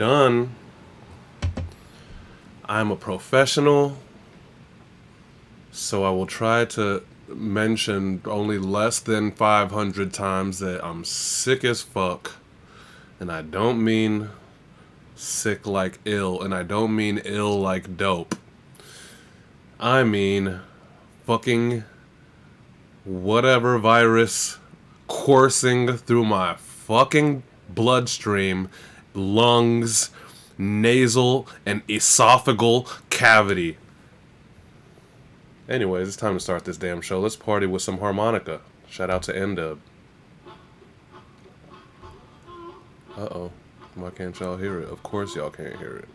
done. I'm a professional, so I will try to mention only less than 500 times that I'm sick as fuck. And I don't mean sick like ill, and I don't mean ill like dope. I mean fucking whatever virus coursing through my fucking bloodstream, lungs, nasal, and esophageal cavity. Anyways, it's time to start this damn show. Let's party with some harmonica. Shout out to N-Dub. Uh-oh. Why can't y'all hear it? Of course y'all can't hear it.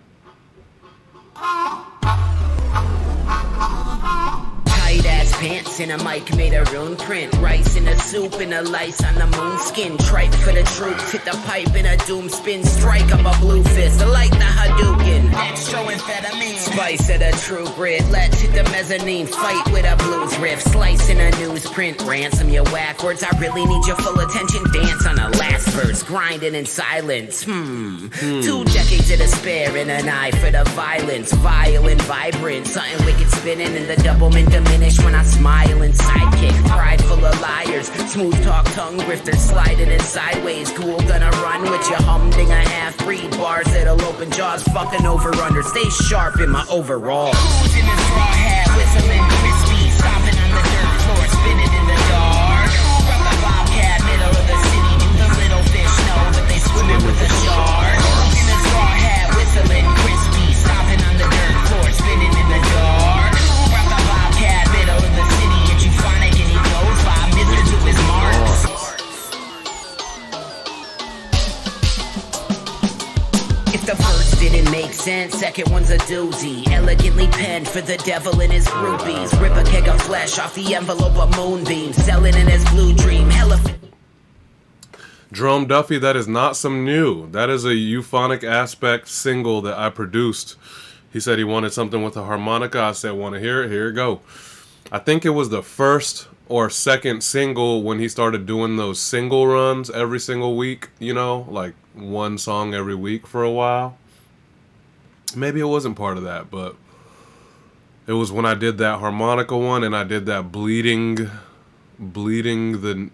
Tight-ass pants and a mic made a rune print. Rice in a soup and a lice on the moon skin. Tripe for the troops, hit the pipe in a doom spin. Strike up a blue fist, like the Hadouken. Extra-amphetamine, spice of the true grit. Let's hit the mezzanine, fight with a blues riff. Slice in a newsprint, ransom your whack words. I really need your full attention. Dance on the last verse, grinding in silence. 2 decades of despair and an eye for the violence. Vile and vibrant, something wicked spinning in the doublemint diminish when I smile and sidekick. Pride full of liars, smooth talk tongue grifters sliding in sideways. Cool gonna run with you, humding a half-breed. Bars that'll open jaws, fucking over-under. Stay sharp in my overalls. Who's in the straw hat, whistling crispy, stomping on the dirt floor, spinning in the dark. Who brought the bobcat, middle of the city? Do the little fish know that they swimming with the shark? Who's in the straw hat, whistling crispy, stomping on the dirt floor, spinning in the dark? Who brought the bobcat, middle of the city? It's euphonic and he goes by Mr. to his marks. If the first didn't make sense, second one's a doozy. Elegantly penned for the devil and his groupies. Rip a keg of flesh off the envelope of moonbeams. Selling in his blue dream. Jerome Duffy, that is not some new. That is a euphonic aspect single that I produced. He said he wanted something with a harmonica. I said, want to hear it? Here it go. I think it was the first or second single when he started doing those single runs every single week, you know, like one song every week for a while. Maybe it wasn't part of that, but it was when I did that harmonica one and I did that bleeding the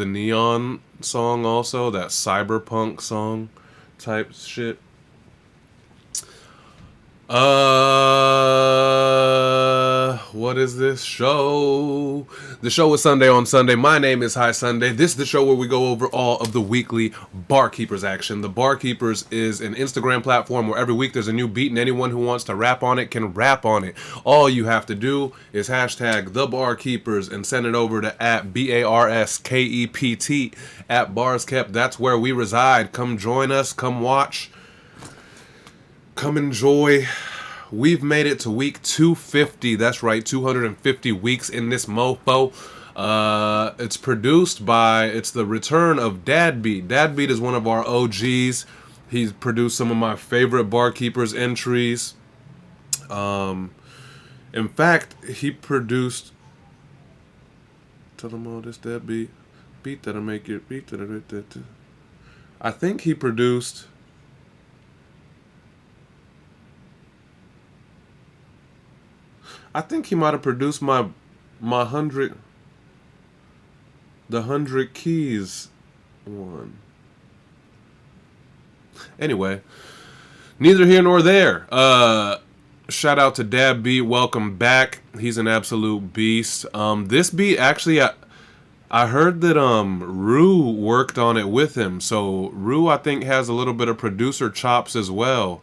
neon song also, that cyberpunk song type shit. What is this show? The show is Sunday on Sunday. My name is High Sunday. This is the show where we go over all of the weekly Barkeepers action. The Barkeepers is an Instagram platform where every week there's a new beat and anyone who wants to rap on it can rap on it. All you have to do is hashtag the Barkeepers and send it over to @BARSKEPT @BarsKept. That's where we reside. Come join us. Come watch. Come enjoy. We've made it to week 250. That's right, 250 weeks in this mofo. It's produced by, it's the return of Dadbeat. Dadbeat is one of our OGs. He's produced some of my favorite Barkeepers entries. In fact, he produced, tell them all this Dadbeat, beat that'll make it, beat that'll, I think he produced, I think he might have produced my 100 keys one. Anyway, neither here nor there. Shout out to Dab Beat. Welcome back. He's an absolute beast. This beat actually, I heard that Rue worked on it with him. So Rue, I think, has a little bit of producer chops as well,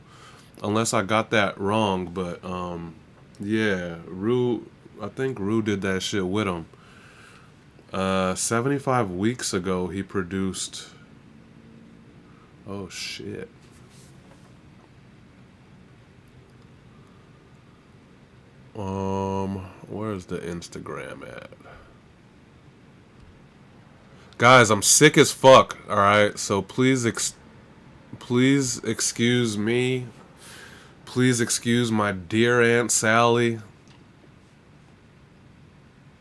unless I got that wrong. But yeah, Rue, I think Rue did that shit with him. 75 weeks ago, he produced, oh shit. Where's the Instagram at? Guys, I'm sick as fuck, alright? So please excuse me. Please excuse my dear Aunt Sally.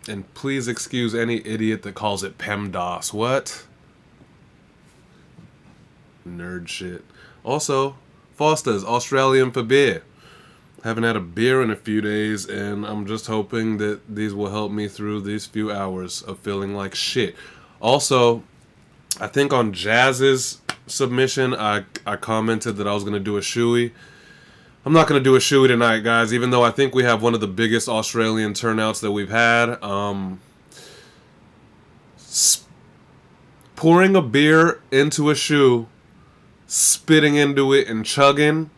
And please excuse any idiot that calls it PEMDAS. What? Nerd shit. Also, Foster's, Australian for beer. Haven't had a beer in a few days, and I'm just hoping that these will help me through these few hours of feeling like shit. Also, I think on Jazz's submission, I commented that I was going to do a shoey. I'm not going to do a shoey tonight, guys, even though I think we have one of the biggest Australian turnouts that we've had. Pouring a beer into a shoe, spitting into it, and chugging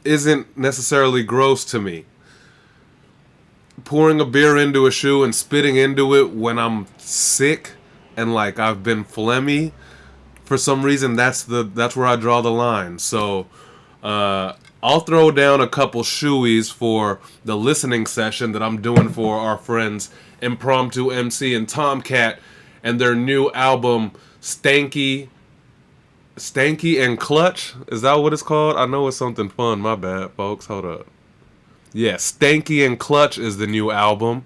isn't necessarily gross to me. Pouring a beer into a shoe and spitting into it when I'm sick and like I've been phlegmy, for some reason that's where I draw the line. So I'll throw down a couple shoeys for the listening session that I'm doing for our friends Impromptu MC and Tomcat and their new album Stanky and Clutch. Is that what it's called? I know it's something fun. My bad, folks. Hold up. Yeah, Stanky and Clutch is the new album.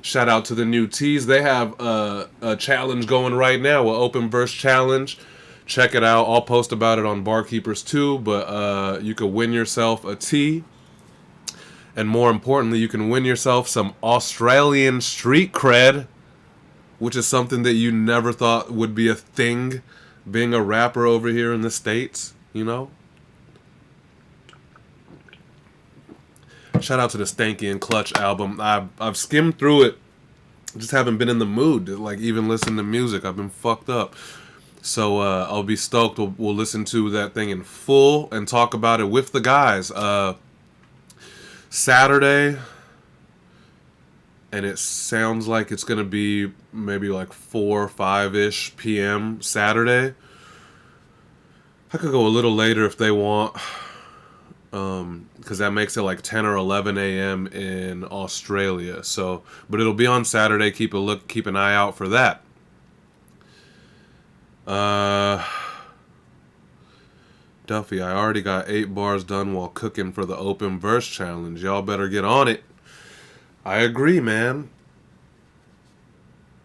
Shout out to the new tees. They have a challenge going right now, an open verse challenge. Check it out. I'll post about it on Barkeepers too, but you could win yourself a tee. And more importantly, you can win yourself some Australian street cred, which is something that you never thought would be a thing, being a rapper over here in the States, you know? Shout out to the Stanky and Clutch album. I've skimmed through it. Just haven't been in the mood to like even listen to music. I've been fucked up. So I'll be stoked. We'll listen to that thing in full and talk about it with the guys. Saturday, and it sounds like it's going to be maybe like 4 or 5-ish p.m. Saturday. I could go a little later if they want, because that makes it like 10 or 11 a.m. in Australia. So, but it'll be on Saturday. Keep an eye out for that. Duffy, I already got 8 bars done while cooking for the open verse challenge. Y'all better get on it. I agree, man.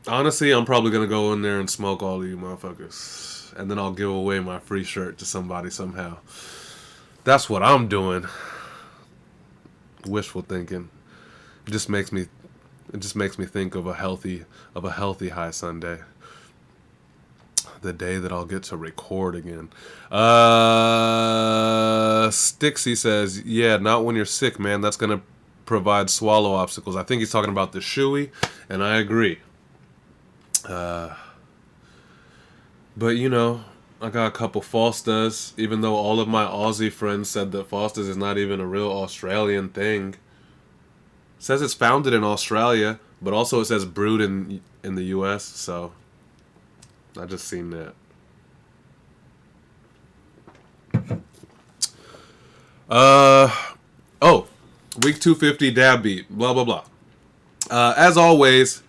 Honestly, I'm probably gonna go in there and smoke all of you motherfuckers, and then I'll give away my free shirt to somebody somehow. That's what I'm doing. Wishful thinking. It just makes me think of a healthy high Sunday. The day that I'll get to record again. Stixie says, yeah, not when you're sick, man. That's gonna provide swallow obstacles. I think he's talking about the shoey, and I agree. But you know, I got a couple Fosters, even though all of my Aussie friends said that Fosters is not even a real Australian thing. It says it's founded in Australia, but also it says brewed in the US, so I just seen that. Week 250 dab beat, blah blah blah. As always,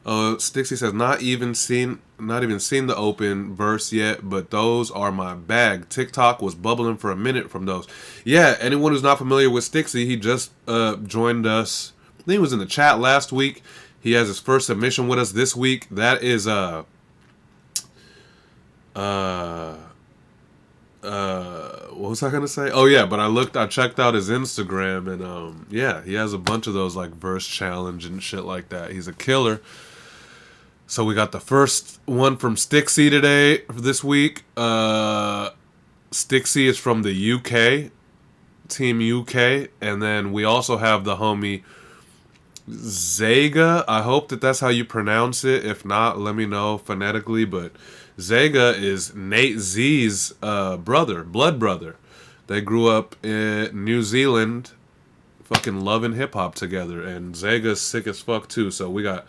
Stixie says not even seen the open verse yet, but those are my bag. TikTok was bubbling for a minute from those. Yeah, anyone who's not familiar with Stixie, he just joined us. I think he was in the chat last week. He has his first submission with us this week. That is what was I gonna say? Oh yeah, but I checked out his Instagram, and yeah, he has a bunch of those like verse challenge and shit like that. He's a killer. So we got the first one from Stixie today this week. Stixie is from the UK, Team UK, and then we also have the homie Zega. I hope that's how you pronounce it. If not, let me know phonetically. But Zega is Nate Z's blood brother. They grew up in New Zealand, fucking loving hip hop together, and Zega's sick as fuck too. So we got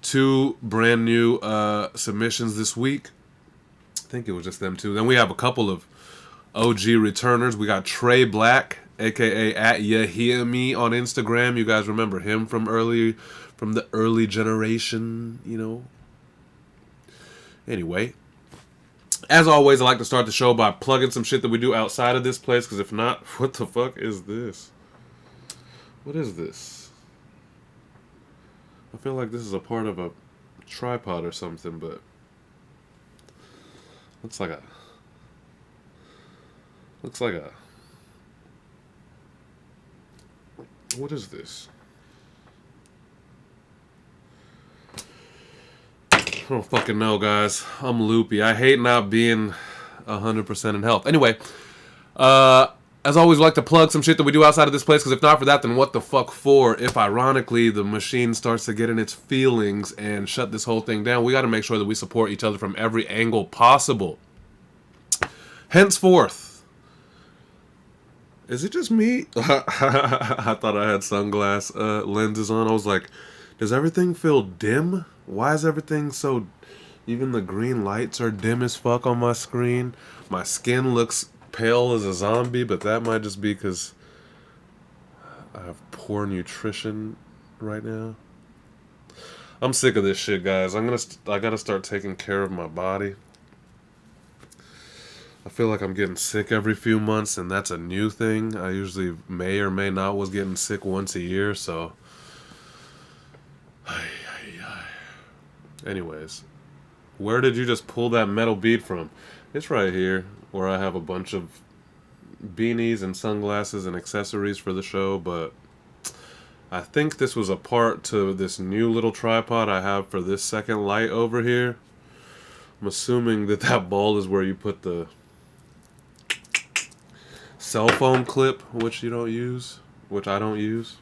2 brand new submissions this week. I think it was just them 2. Then we have a couple of OG returners. We got Trey Black, aka at Ya Hear Me on Instagram. You guys remember him from the early generation, you know. Anyway, as always, I like to start the show by plugging some shit that we do outside of this place, because if not, what the fuck is this? What is this? I feel like this is a part of a tripod or something, but looks like Looks like a... What is this? I don't fucking know, guys. I'm loopy. I hate not being 100% in health. Anyway, as always, we like to plug some shit that we do outside of this place, because if not for that, then what the fuck for? If, ironically, the machine starts to get in its feelings and shut this whole thing down, we got to make sure that we support each other from every angle possible. Henceforth, is it just me? I thought I had sunglass lenses on. I was like, does everything feel dim? Why is everything so... Even the green lights are dim as fuck on my screen. My skin looks pale as a zombie, but that might just be because I have poor nutrition right now. I'm sick of this shit, guys. I gotta start taking care of my body. I feel like I'm getting sick every few months, and that's a new thing. I usually may or may not was getting sick once a year, so... Anyways, where did you just pull that metal bead from? It's right here, where I have a bunch of beanies and sunglasses and accessories for the show, but I think this was a part to this new little tripod I have for this second light over here. I'm assuming that that ball is where you put the cell phone clip, which you don't use, which I don't use.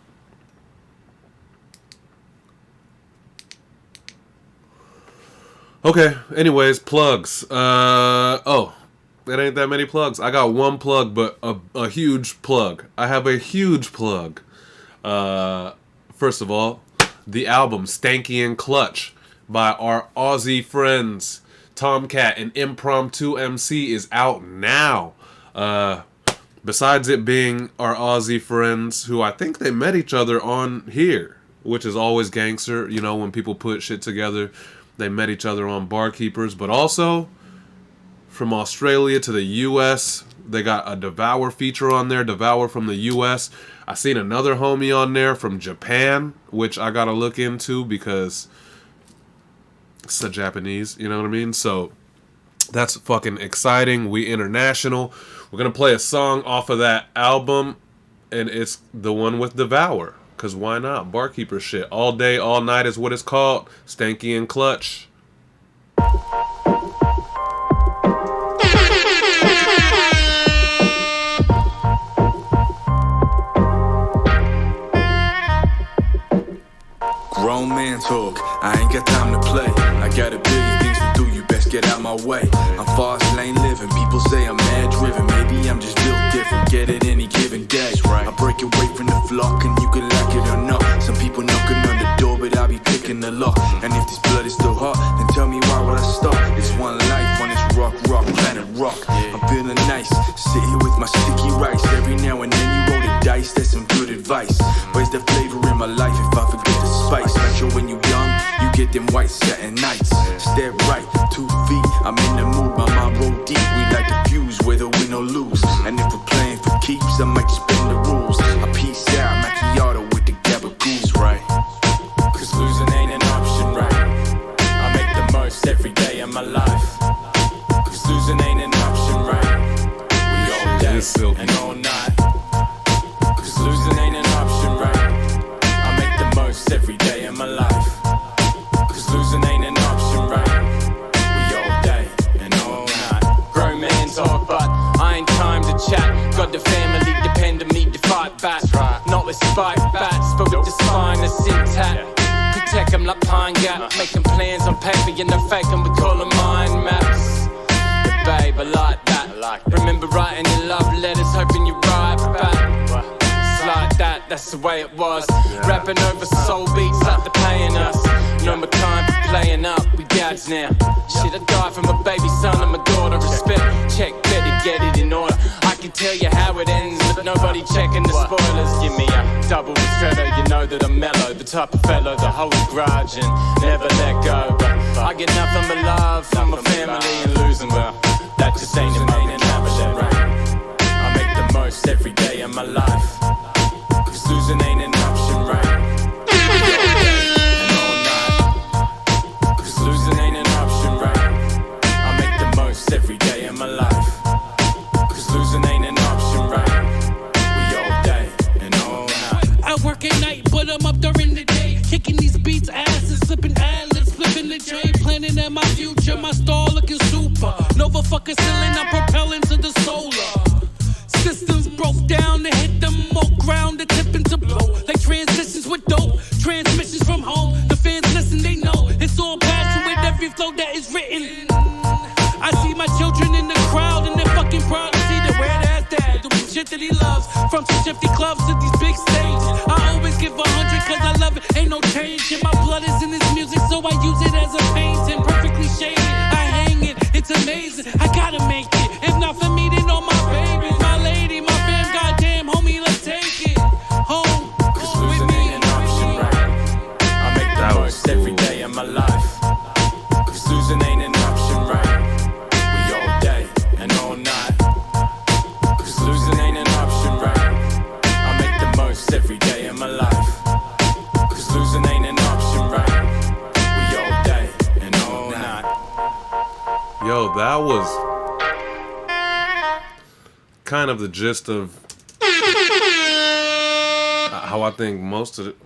Okay, anyways, plugs. Oh, it ain't that many plugs. I got one plug, but a huge plug. I have a huge plug. First of all, the album Stanky and Clutch by our Aussie friends Tomcat and Impromptu MC is out now. Besides it being our Aussie friends, who I think they met each other on here, which is always gangster, you know, when people put shit together. They met each other on Barkeepers, but also from Australia to the U.S., they got a Devour feature on there, Devour from the U.S. I seen another homie on there from Japan, which I gotta look into because it's a Japanese, you know what I mean? So that's fucking exciting. We international. We're gonna play a song off of that album, and it's the one with Devour. Because why not? Barkeeper shit. All day, all night is what it's called. Stanky and Clutch. Grown man talk, I ain't got time to play. I got a billion things to do, you best get out my way. I'm fast lane living, people say I'm mad driven. Maybe I'm just built different, get it any given day. I break away from the flock and you can like it or not. Some people knocking on the door, but I be picking the lock. And if this blood is still hot, then tell me why would I stop? It's one life on this rock, planet rock. I'm feeling nice, sit here with my sticky rice. Every now and then you roll the dice, that's some good advice. Where's the flavor in my life if I forget the spice? Make sure when you young, you get them white satin nights. Step right, 2 feet, I'm in the mood, my mind roll deep. We like to fuse, whether win or lose. And if we're playing for keeps, I might just bend the rules. I peace out, macchiato with the gabagoos, right? Cause losing ain't an option, right? I make the most every day of my life. Cause losing ain't an option, right? We all day and all night. Cause losing ain't an option, right? I make the most every day of my life. Cause losing ain't an option, right? We all day and all night. Grown man talk, but I ain't time to chat. Got the family depend on me to fight back. Not with spike bats, but with the spine that's intact. Protect them like pine gap. Making plans on paper, you know, fake them, we call them mind maps. Yeah, babe, I like that. Remember writing your love letters, hoping you write back. It's like that, that's the way it was. Rapping over soul beats like they're paying us. No more time for playing up, we gads now. Shit, I died for my baby son and my daughter. Respect, check, better get it in order. I can tell you how it ends, but nobody checking the spoilers. Give me a double ristretto, you know that I'm mellow. The type of fellow that holds grudge and never let go. But I get nothing but love from my family, and losing, well, that just ain't an option, right? I make the most every day of my life. Cause losing ain't an option, right? Every day of my life. Cause losing ain't an at my future, my star looking super. Nova fucking ceiling, I'm propelling to the solar. Systems broke down to hit the more ground, to tip into blow. Like transitions with dope, transmissions from home. The fans listen, they know it's all passion with every flow that is written. I see my children in the crowd and they're fucking proud to see that where that's dad doing shit that he loves. From some shifty clubs to these big stages, I always give 100 cause I love it, ain't no change. And my blood is in this music, so I use it as a painting. Perfectly shaded, I hang it, it's amazing. I gotta make it, if not for me, then all my babies, my lady, my fam, goddamn homie, let's take it home. Cause losing ain't an option, right? I make the most every day of my life. Cause losing ain't an option, right? We all day and all night. Cause losing ain't an option, right? I make the most every day of my life. Cause losing ain't an option, right? We all day and all night. Yo, that was kind of the gist of how I think most of it.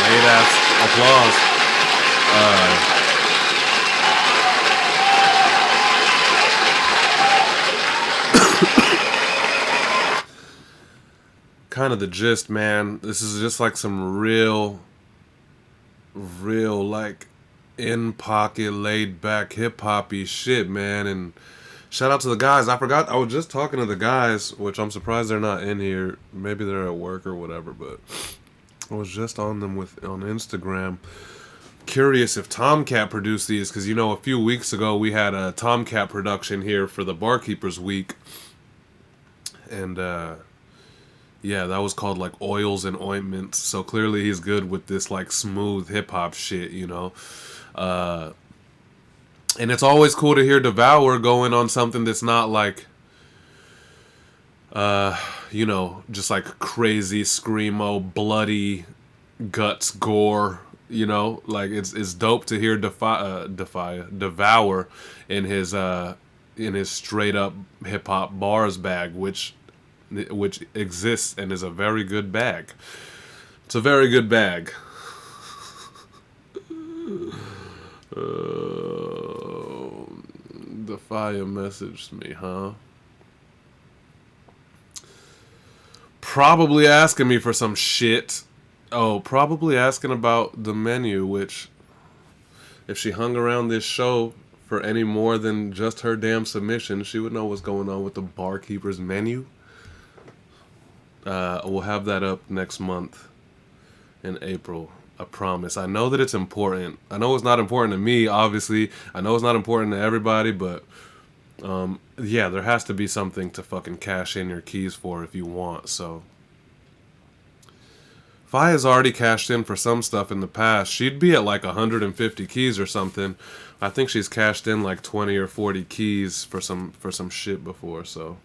Late ass applause. Kind of the gist, man. This is just like some real like in pocket, laid back hip hoppy shit, man. And shout out to the guys. I forgot I was just talking to the guys, which I'm surprised they're not in here. Maybe they're at work or whatever, but I was just on them on Instagram. Curious if Tomcat produced these, because a few weeks ago we had a Tomcat production here for the Barkeepers Week. And yeah, that was called like Oils and Ointments. So clearly he's good with this like smooth hip hop shit, and it's always cool to hear Devour going on something that's not like, just like crazy screamo, bloody guts, gore. Like it's dope to hear Devour in his straight up hip hop bars bag, which exists and is a very good bag. It's a very good bag. Defia messaged me, huh? Probably asking me for some shit. Oh, probably asking about the menu, which, if she hung around this show for any more than just her damn submission, she would know what's going on with the Barkeeper's menu. We'll have that up next month in April. I promise. I know that it's important. I know it's not important to me, obviously. I know it's not important to everybody, but yeah, there has to be something to fucking cash in your keys for if you want, so. Faya's already cashed in for some stuff in the past. She'd be at like 150 keys or something. I think she's cashed in like 20 or 40 keys for some shit before, so.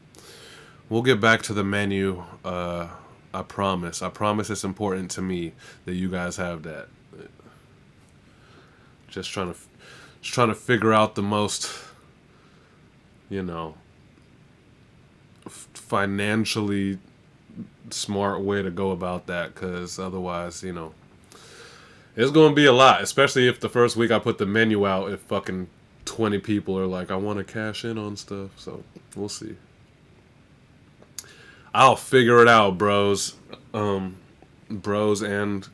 We'll get back to the menu. I promise. I promise it's important to me that you guys have that. Just trying to figure out the most, financially smart way to go about that, because otherwise, it's going to be a lot, especially if the first week I put the menu out, if fucking 20 people are like, I want to cash in on stuff, so we'll see. I'll figure it out, bros. Bros and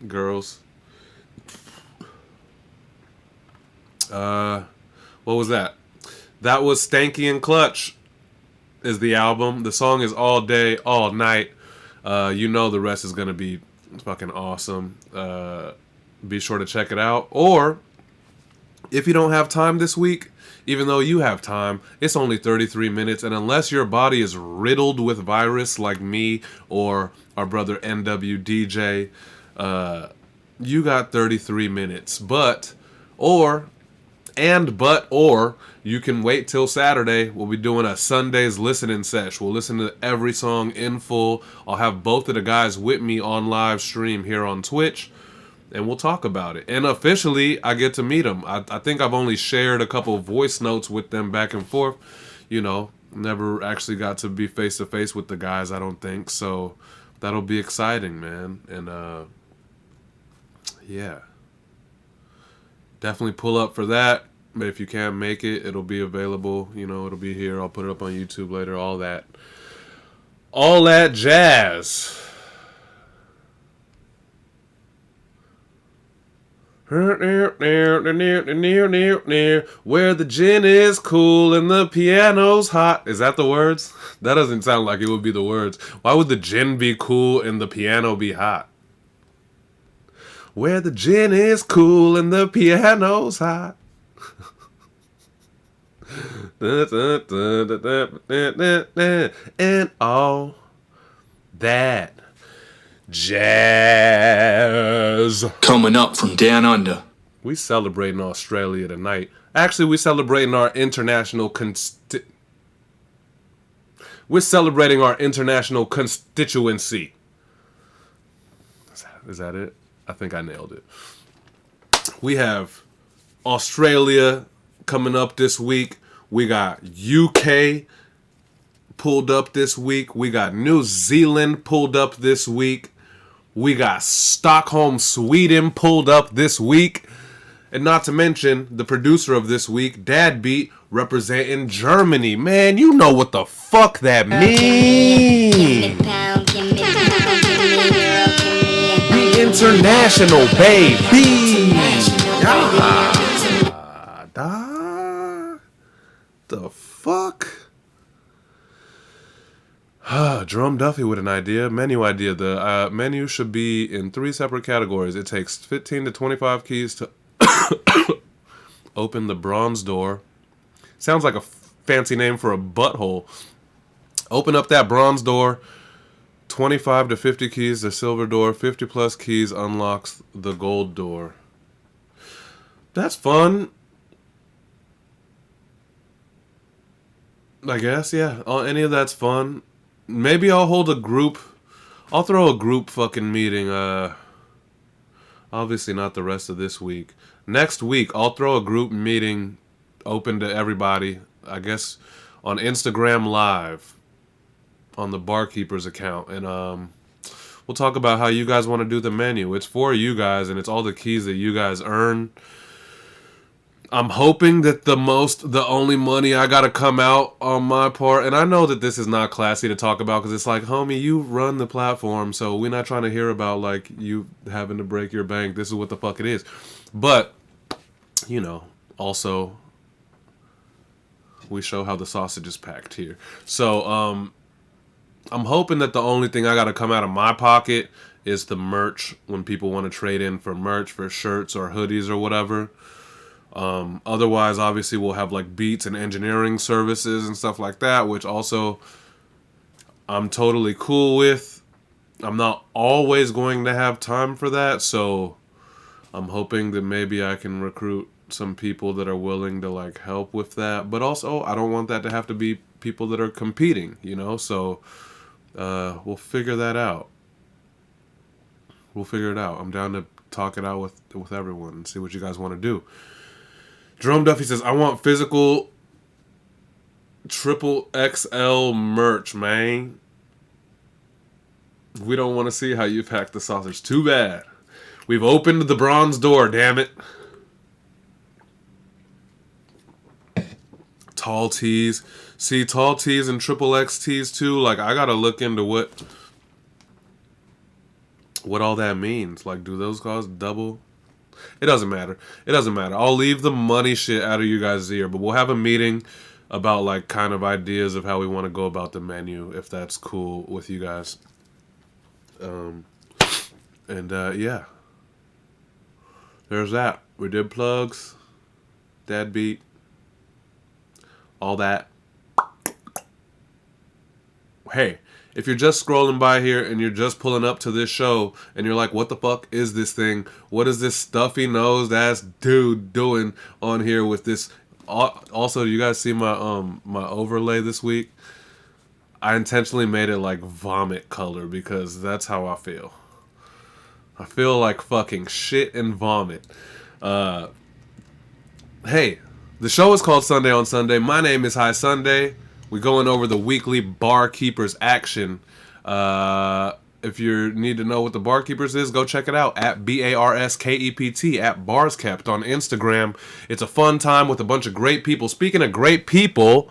girls. What was that? That was Stanky and Clutch is the album. The song is All Day, All Night. The rest is going to be fucking awesome. Be sure to check it out. Or, if you don't have time this week, even though you have time, it's only 33 minutes, and unless your body is riddled with virus like me or our brother NWDJ, you got 33 minutes. Or you can wait till Saturday. We'll be doing a Sunday's listening sesh. We'll listen to every song in full. I'll have both of the guys with me on live stream here on Twitch, and we'll talk about it. And officially, I get to meet them. I think I've only shared a couple of voice notes with them back and forth. Never actually got to be face-to-face with the guys, I don't think. So that'll be exciting, man. And, yeah. definitely pull up for that. But if you can't make it, it'll be available. You know, it'll be here. I'll put it up on YouTube later. All that jazz. Where the gin is cool and the piano's hot. Is that the words? That doesn't sound like it would be the words. Why would the gin be cool and the piano be hot? Where the gin is cool and the piano's hot. And all that jazz. Coming up from down under. We celebrating Australia tonight. Actually, we celebrating our international we're celebrating our international constituency. Is that it? I think I nailed it. We have Australia coming up this week. We got UK pulled up this week. We got New Zealand pulled up this week. We got Stockholm, Sweden pulled up this week. And not to mention, the producer of this week, Dad Beat, representing Germany. Man, you know what the fuck that means. We international, baby. The fuck? Jerome Duffy with an idea, menu idea. The menu should be in 3 separate categories. It takes 15 to 25 keys to open the bronze door. Sounds like a fancy name for a butthole. Open up that bronze door. 25 to 50 keys, the silver door. 50 plus keys unlocks the gold door. That's fun. I guess, yeah. Any of that's fun. Maybe I'll hold a group. I'll throw a group fucking meeting. Obviously not the rest of this week. Next week, I'll throw a group meeting open to everybody. I guess on Instagram Live. On the Barkeeper's account. And we'll talk about how you guys want to do the menu. It's for you guys, and it's all the keys that you guys earn. I'm hoping that the only money I gotta come out on my part, and I know that this is not classy to talk about because it's like, homie, you run the platform, so we're not trying to hear about like you having to break your bank. This is what the fuck it is. But, you know, also we show how the sausage is packed here. So, I'm hoping that the only thing I gotta come out of my pocket is the merch when people want to trade in for merch, for shirts or hoodies or whatever. Otherwise, obviously, we'll have like beats and engineering services and stuff like that, which also I'm totally cool with. I'm not always going to have time for that, so I'm hoping that maybe I can recruit some people that are willing to like help with that. But also, I don't want that to have to be people that are competing, you know? So we'll figure that out. We'll figure it out. I'm down to talk it out with everyone and see what you guys want to do. Jerome Duffy says, I want physical XXL merch, man. We don't want to see how you pack the sausage. Too bad. We've opened the bronze door, damn it. Tall tees. See, tall tees and XXX tees too. Like, I gotta look into what all that means. Like, do those cost double? It doesn't matter. It doesn't matter. I'll leave the money shit out of you guys' ear, but we'll have a meeting about like kind of ideas of how we want to go about the menu, if that's cool with you guys. Yeah. There's that. We did plugs. Dad beat. All that. Hey, if you're just scrolling by here and you're just pulling up to this show and you're like, what the fuck is this thing? What is this stuffy nosed ass dude doing on here with this? Also, you guys see my my overlay this week? I intentionally made it like vomit color because that's how I feel. I feel like fucking shit and vomit. Hey, the show is called Sunday on Sunday. My name is High Sunday. We're going over the weekly Barkeepers action. If you need to know what the Barkeepers is, go check it out at BARSKEPT at Barskept on Instagram. It's a fun time with a bunch of great people. Speaking of great people,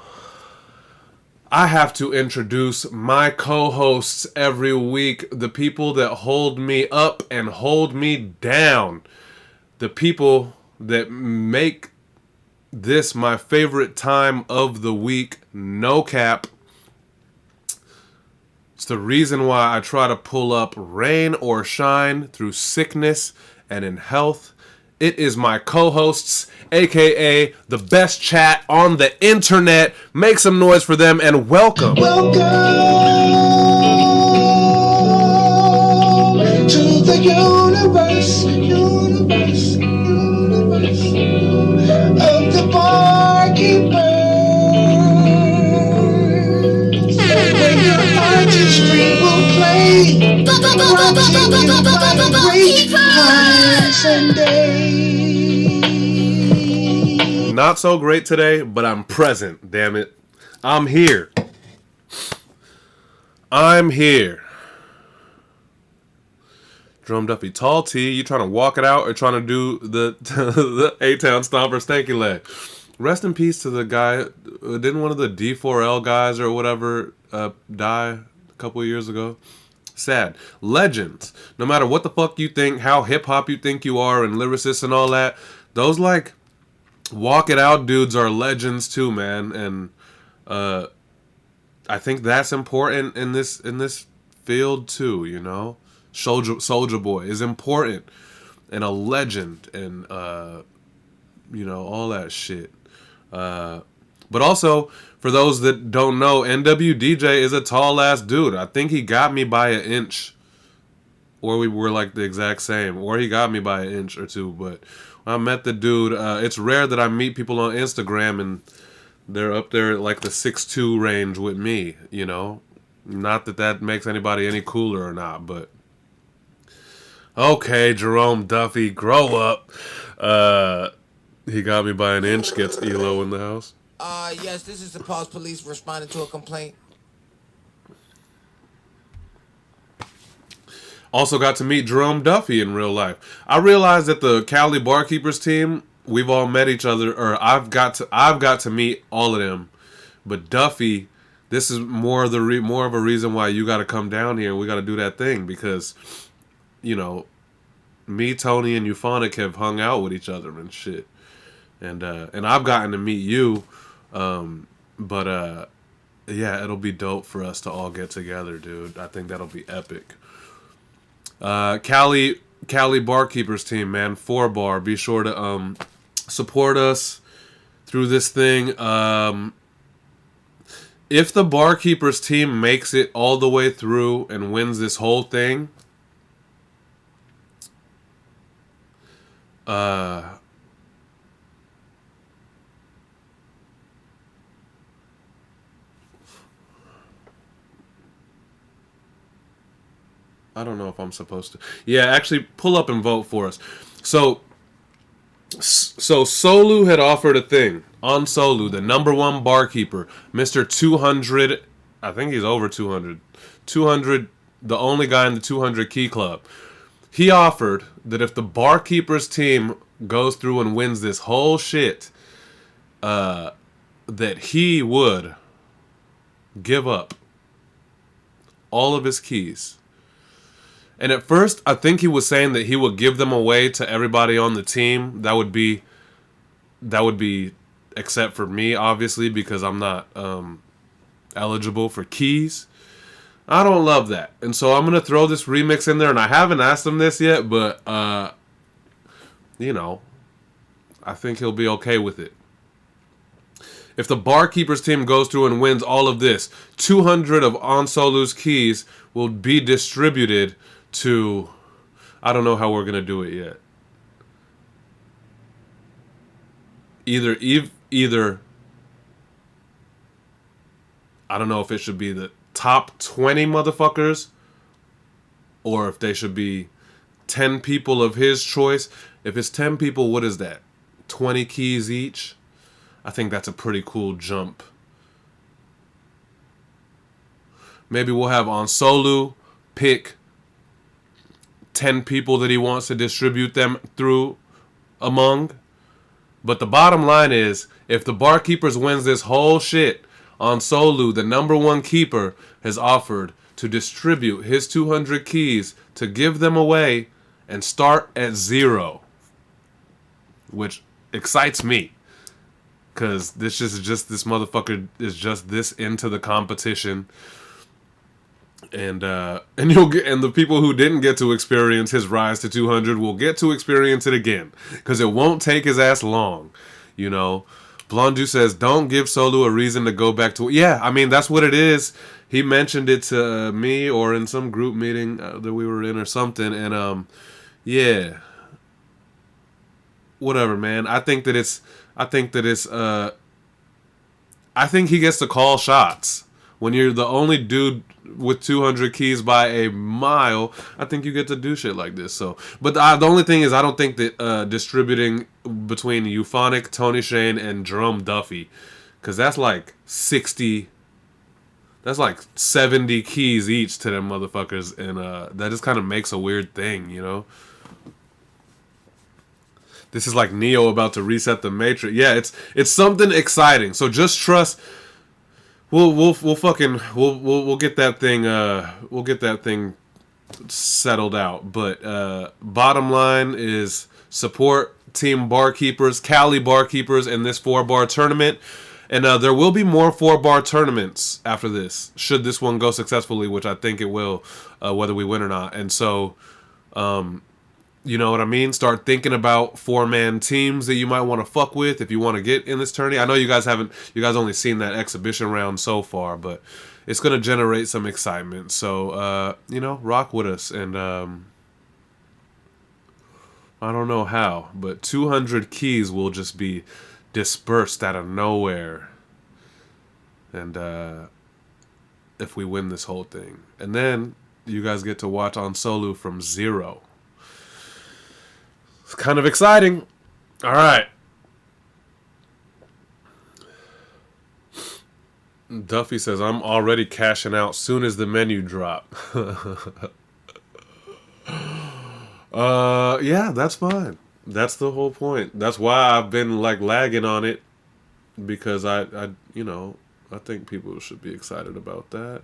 I have to introduce my co-hosts every week, the people that hold me up and hold me down, the people that make this my favorite time of the week, no cap. It's the reason why I try to pull up rain or shine through sickness and in health. It is my co-hosts, aka the best chat on the internet. Make some noise for them and welcome. Welcome to the universe of the barkeepers. When your artistry will play, brought to you by great minds and days. Not so great today, but I'm present, damn it. I'm here. Drum Duffy, tall T, you trying to walk it out or trying to do the A-Town Stomper Stanky Leg? Rest in peace to the guy. Didn't one of the D4L guys or whatever die a couple of years ago? Sad. Legends. No matter what the fuck you think, how hip-hop you think you are, and lyricists and all that, those, like, walk it out dudes are legends too, man. And I think that's important in this field too, you know? Soldier Boy is important. And a legend. And, you know, all that shit. But also, for those that don't know, NWDJ is a tall-ass dude. I think he got me by an inch. Or we were like the exact same. Or he got me by an inch or two. But when I met the dude, it's rare that I meet people on Instagram and they're up there at like the 6'2" range with me, you know? Not that that makes anybody any cooler or not, but... Okay, Jerome Duffy, grow up. He got me by an inch, gets ELO in the house. Yes, this is the Pulse Police responding to a complaint. Also got to meet Jerome Duffy in real life. I realized that the Cali Barkeepers team, we've all met each other, or I've got to meet all of them. But Duffy, this is more of a reason why you got to come down here and we got to do that thing because, you know, me, Tony, and Euphonic have hung out with each other and shit. And I've gotten to meet you, but yeah, it'll be dope for us to all get together, dude. I think that'll be epic. Cali Barkeepers team, man, 4-bar. Be sure to support us through this thing. If the Barkeepers team makes it all the way through and wins this whole thing, I don't know if I'm supposed to. Yeah, actually, pull up and vote for us. So Solu had offered a thing on Solu, the number one barkeeper, Mr. 200. I think he's over 200. 200, the only guy in the 200 Key Club. He offered that if the Barkeepers team goes through and wins this whole shit, that he would give up all of his keys. And at first, I think he was saying that he would give them away to everybody on the team. That would be, except for me, obviously, because I'm not eligible for keys. I don't love that. And so I'm going to throw this remix in there. And I haven't asked him this yet, but, you know, I think he'll be okay with it. If the Barkeepers team goes through and wins all of this, 200 of Onsolu's keys will be distributed to, I don't know how we're going to do it yet. Either I don't know if it should be the top 20 motherfuckers or if they should be 10 people of his choice. If it's 10 people, what is that? 20 keys each? I think that's a pretty cool jump. Maybe we'll have Onsolu pick 10 people that he wants to distribute them through among. But the bottom line is, if the Barkeepers wins this whole shit on Solu, the number one keeper has offered to distribute his 200 keys to give them away and start at 0. Which excites me. Because this motherfucker is just this into the competition. And the people who didn't get to experience his rise to 200 will get to experience it again, because it won't take his ass long, you know. Blondu says, "Don't give Solu a reason to go back to." Yeah, I mean that's what it is. He mentioned it to me or in some group meeting that we were in or something, and yeah, whatever, man. I think he gets to call shots. When you're the only dude with 200 keys by a mile, I think you get to do shit like this. So, but the only thing is, I don't think that distributing between Euphonic, Tony Shane, and Jerome Duffy, because that's like 70 keys each to them motherfuckers, and that just kind of makes a weird thing, you know. This is like Neo about to reset the Matrix. Yeah, it's something exciting. So just trust. We'll get that thing settled out. But bottom line is support Team Barkeepers, Cali Barkeepers in this 4-bar tournament. And there will be more 4-bar tournaments after this, should this one go successfully, which I think it will, whether we win or not. And so, you know what I mean? Start thinking about 4-man teams that you might want to fuck with if you want to get in this tourney. I know you guys only seen that exhibition round so far, but it's going to generate some excitement. So, you know, rock with us. And I don't know how, but 200 keys will just be dispersed out of nowhere. And if we win this whole thing. And then you guys get to watch on Solu from 0. It's kind of exciting. All right. Duffy says, "I'm already cashing out soon as the menu drop." Yeah, that's fine. That's the whole point. That's why I've been like lagging on it, because I think people should be excited about that.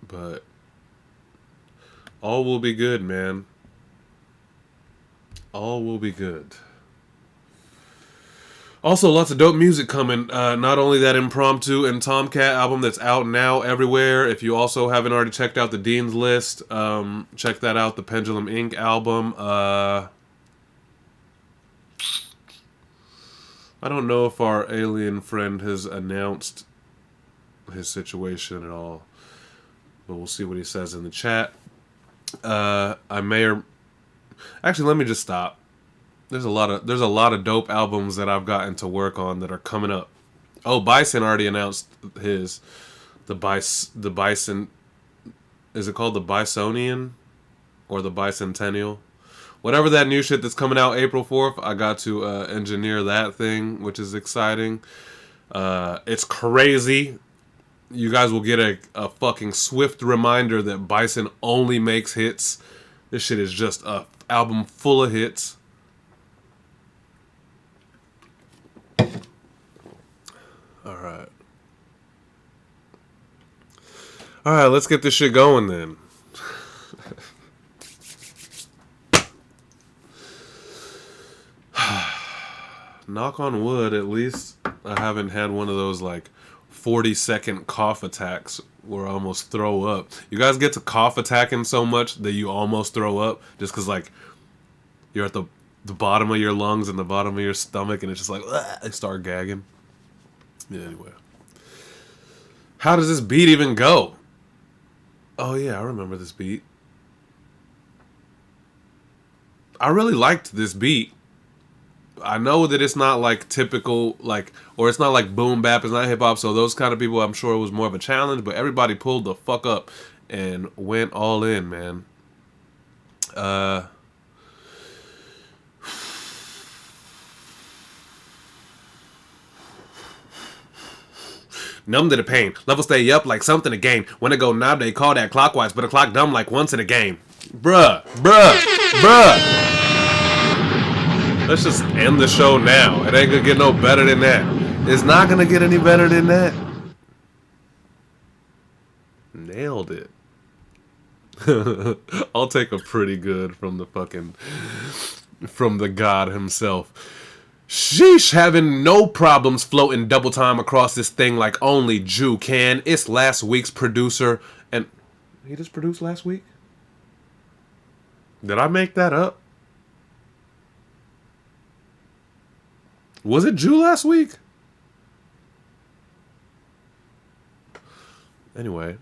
But all will be good, man. All will be good. Also, lots of dope music coming. Not only that Impromptu and Tomcat album that's out now everywhere. If you also haven't already checked out the Dean's List, check that out. The Pendulum Inc. album. I don't know if our alien friend has announced his situation at all. But we'll see what he says in the chat. Actually, let me just stop. There's a lot of dope albums that I've gotten to work on that are coming up. Oh, Bison already announced his. The Bison. Is it called the Bisonian? Or the Bicentennial? Whatever that new shit that's coming out April 4th, I got to engineer that thing, which is exciting. It's crazy. You guys will get a fucking swift reminder that Bison only makes hits. This shit is just a album full of hits. Alright. Alright, let's get this shit going then. Knock on wood, at least I haven't had one of those like 40-second cough attacks where I almost throw up. You guys get to cough attacking so much that you almost throw up just because like you're at the bottom of your lungs and the bottom of your stomach and it's just like they start gagging. Yeah, anyway. How does this beat even go? Oh yeah, I remember this beat. I really liked this beat. I know that it's not like typical, like, or it's not like boom bap, it's not hip hop, so those kind of people, I'm sure it was more of a challenge, but everybody pulled the fuck up and went all in, man. Numb to the pain. Level stay up like something to gain. When it go knob, they call that clockwise, but a clock dumb like once in a game. Bruh. Let's just end the show now. It ain't gonna get no better than that. It's not gonna get any better than that. Nailed it. I'll take a pretty good from the god himself. Sheesh, having no problems floating double time across this thing like only Jew can. It's last week's producer, and he just produced last week? Did I make that up? Was it Jew last week? Anyway.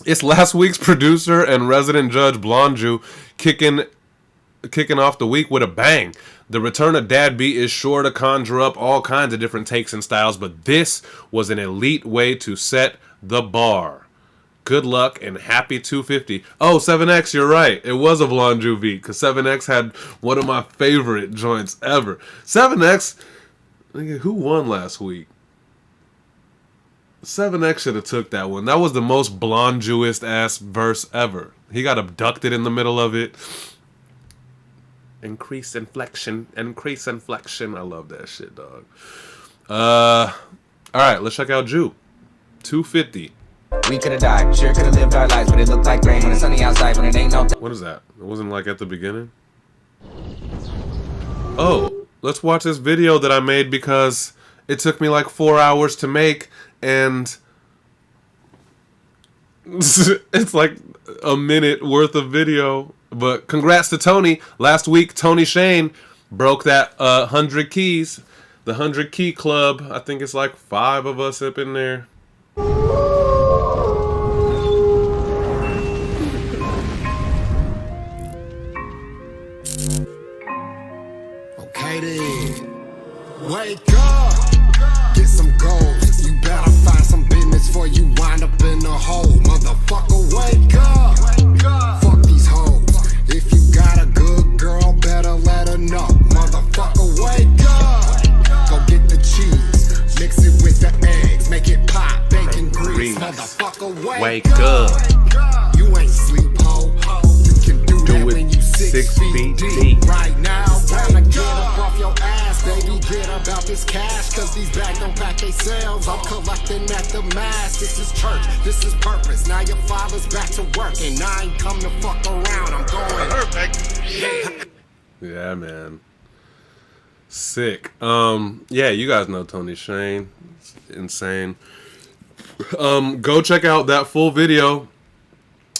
It's last week's producer and resident judge Blonde Jew kicking off the week with a bang. The return of Dad Beat is sure to conjure up all kinds of different takes and styles, but this was an elite way to set the bar. Good luck and happy 250. Oh, 7X, you're right. It was a Blonde Jew beat, because 7X had one of my favorite joints ever. 7X, who won last week? 7X should have took that one. That was the most Blonde Jewist ass verse ever. He got abducted in the middle of it. Increase inflection. I love that shit, dog. Alright, let's check out Jew. 250. We could've died, sure could've lived our lives, but it looked like rain when it's sunny outside, when it ain't no What is that? It wasn't like at the beginning? Oh, let's watch this video that I made because it took me like 4 hours to make, and it's like a minute worth of video. But congrats to Tony. Last week, Tony Shane broke that 100 keys. The 100 key club. I think it's like 5 of us up in there. Okay then. Wake up. Get some goals. You better find some business before you wind up in a hole. Motherfucker, wake up. Fuck these hoes. If you got a good girl, better let her know. Motherfucker, wake up. Go get the cheese. Mix it with the eggs. Make it pop. Bacon grease. Motherfucker, wake up. You ain't sleep, ho. You can do that when you 6 feet deep. Right now, time to get up off your ass, baby. Get about this cash, cause these bags don't pack they selves. I'm collecting at the mass. This is church, this is purpose. Now your father's back to work, and I ain't come to fuck around. I'm going perfect. Yeah, man. Sick. Yeah, you guys know Tony Shane. It's insane. Go check out that full video.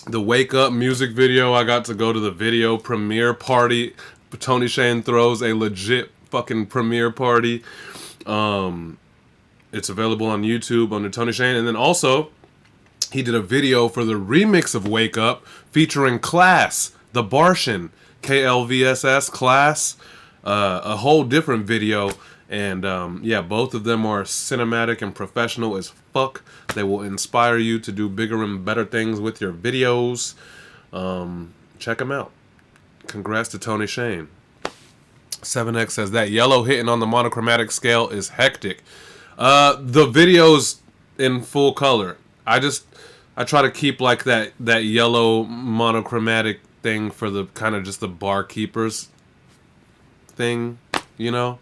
The Wake Up music video. I got to go to the video premiere party. Tony Shane throws a legit fucking premiere party. It's available on YouTube under Tony Shane. And then also, he did a video for the remix of Wake Up featuring Class, the Barshin, KLVSS Class. A whole different video. And yeah, both of them are cinematic and professional as fuck. They will inspire you to do bigger and better things with your videos. Check them out. Congrats to Tony Shane. 7X says that yellow hitting on the monochromatic scale is hectic. The video's in full color. I try to keep like that yellow monochromatic thing for the kind of just the barkeepers thing, you know.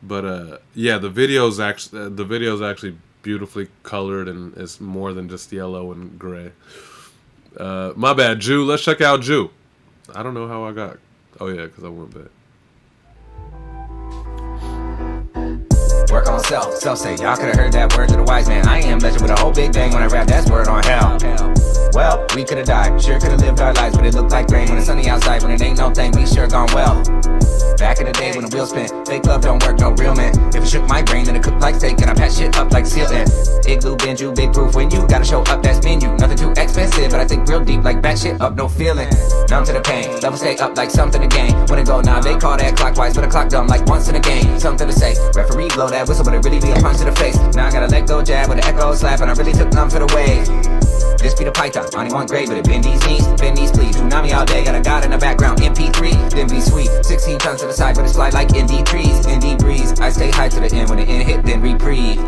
But yeah, the video's actually beautifully colored, and it's more than just yellow and gray. My bad, Jew. Let's check out Jew. I don't know how I got. Oh yeah, because I went back. Work on self say, y'all could've heard that word to the wise man. I am legend with a whole big bang when I rap, that's word on hell. Well, we could've died, sure could've lived our lives, but it looked like rain when it's sunny outside, when it ain't no thing, we sure gone well. Back in the day when the wheels spin, fake love don't work, no real man. If it shook my brain, then it cooked like steak, and I patch shit up like sealant. Igloo, Benju, big proof when you gotta show up, that's menu. Nothing too expensive, but I think real deep like back shit up, no feeling. Numb to the pain, level stay up like something to gain. When it go now, they call that clockwise, but a clock dumb like once in a game. Something to say, referee blow that whistle, but it really be a punch to the face. Now I gotta let go jab with an echo slap, and I really took none for the wave. This be the python, only one grade, but it bend these knees, bend these please. Tsunami all day, got a god in the background, MP3, then be sweet. 16 tons to the side, but it slide like ND trees, ND breeze. I stay high to the end, when the end hit, then reprieve.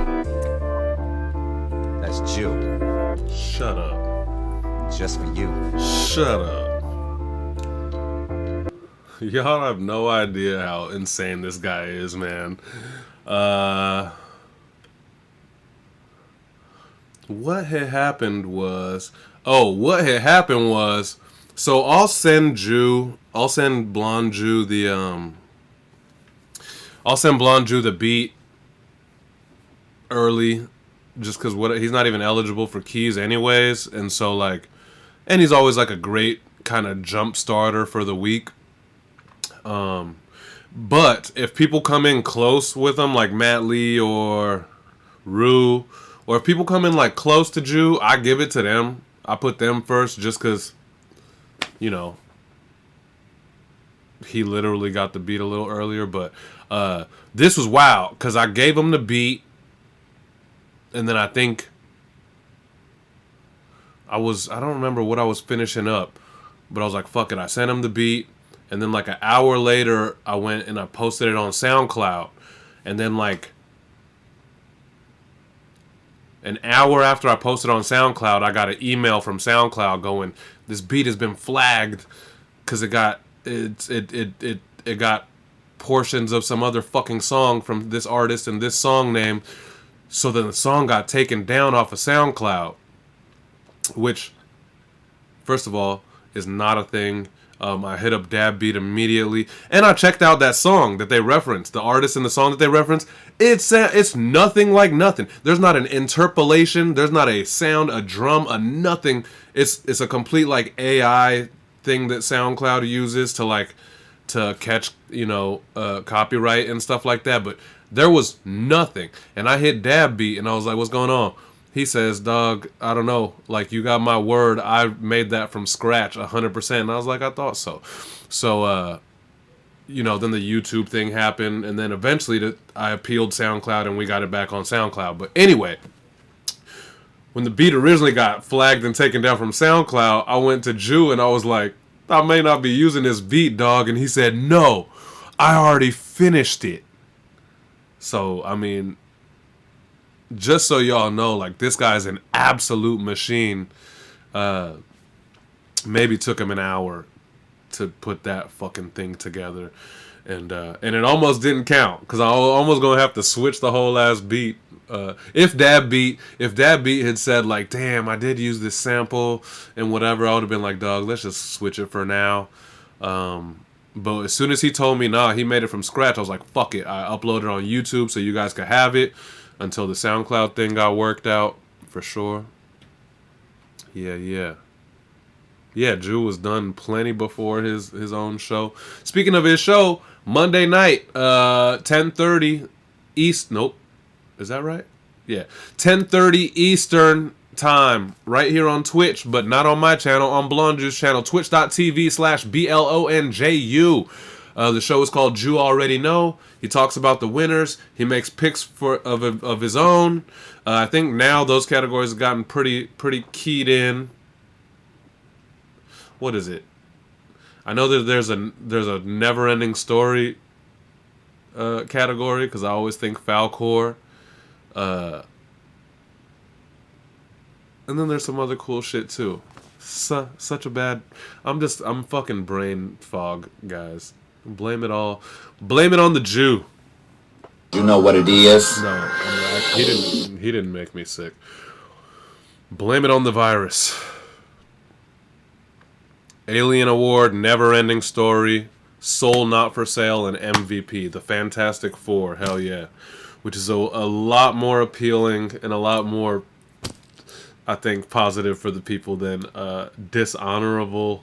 Shut up. Y'all have no idea how insane this guy is, man. What had happened was... So I'll send Blonde Jew the beat early, just because he's not even eligible for keys anyways, and so like, and he's always like a great kind of jump starter for the week. But if people come in close with him, like Matt Lee or Rue, or if people come in like close to Jew, I give it to them. I put them first just because, you know, he literally got the beat a little earlier. But this was wild because I gave him the beat, and then I think I don't remember what I was finishing up, but I was like, fuck it. I sent him the beat, and then like an hour later, I went and I posted it on SoundCloud, and then like an hour after I posted on SoundCloud, I got an email from SoundCloud going, this beat has been flagged because it got portions of some other fucking song from this artist and this song name. So then the song got taken down off of SoundCloud, which, first of all, is not a thing. I hit up Dab Beat immediately, and I checked out that song that they referenced, the artist in the song that they referenced. It's nothing like nothing. There's not an interpolation. There's not a sound, a drum, a nothing. It's a complete like AI thing that SoundCloud uses to catch, you know, copyright and stuff like that. But there was nothing, and I hit Dab Beat, and I was like, "What's going on?" He says, dog, I don't know, like, you got my word, I made that from scratch 100%. And I was like, I thought so. So, you know, then the YouTube thing happened, and then eventually I appealed SoundCloud, and we got it back on SoundCloud. But anyway, when the beat originally got flagged and taken down from SoundCloud, I went to Jew, and I was like, I may not be using this beat, dog. And he said, no, I already finished it. So, I mean, just so y'all know, like, this guy's an absolute machine. Maybe took him an hour to put that fucking thing together, and it almost didn't count because I almost gonna have to switch the whole ass beat. If Dab Beat had said like, damn, I did use this sample and whatever, I would have been like, dog, let's just switch it for now. But as soon as he told me, nah, he made it from scratch, I was like, fuck it. I uploaded it on YouTube so you guys could have it until the SoundCloud thing got worked out, for sure. Yeah, Drew was done plenty before his own show. Speaking of his show, Monday night, 10:30 East. Nope, is that right? Yeah, 10:30 Eastern time, right here on Twitch, but not on my channel, on Blonde Jew's channel, twitch.tv/BLONJU. The show is called Jew Already Know. He talks about the winners. He makes picks of his own. I think now those categories have gotten pretty keyed in. What is it? I know that there's a never ending story category because I always think Falcor. And then there's some other cool shit too. Such a bad. I'm fucking brain fog, guys. Blame it all. Blame it on the Jew. You know what it is? No, he didn't make me sick. Blame it on the virus. Alien Award, Never Ending Story, Soul Not For Sale, and MVP. The Fantastic Four. Hell yeah. Which is a lot more appealing and a lot more, I think, positive for the people than dishonorable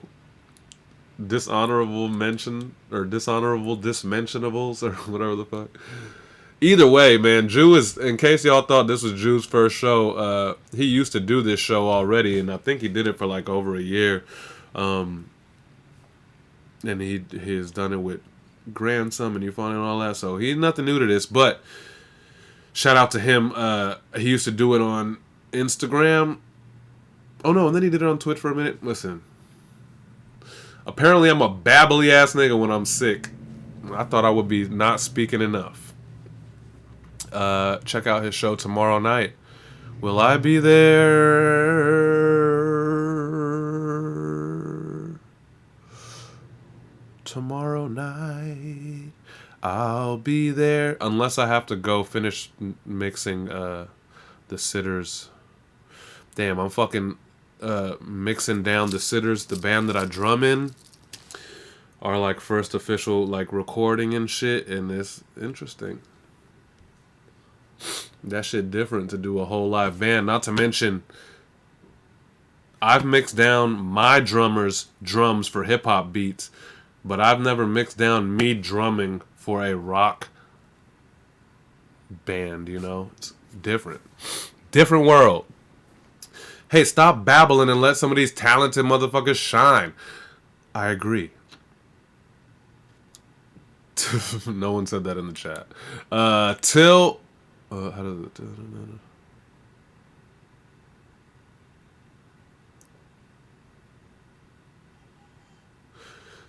mention or dishonorable dismentionables or whatever the fuck. Either way, man, Jew is, in case y'all thought this was Jew's first show, he used to do this show already, and I think he did it for like over a year. And he has done it with Grand Sum and Ufon and all that, so he's nothing new to this, but shout out to him. He used to do it on Instagram. Oh no, and then he did it on Twitch for a minute. Listen, apparently I'm a babbly ass nigga when I'm sick. I thought I would be not speaking enough. Check out his show tomorrow night. Will I be there? tomorrow night. I'll be there. Unless I have to go finish mixing the Sitters. Damn, I'm fucking mixing down the Sitters, the band that I drum in. Our like first official like recording and shit, and it's interesting. That shit different to do a whole live band. Not to mention, I've mixed down my drummer's drums for hip hop beats, but I've never mixed down me drumming for a rock band. You know, it's different, different world. Hey, stop babbling and let some of these talented motherfuckers shine. I agree. No one said that in the chat. How does it?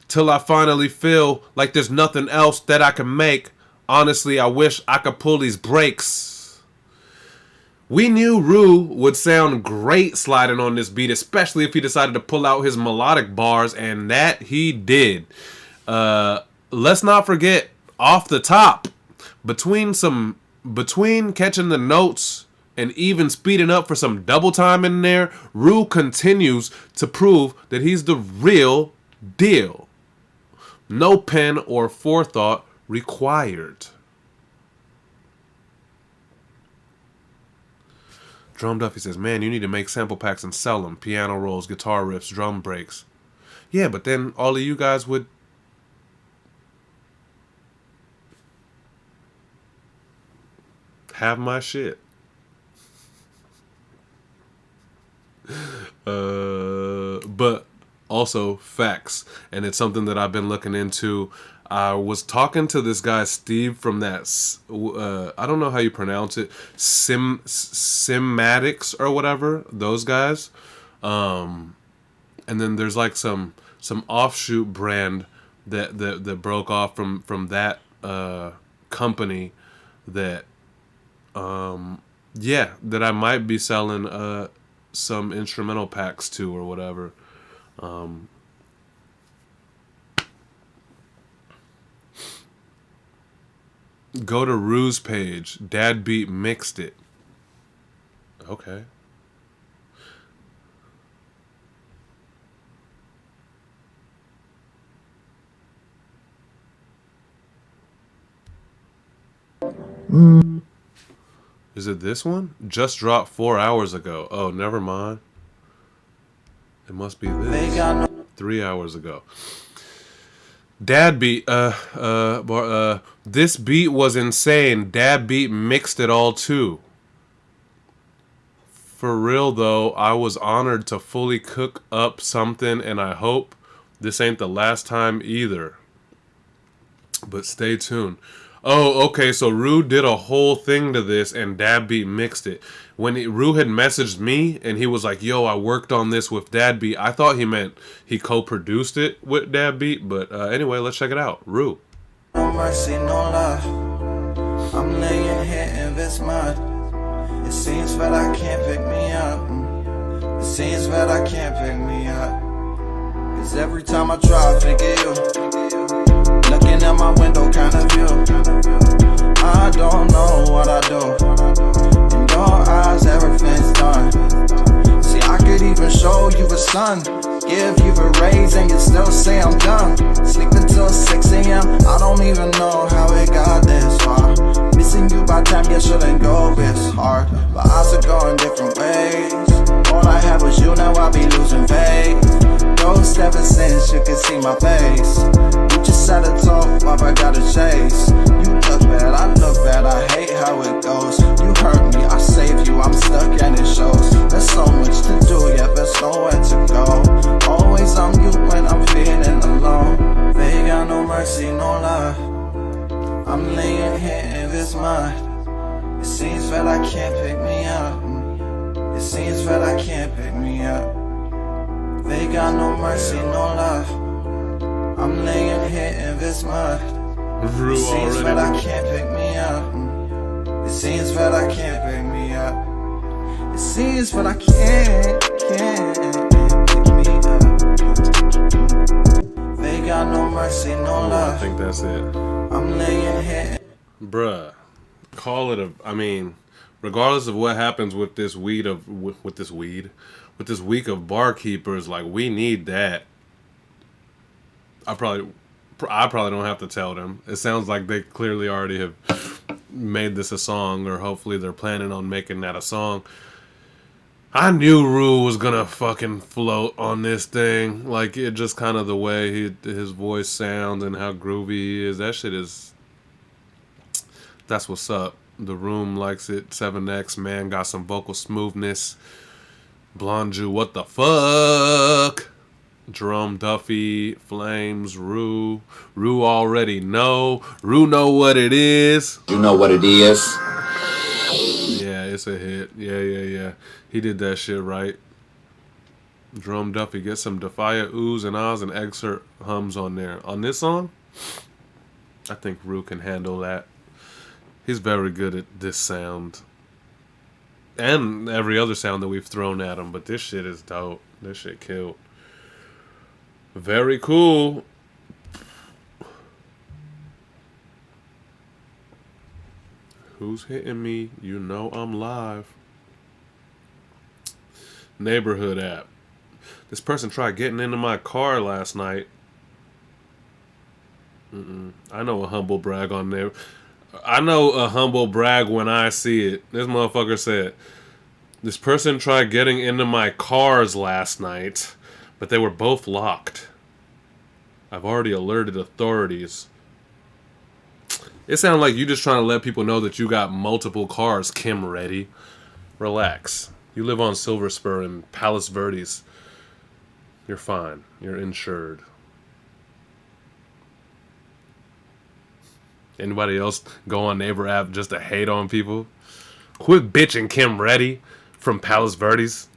Till I finally feel like there's nothing else that I can make. Honestly, I wish I could pull these brakes. We knew Rue would sound great sliding on this beat, especially if he decided to pull out his melodic bars, and that he did. Let's not forget, off the top, between catching the notes and even speeding up for some double time in there, Rue continues to prove that he's the real deal. No pen or forethought required. Drum Duffy says, man, you need to make sample packs and sell them. Piano rolls, guitar riffs, drum breaks. Yeah, but then all of you guys would have my shit. But also facts, and it's something that I've been looking into. I was talking to this guy Steve from that I don't know how you pronounce it, Simmatics or whatever, those guys. And then there's like some offshoot brand that broke off from that company that that I might be selling some instrumental packs to or whatever. Go to Rue's page. Dad Beat mixed it. Okay. Is it this one? Just dropped 4 hours ago. Oh, never mind. It must be this. 3 hours ago. Dad Beat, this beat was insane. Dad Beat mixed it all too. For real though, I was honored to fully cook up something, and I hope this ain't the last time either. But stay tuned. Oh, okay, so Rue did a whole thing to this, and Dad Beat mixed it. When Rue had messaged me, and he was like, yo, I worked on this with Dad Beat, I thought he meant he co-produced it with Dad Beat, but anyway, let's check it out. Rue. No mercy, no love. I'm laying here in this mud. It seems that I can't pick me up. It seems that I can't pick me up. Cause every time I try to figure you, looking at my window kind of view, I don't know what I do. In your eyes, everything's done. See, I could even show you a sun, give you a raise, and you still say I'm done. Sleep until 6 a.m. I don't even know how it got this far. Missing you by time you shouldn't go this hard, but eyes are going different ways. All I had was you, now I be losing faith. Ghost ever since you could see my face. You just said a talk, while I gotta chase. You look bad, I look bad, I hate how it goes. You hurt me, I save you, I'm stuck and it shows. There's so much to do, yet there's nowhere to go. Always on you when I'm feeling alone. They got no mercy, no love. I'm laying here in this mud. It seems that I can't pick me up. It seems that I can't pick me up. They got no mercy, no love. I'm laying here in this mud. It seems that I can't pick me up. It seems that I can't pick me up. It seems that I can't pick me up. They got no mercy, no I love. think that's it. I'm laying here. Bruh, call it a. I mean, regardless of what happens with this with this week of barkeepers, like we need that. I probably don't have to tell them. It sounds like they clearly already have made this a song, or hopefully they're planning on making that a song. I knew Rue was gonna fucking float on this thing. Like, it just kind of the way his voice sounds and how groovy he is. That shit is. That's what's up. The Room likes it. 7X, man, got some vocal smoothness. Blonde Jew, what the fuck? Jerome Duffy, Flames, Rue. Rue already know. Rue know what it is. You know what it is. Yeah, it's a hit. Yeah. He did that shit right. Jerome Duffy, get some Defia oohs and ahs and excerpt hums on there. On this song, I think Rue can handle that. He's very good at this sound. And every other sound that we've thrown at him. But this shit is dope. This shit killed. Very cool. Who's hitting me? You know I'm live. Neighborhood app. This person tried getting into my car last night. I know a humble brag on there. I know a humble brag when I see it. This motherfucker said, this person tried getting into my cars last night, but they were both locked. I've already alerted authorities. It sounds like you just trying to let people know that you got multiple cars, Kim Reddy. Relax. You live on Silver Spur in Palos Verdes. You're fine. You're insured. Anybody else go on Neighbor app just to hate on people? Quit bitching, Kim Reddy from Palos Verdes.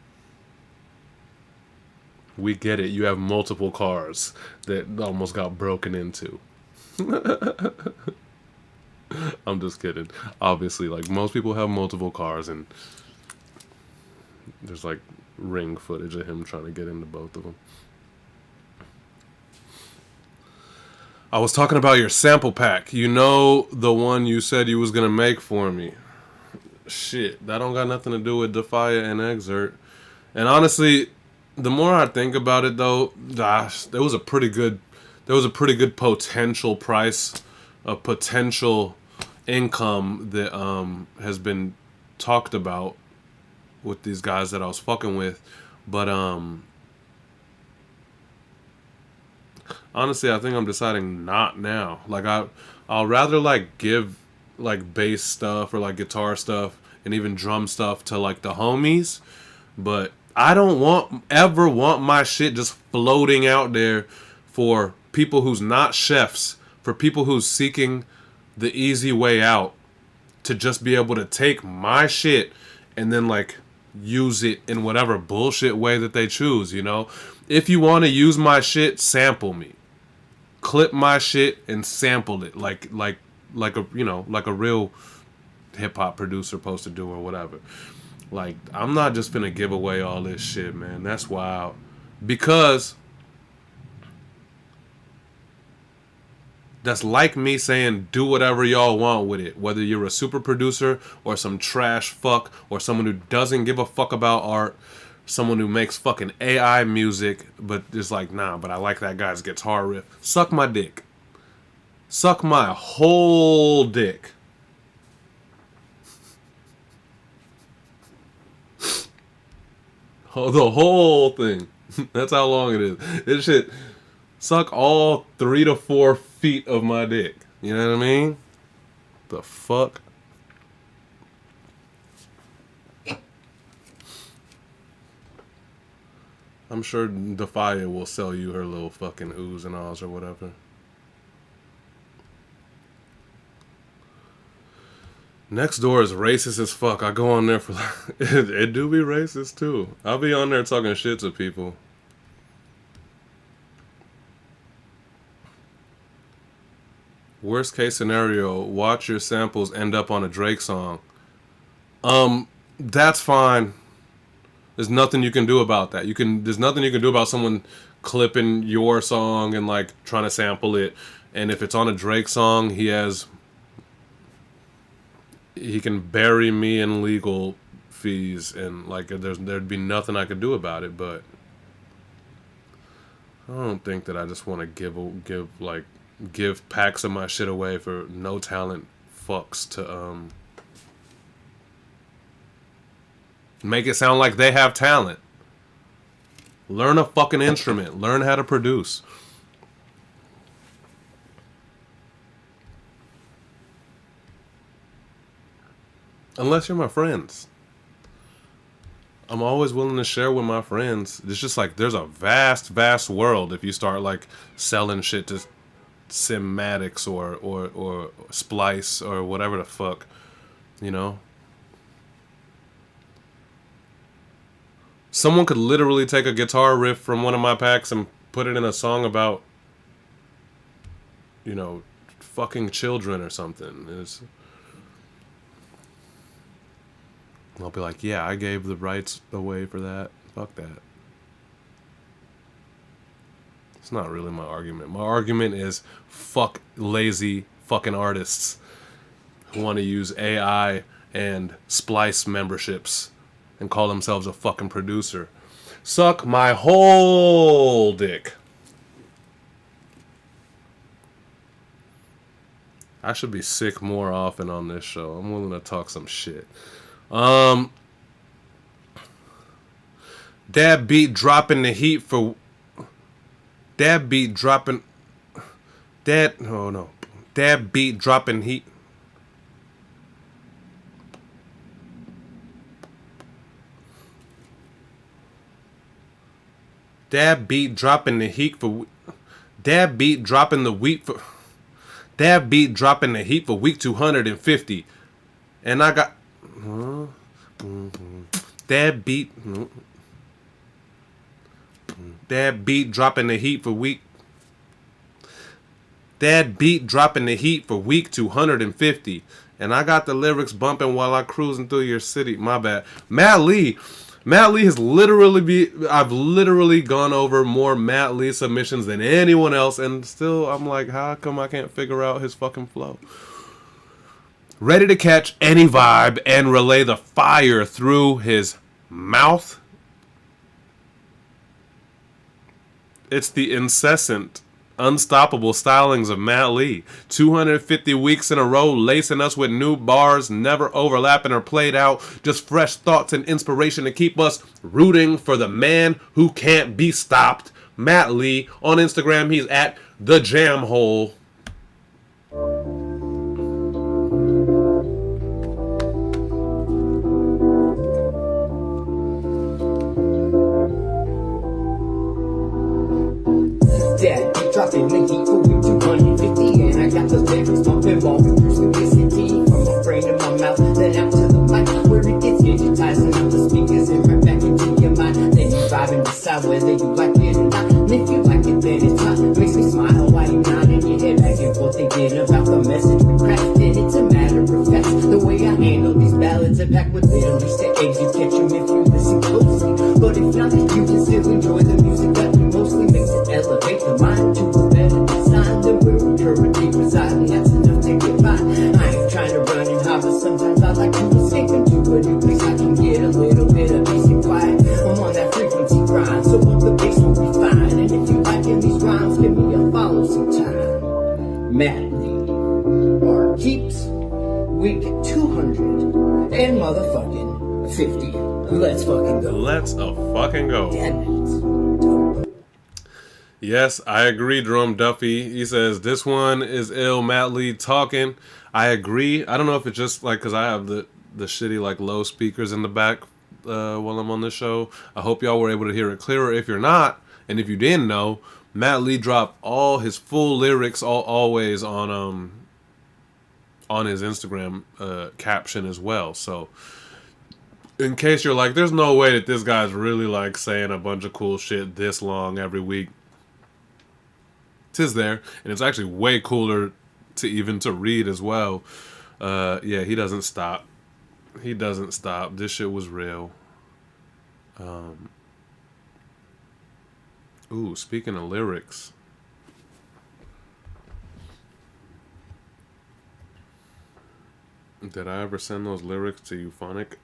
We get it. You have multiple cars that almost got broken into. I'm just kidding. Obviously, like, most people have multiple cars, and there's like ring footage of him trying to get into both of them. I was talking about your sample pack. You know, the one you said you was gonna make for me. Shit, that don't got nothing to do with Defia and Excerpt. And honestly, the more I think about it, though, gosh, there was a pretty good potential price, a potential income that has been talked about with these guys that I was fucking with, but honestly, I think I'm deciding not now. Like, I'll rather like give like bass stuff or like guitar stuff and even drum stuff to like the homies, but I don't ever want my shit just floating out there for people who's not chefs, for people who's seeking the easy way out, to just be able to take my shit and then like use it in whatever bullshit way that they choose, you know? If you want to use my shit, sample me. Clip my shit and sample it like a, you know, like a real hip hop producer supposed to do or whatever. Like, I'm not just finna give away all this shit, man. That's wild. Because that's like me saying, do whatever y'all want with it. Whether you're a super producer or some trash fuck or someone who doesn't give a fuck about art, someone who makes fucking AI music, but is like, nah, but I like that guy's guitar riff. Suck my dick. Suck my whole dick. Oh, the whole thing. That's how long it is. This shit, suck all 3 to 4 feet of my dick. You know what I mean? The fuck? I'm sure Defia will sell you her little fucking oohs and ahs or whatever. Next door is racist as fuck. I go on there for it do be racist too. I'll be on there talking shit to people. Worst case scenario, watch your samples end up on a Drake song. That's fine. There's nothing you can do about that. There's nothing you can do about someone clipping your song and like trying to sample it. And if it's on a Drake song, he can bury me in legal fees, and like there'd be nothing I could do about it. But I don't think that I just want to give packs of my shit away for no talent fucks to make it sound like they have talent. Learn a fucking instrument. Learn how to produce. Unless you're my friends. I'm always willing to share with my friends. It's just like there's a vast, vast world if you start like selling shit to Cymatics or Splice or whatever the fuck, you know? Someone could literally take a guitar riff from one of my packs and put it in a song about, you know, fucking children or something. I'll be like, yeah, I gave the rights away for that. Fuck that. It's not really my argument. My argument is fuck lazy fucking artists who want to use AI and Splice memberships and call themselves a fucking producer. Suck my whole dick. I should be sick more often on this show. I'm willing to talk some shit. Dad beat dropping the heat for Dad beat dropping Dad oh no. Dad beat dropping heat. Dad beat dropping the heat for Dad beat dropping the wheat for Dad beat dropping the heat for week 250. And I got Dad beat dropping the heat for week Dad beat dropping the heat for week 250. And I got the lyrics bumping while I cruising through your city. My bad. Matt Lee has I've literally gone over more Matt Lee submissions than anyone else, and still I'm like, how come I can't figure out his fucking flow? Ready to catch any vibe and relay the fire through his mouth. It's the incessant, unstoppable stylings of Matt Lee. 250 weeks in a row, lacing us with new bars, never overlapping or played out. Just fresh thoughts and inspiration to keep us rooting for the man who can't be stopped. Matt Lee. On Instagram, he's at The Jam Hole. Dad beat dropping the heat for week 250, and I got the lyrics bumping while we cruise through the city. From my brain to my mouth, then out to the mic, where it gets digitized and out the speakers and right back into your mind. Then you vibe and decide whether you like it or not. And if you like it, then it's hot. Makes me smile while you nodding your head back and forth thinking about the message we crafted. It's a matter of fact, the way I handle these ballads are packed with little Easter eggs. You catch them if you listen closely, but if not, you can still enjoy the music that we mostly makes it elevate the mind to a better design than where we currently reside, and that's enough to get by. I ain't trying to run and hide, but sometimes I like to escape into a new place. I can get a little bit of peace and quiet. I'm on that frequency grind, so up the bass will be fine. And if you liking these rhymes, give me a follow sometime. Matt Lee, or keeps week 200 and motherfucking 50. Let's fucking go. Let's fucking go. Yes, I agree, Drum Duffy. He says, this one is ill, Matt Lee talking. I agree. I don't know if it's just like because I have the shitty like low speakers in the back while I'm on this show. I hope y'all were able to hear it clearer. If you're not, and if you didn't know, Matt Lee dropped all his full lyrics always on his Instagram caption as well. So in case you're like, there's no way that this guy's really like saying a bunch of cool shit this long every week. 'Tis there, and it's actually way cooler to read as well. Yeah, he doesn't stop. He doesn't stop. This shit was real. Ooh, speaking of lyrics. Did I ever send those lyrics to Euphonic?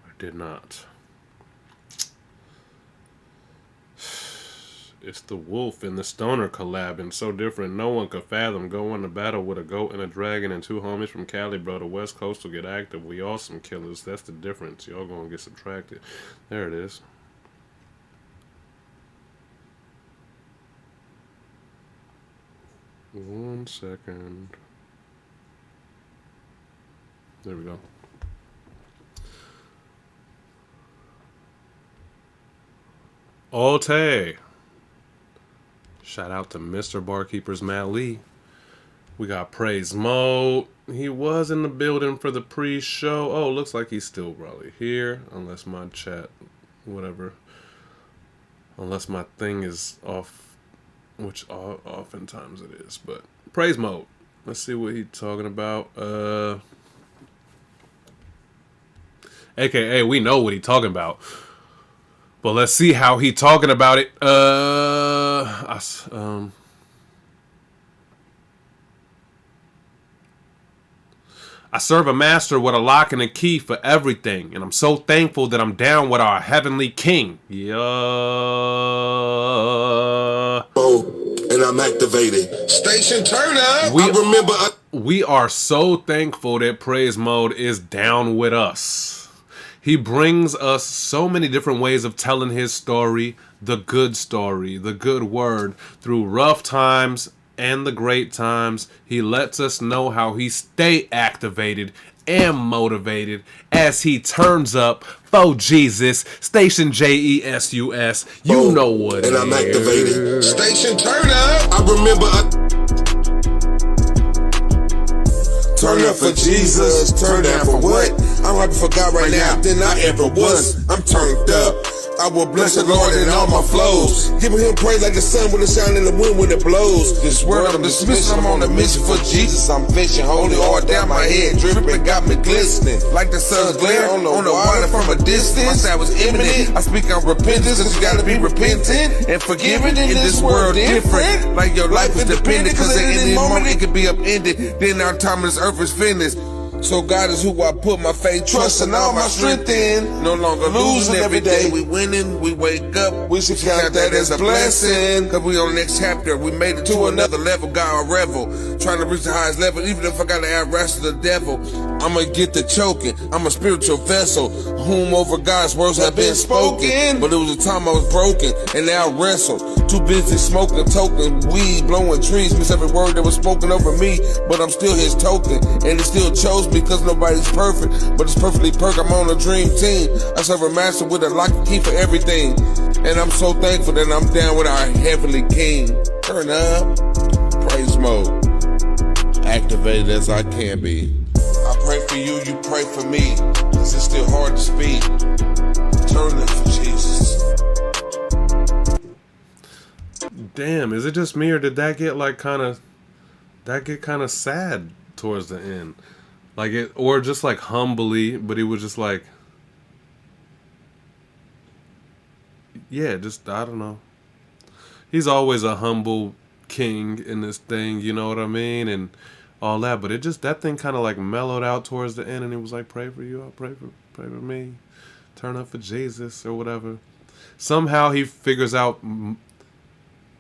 I did not. It's the wolf and the stoner collabing, so different no one could fathom. Going to battle with a goat and a dragon and two homies from Cali, bro. The West Coast will get active. We all some killers. That's the difference. Y'all gonna get subtracted. There it is. One second. There we go. Alte. Shout out to Mr. Barkeeper's Matt Lee. We got Praise Mode. He was in the building for the pre-show. Oh, looks like he's still probably here. Unless my chat, whatever. Unless my thing is off, which oftentimes it is. But Praise Mode. Let's see what he's talking about. AKA, we know what he's talking about. But let's see how he talking about it. I serve a master with a lock and a key for everything, and I'm so thankful that I'm down with our heavenly king. Yeah. And I'm activated. Station turn up. We are so thankful that Praise Mode is down with us. He brings us so many different ways of telling his story, the good word, through rough times and the great times. He lets us know how he stay activated and motivated as he turns up for Jesus. Station JESUS. You know what and I'm activated. Station turn up. I remember turn up for Jesus, turn down for what? I'm happy for God right now than I ever was. I'm turned up. I will bless the Lord in all my flows. Giving him praise like the sun when it shines in the wind when it blows. This world I'm dismissing, I'm on a mission for Jesus. I'm fishing, holy oil down my head, dripping, got me glistening. Like the sun's glare on the water from a distance. That was imminent. I speak on repentance, cause you gotta be repentant and forgiven in this world different. Like your life is dependent, cause at any moment it could be upended. Then our time on this earth is finished. So God is who I put my faith, trust, and all my strength in. No longer losing every day. We winning, we wake up. We should count that as a blessing. Cause we on the next chapter. We made it to another level. God, I revel. Trying to reach the highest level. Even if I gotta out wrestle the devil. I'ma get the choking. I'm a spiritual vessel. Whom over God's words have been spoken. But it was a time I was broken. And now I wrestle. Too busy smoking, token, weed, blowing trees. Miss every word that was spoken over me. But I'm still his token. And he still chose because nobody's perfect, but it's perfectly perfect. I'm on a dream team. I serve a master with a lock and key for everything, and I'm so thankful that I'm down with our heavenly king. Turn up, praise mode, activated as I can be. I pray for you, you pray for me, cause it's still hard to speak. Turn up for Jesus. Damn, is it just me or did that get like kind of sad towards the end? Like it, or just like humbly, but it was just like, yeah, just, I don't know. He's always a humble king in this thing, you know what I mean? And all that, but it just, that thing kind of like mellowed out towards the end and it was like, pray for you, I'll pray for me. Turn up for Jesus or whatever. Somehow he figures out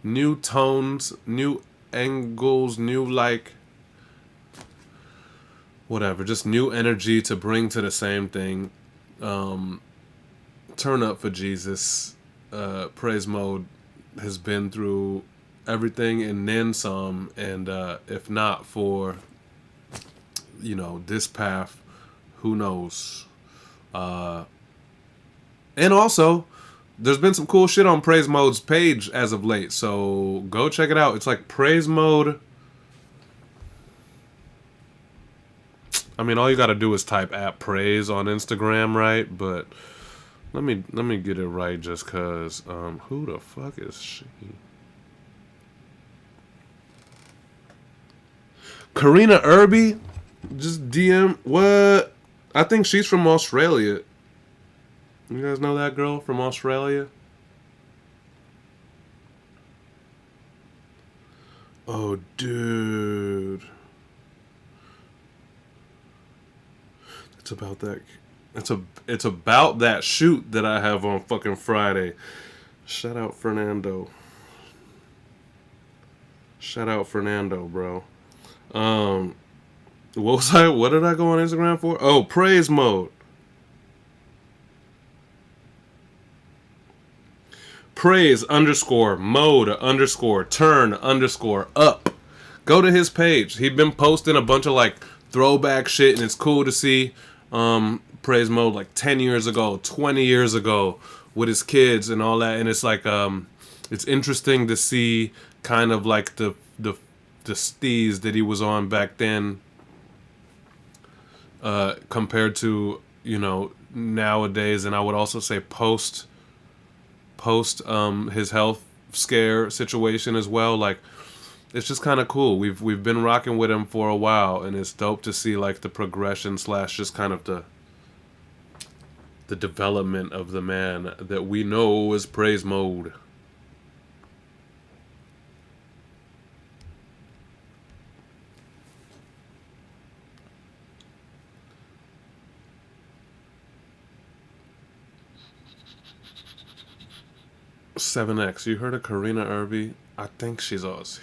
new tones, new angles, new like, whatever, just new energy to bring to the same thing. Turn up for Jesus. Praise mode has been through everything and then some, and if not for, you know, this path, who knows? And also, there's been some cool shit on Praise Mode's page as of late, so go check it out. It's like Praise Mode. I mean, all you gotta do is type @praise on Instagram, right? But let me get it right, just cause. Who the fuck is she? Karina Irby, just DM what? I think she's from Australia. You guys know that girl from Australia? Oh, dude. It's about that. It's about that shoot that I have on fucking Friday. Shout out Fernando. Shout out Fernando, bro. What did I go on Instagram for? Oh, praise mode. Praise _ mode _ turn _ up. Go to his page. He'd been posting a bunch of like throwback shit, and it's cool to see praise mode like 10 years ago, 20 years ago with his kids and all that. And it's like it's interesting to see kind of like the steez that he was on back then compared to, you know, nowadays. And I would also say post his health scare situation as well. Like, it's just kind of cool. We've been rocking with him for a while, and it's dope to see like the progression / just kind of the development of the man that we know as praise mode. $7X, you heard of Karina Irby? I think she's Aussie.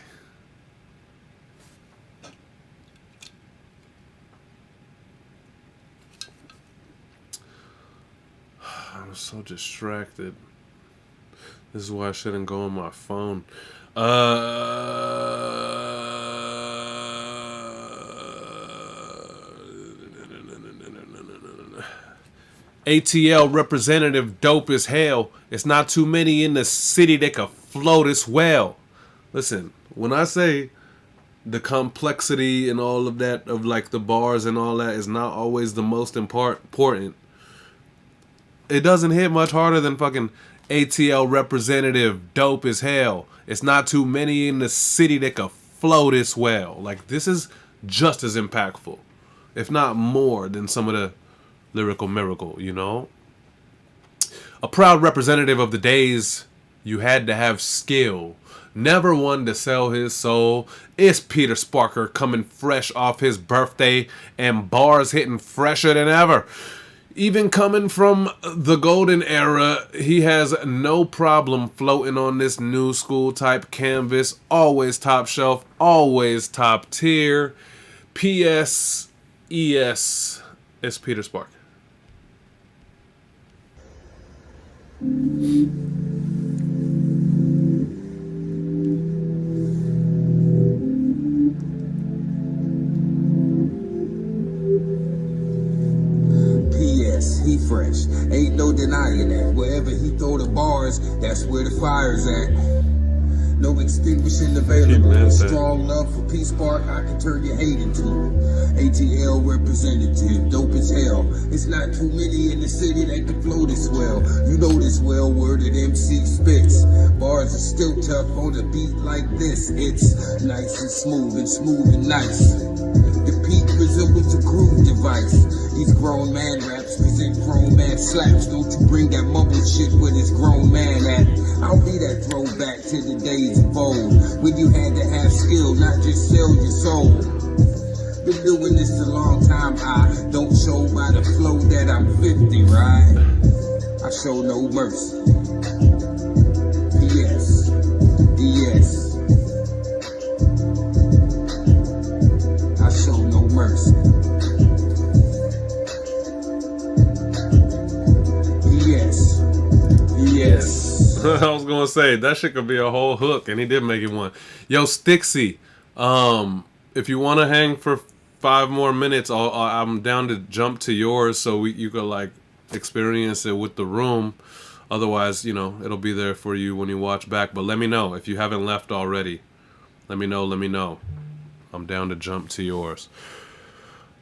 I was so distracted. This is why I shouldn't go on my phone. ATL representative dope as hell. It's not too many in the city that can float as well. Listen, when I say the complexity and all of that of like the bars and all that is not always the most important, it doesn't hit much harder than fucking ATL representative dope as hell. It's not too many in the city that can float as well. Like, this is just as impactful, if not more, than some of the lyrical miracle, you know? A proud representative of the days you had to have skill. Never one to sell his soul. It's Peter Sparker coming fresh off his birthday and bars hitting fresher than ever. Even coming from the golden era, he has no problem floating on this new school type canvas. Always top shelf, always top tier. P.S. E.S. It's Peter Sparker. P.S. He fresh, ain't no denying that. Wherever he throw the bars, that's where the fire's at. No extinguishing available. Strong love for P Spark, I can turn your hate into ATL representative, dope as hell. It's not too many in the city that can flow this well. You know this well, worded MC spits. Bars are still tough on a beat like this. It's nice and smooth and nice. The peak resembles a groove device. These grown man raps present grown man slaps. Don't you bring that mumble shit with this grown man at. I'll be that throwback to the days of old, when you had to have skill, not just sell your soul. Been doing this a long time, I don't show by the flow that I'm 50, right? I show no mercy. P.S. E.S. I show no mercy. Yes. Yes. I was gonna say that shit could be a whole hook, and he did make it one. Yo, Stixy, if you want to hang for 5 more minutes, I'm down to jump to yours so you could like experience it with the room. Otherwise, you know, it'll be there for you when you watch back. But let me know if you haven't left already. Let me know. I'm down to jump to yours.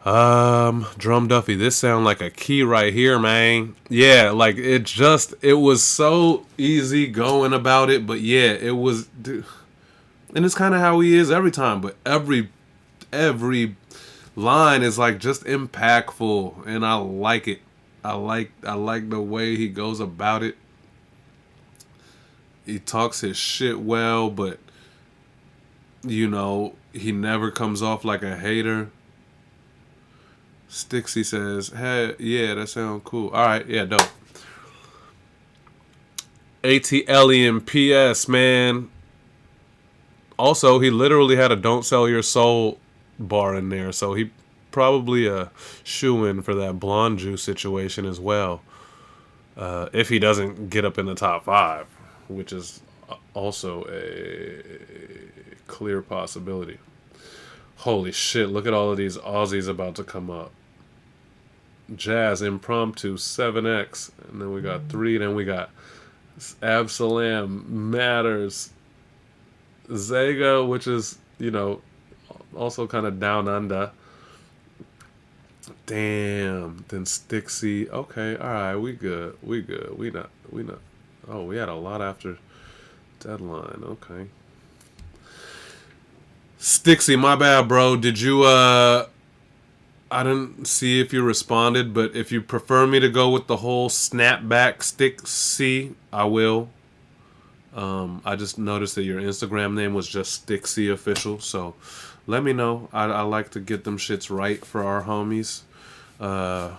Drum Duffy, this sound like a key right here, man. Yeah, like it was so easy going about it, but yeah, it was, dude, and it's kind of how he is every time, but every line is like just impactful, and I like it. I like the way he goes about it. He talks his shit well, but you know, he never comes off like a hater. Stixy says, hey, yeah, that sounds cool. All right, yeah, dope. ATLian PS, man. Also, he literally had a "Don't Sell Your Soul" bar in there, so he probably a shoe-in for that Blonde Juice situation as well. If he doesn't get up in the top 5, which is also a clear possibility. Holy shit, look at all of these Aussies about to come up. Jazz Impromptu 7X, and then we got 3, then we got Absalam Matters, Zega, which is, you know, also kind of down under. Damn. Then Stixy. Okay, alright, we good. We not. Oh, we had a lot after deadline. Okay. Stixy, my bad, bro. Did you, I didn't see if you responded, but if you prefer me to go with the whole snapback Stixy, I will. I just noticed that your Instagram name was just Stixy Official, so let me know. I like to get them shits right for our homies. I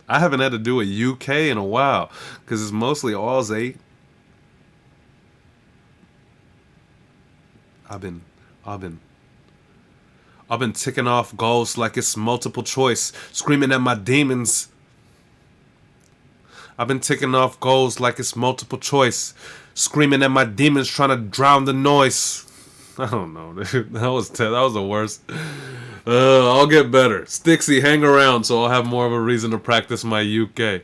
haven't had to do a UK in a while because it's mostly Aussie. I've been ticking off goals like it's multiple choice, screaming at my demons. I've been ticking off goals like it's multiple choice, screaming at my demons, trying to drown the noise. I don't know, dude. That was the worst. I'll get better. Stixy, hang around so I'll have more of a reason to practice my UK.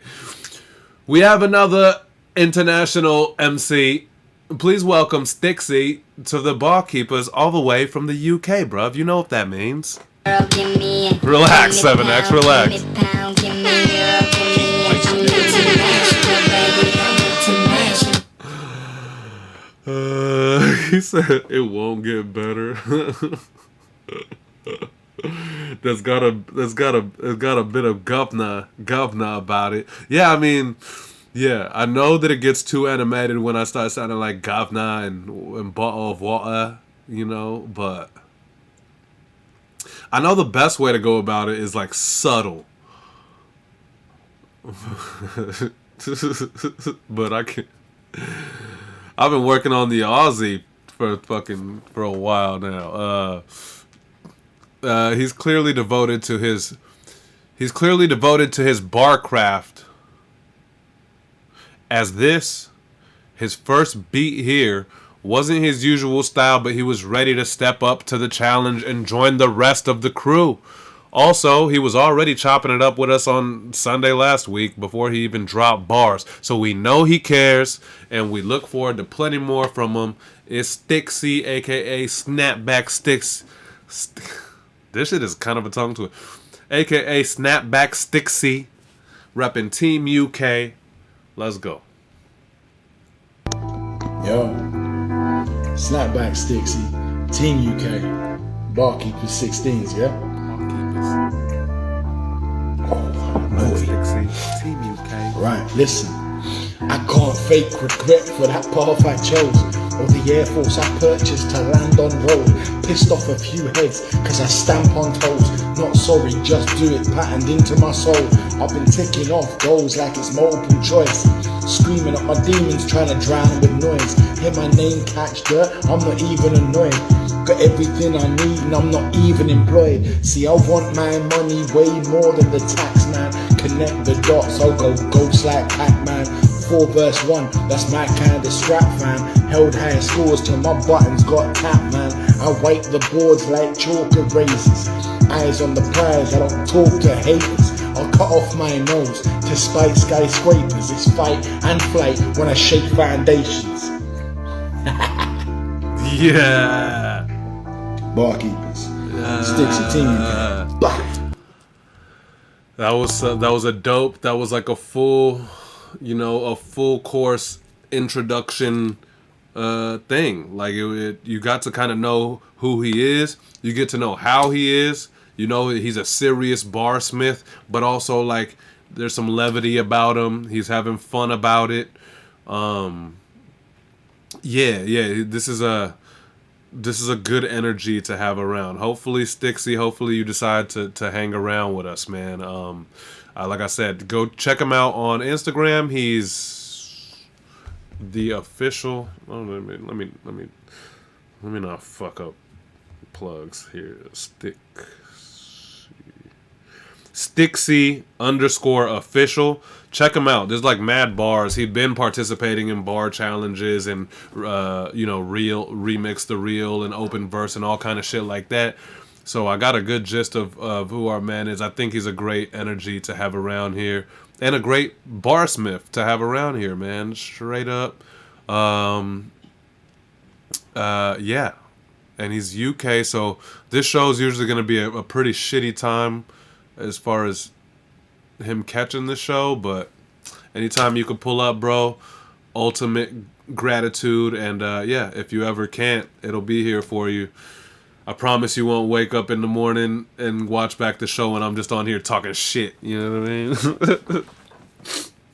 We have another international MC. Please welcome Stixy to the Barkeepers all the way from the UK, bruv. You know what that means. Relax, 7X, relax. He said it won't get better. It's got a bit of govna about it. Yeah, I mean, yeah, I know that it gets too animated when I start sounding like govna and bottle of water, you know, but I know the best way to go about it is like subtle. But I can't. I've been working on the Aussie for a while now. He's clearly devoted to his bar craft. As this, his first beat here, wasn't his usual style, but he was ready to step up to the challenge and join the rest of the crew. Also, he was already chopping it up with us on Sunday last week before he even dropped bars. So we know he cares, and we look forward to plenty more from him. It's Stixy, a.k.a. Snapback Sticks. This shit is kind of a tongue twister. A.k.a. Snapback Stixy, repping Team UK. Let's go. Yo, Snapback Stixy, Team UK, Barkeepers 16s, yeah? Oh, naughty. Team UK. Right, listen. I can't fake regret for that path I chose, or the Air Force I purchased to land on road. Pissed off a few heads, cause I stamp on toes. Not sorry, just do it, patterned into my soul. I've been ticking off goals like it's multiple choice. Screaming at my demons, trying to drown with noise. Hear my name catch dirt, I'm not even annoyed. Got everything I need and I'm not even employed. See, I want my money way more than the tax man. Connect the dots, I'll go ghost like Pac-Man. 4 verse 1, that's my kind of strap, fam. Held high scores till my buttons got tapped, man. I wipe the boards like chalk erasers. Eyes on the prize, I don't talk to haters. I'll cut off my nose to spite skyscrapers. It's fight and flight when I shake foundations. Yeah. Barkeepers. Sticks a team. That was a dope. That was like a full course introduction thing. Like you got to kind of know who he is. You get to know how he is. You know, he's a serious barsmith, but also like there's some levity about him. He's having fun about it. Yeah. This is a good energy to have around. Hopefully, Stixie, hopefully you decide to hang around with us, man. Like I said, go check him out on Instagram. He's the official. Oh, let me not fuck up plugs here. Stixie_official. Check him out. There's like mad bars. He'd been participating in bar challenges and real remix the real and open verse and all kind of shit like that. So I got a good gist of who our man is. I think he's a great energy to have around here and a great barsmith to have around here, man. Straight up. Yeah. And he's UK, so this show is usually going to be a pretty shitty time as far as him catching the show, but anytime you can pull up, bro, ultimate gratitude. And yeah, if you ever can't, it'll be here for you. I promise you won't wake up in the morning and watch back the show and I'm just on here talking shit. You know what I mean?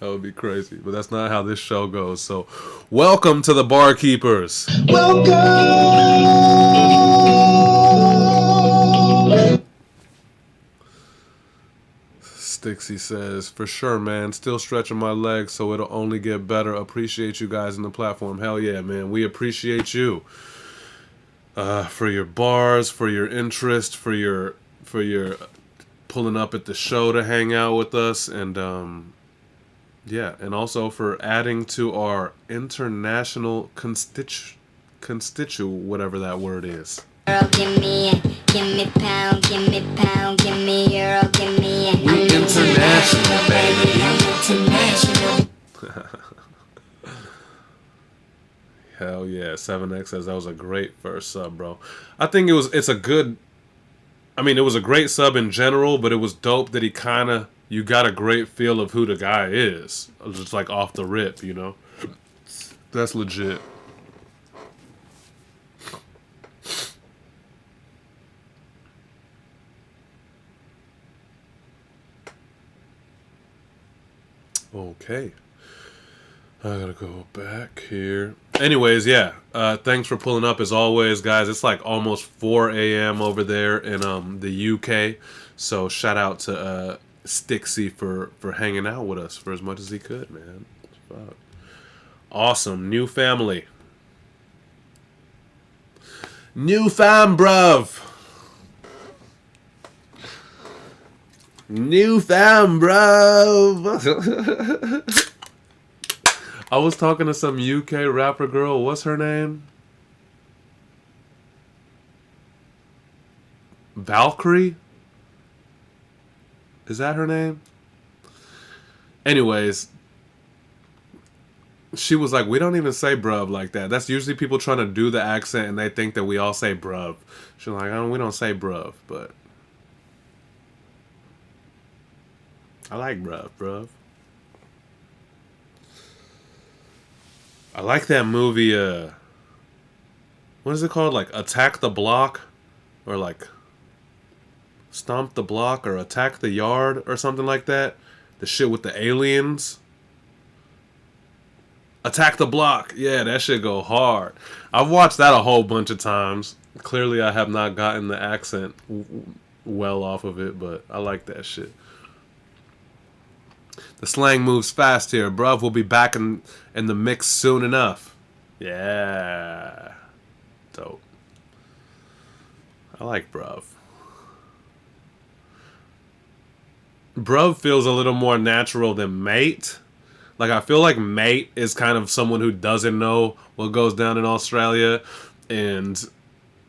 That would be crazy, but that's not how this show goes. So welcome to the Barkeepers. Welcome. Stixie says, for sure, man. Still stretching my legs, so it'll only get better. Appreciate you guys in the platform. Hell yeah, man. We appreciate you for your bars, for your interest, for your pulling up at the show to hang out with us, and yeah, and also for adding to our international constitu, whatever that word is. Girl, give me pound, give me euro, give me. We international, baby. International. Hell yeah, 7X says that was a great first sub, bro. I think it was a great sub in general, but it was dope that you got a great feel of who the guy is. Just like off the rip, you know? That's legit. Okay. I gotta go back here. Anyways, yeah. Thanks for pulling up as always, guys. It's like almost 4 a.m. over there in the UK. So shout out to Stixie for hanging out with us for as much as he could, man. Fuck. Awesome. New family. New fam, bruv. New fam, bro. I was talking to some UK rapper girl. What's her name? Valkyrie? Is that her name? Anyways, she was like, we don't even say bruv like that. That's usually people trying to do the accent and they think that we all say bruv. She's like, we don't say bruv, but I like bruv. I like that movie, what is it called? Like Attack the Block? Or like Stomp the Block or Attack the Yard or something like that. The shit with the aliens. Attack the Block. Yeah, that shit go hard. I've watched that a whole bunch of times. Clearly I have not gotten the accent well off of it, but I like that shit. The slang moves fast here. Bruv will be back in the mix soon enough. Yeah. Dope. I like bruv. Bruv feels a little more natural than mate. Like, I feel like mate is kind of someone who doesn't know what goes down in Australia. And,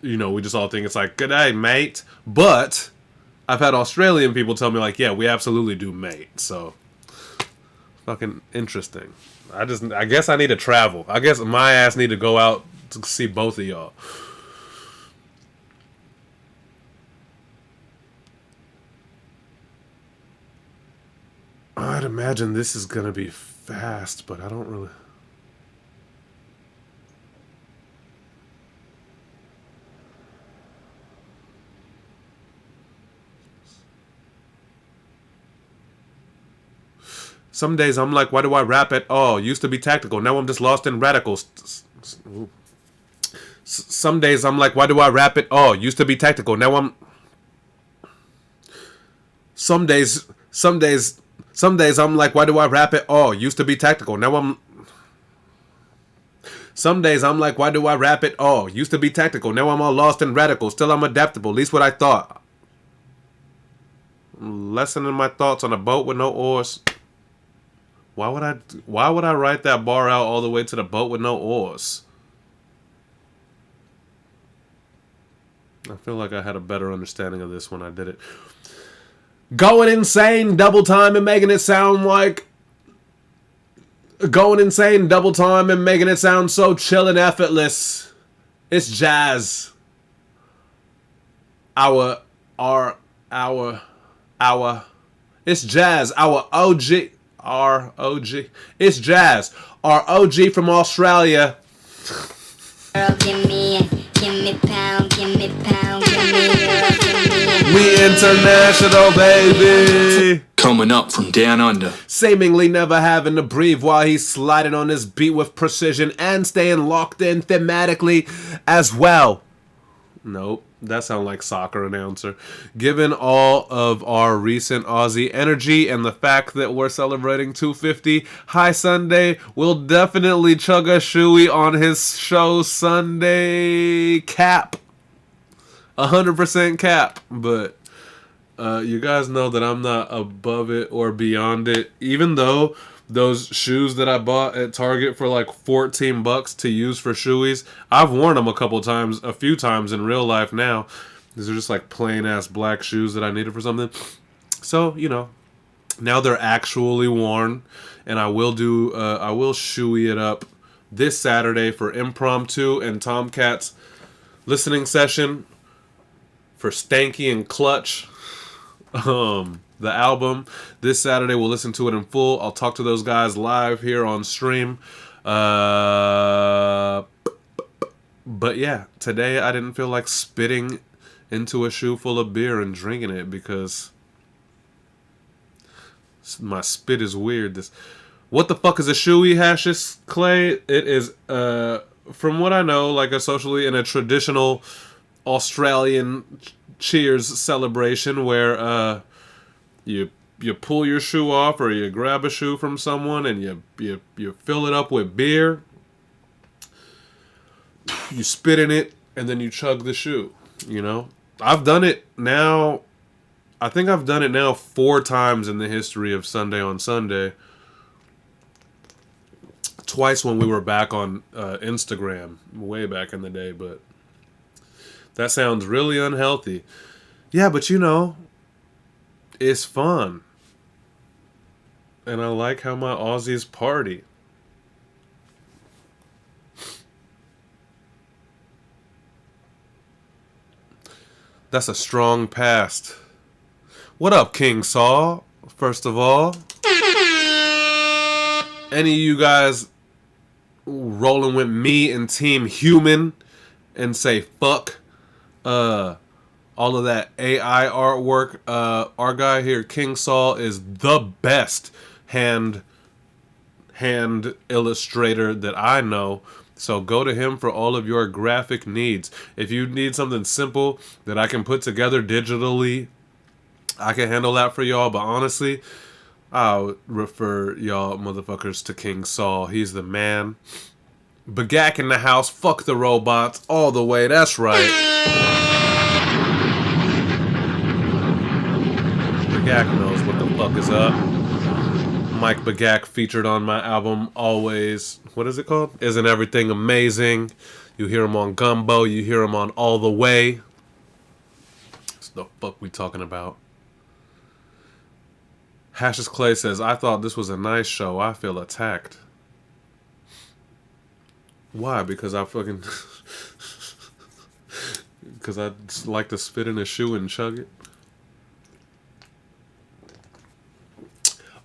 you know, we just all think it's like, good day, mate. But I've had Australian people tell me, like, yeah, we absolutely do mate. So, fucking interesting. I guess I need to travel. I guess my ass need to go out to see both of y'all. I'd imagine this is gonna be fast, but I don't really. Some days I'm like, why do I rap at all? Used to be tactical. Now I'm just lost in radicals. Some days I'm like, why do I rap at all? Used to be tactical. Now I'm... Some days I'm like, why do I rap at all? Used to be tactical. Now I'm... Some days I'm like, why do I rap at all? Used to be tactical. Now I'm all lost in radical. Still I'm adaptable. At least what I thought. Lessening my thoughts on a boat with no oars. Why would I write that bar out all the way to the boat with no oars? I feel like I had a better understanding of this when I did it. Going insane, double time and making it sound like... Going insane, double time and making it sound so chill and effortless. It's jazz. It's jazz. Our OG. It's jazz. Our OG from Australia. Girl, give me pound, give me pound, give me girl, give me. We international, baby. Coming up from down under. Seemingly never having to breathe while he's sliding on this beat with precision and staying locked in thematically as well. Nope, that sounds like soccer announcer. Given all of our recent Aussie energy and the fact that we're celebrating 250, High Sunday will definitely chug a shoey on his show Sunday cap. 100% cap, but you guys know that I'm not above it or beyond it. Even though those shoes that I bought at Target for like $14 to use for shoeies, I've worn them a few times in real life now. These are just like plain ass black shoes that I needed for something. So, you know, now they're actually worn, and I will shoey it up this Saturday for Impromptu and Tomcat's listening session for Stanky and Clutch. The album this Saturday. We'll listen to it in full. I'll talk to those guys live here on stream. But yeah, today I didn't feel like spitting into a shoe full of beer and drinking it because my spit is weird. What the fuck is a shoey, Hashes Clay? It is, from what I know, like in a traditional Australian cheers celebration where you pull your shoe off or you grab a shoe from someone and you fill it up with beer, you spit in it, and then you chug the shoe. You know, I've done it now. I think I've done it now 4 times in the history of Sunday on Sunday. Twice when we were back on Instagram way back in the day, but that sounds really unhealthy. Yeah, but you know, it's fun. And I like how my Aussies party. That's a strong past. What up, King Saul? First of all, any of you guys rolling with me and Team Human and say fuck all of that AI artwork? Our guy here, King Saul, is the best hand illustrator that I know. So go to him for all of your graphic needs. If you need something simple that I can put together digitally, I can handle that for y'all. But honestly, I'll refer y'all motherfuckers to King Saul. He's the man. Bagak in the house. Fuck the robots all the way. That's right. Bagak knows what the fuck is up. Mike Bagak featured on my album Always. What is it called? Isn't Everything Amazing? You hear him on Gumbo. You hear him on All the Way. What's the fuck we talking about? Hashes Clay says, I thought this was a nice show. I feel attacked. Why? Because I fucking... Because I like to spit in a shoe and chug it?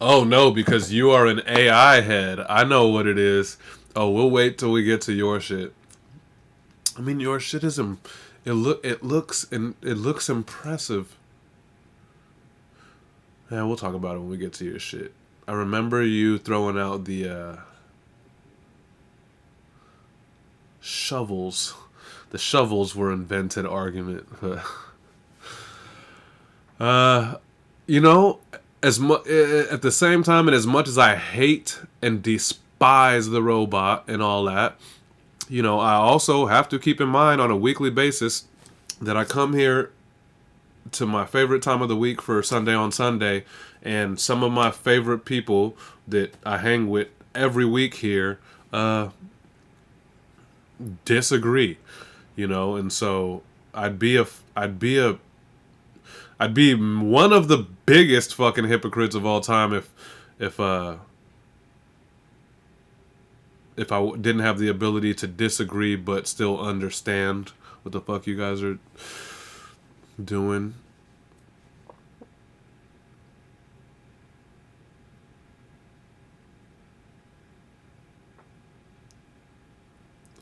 Oh, no, because you are an AI head. I know what it is. Oh, we'll wait till we get to your shit. I mean, your shit is... It looks impressive. Yeah, we'll talk about it when we get to your shit. I remember you throwing out the shovels. The shovels were invented argument. You know, at the same time, and as much as I hate and despise the robot and all that, you know, I also have to keep in mind on a weekly basis that I come here to my favorite time of the week for Sunday on Sunday, and some of my favorite people that I hang with every week here disagree, you know, and so I'd be one of the biggest fucking hypocrites of all time if I didn't have the ability to disagree but still understand what the fuck you guys are doing.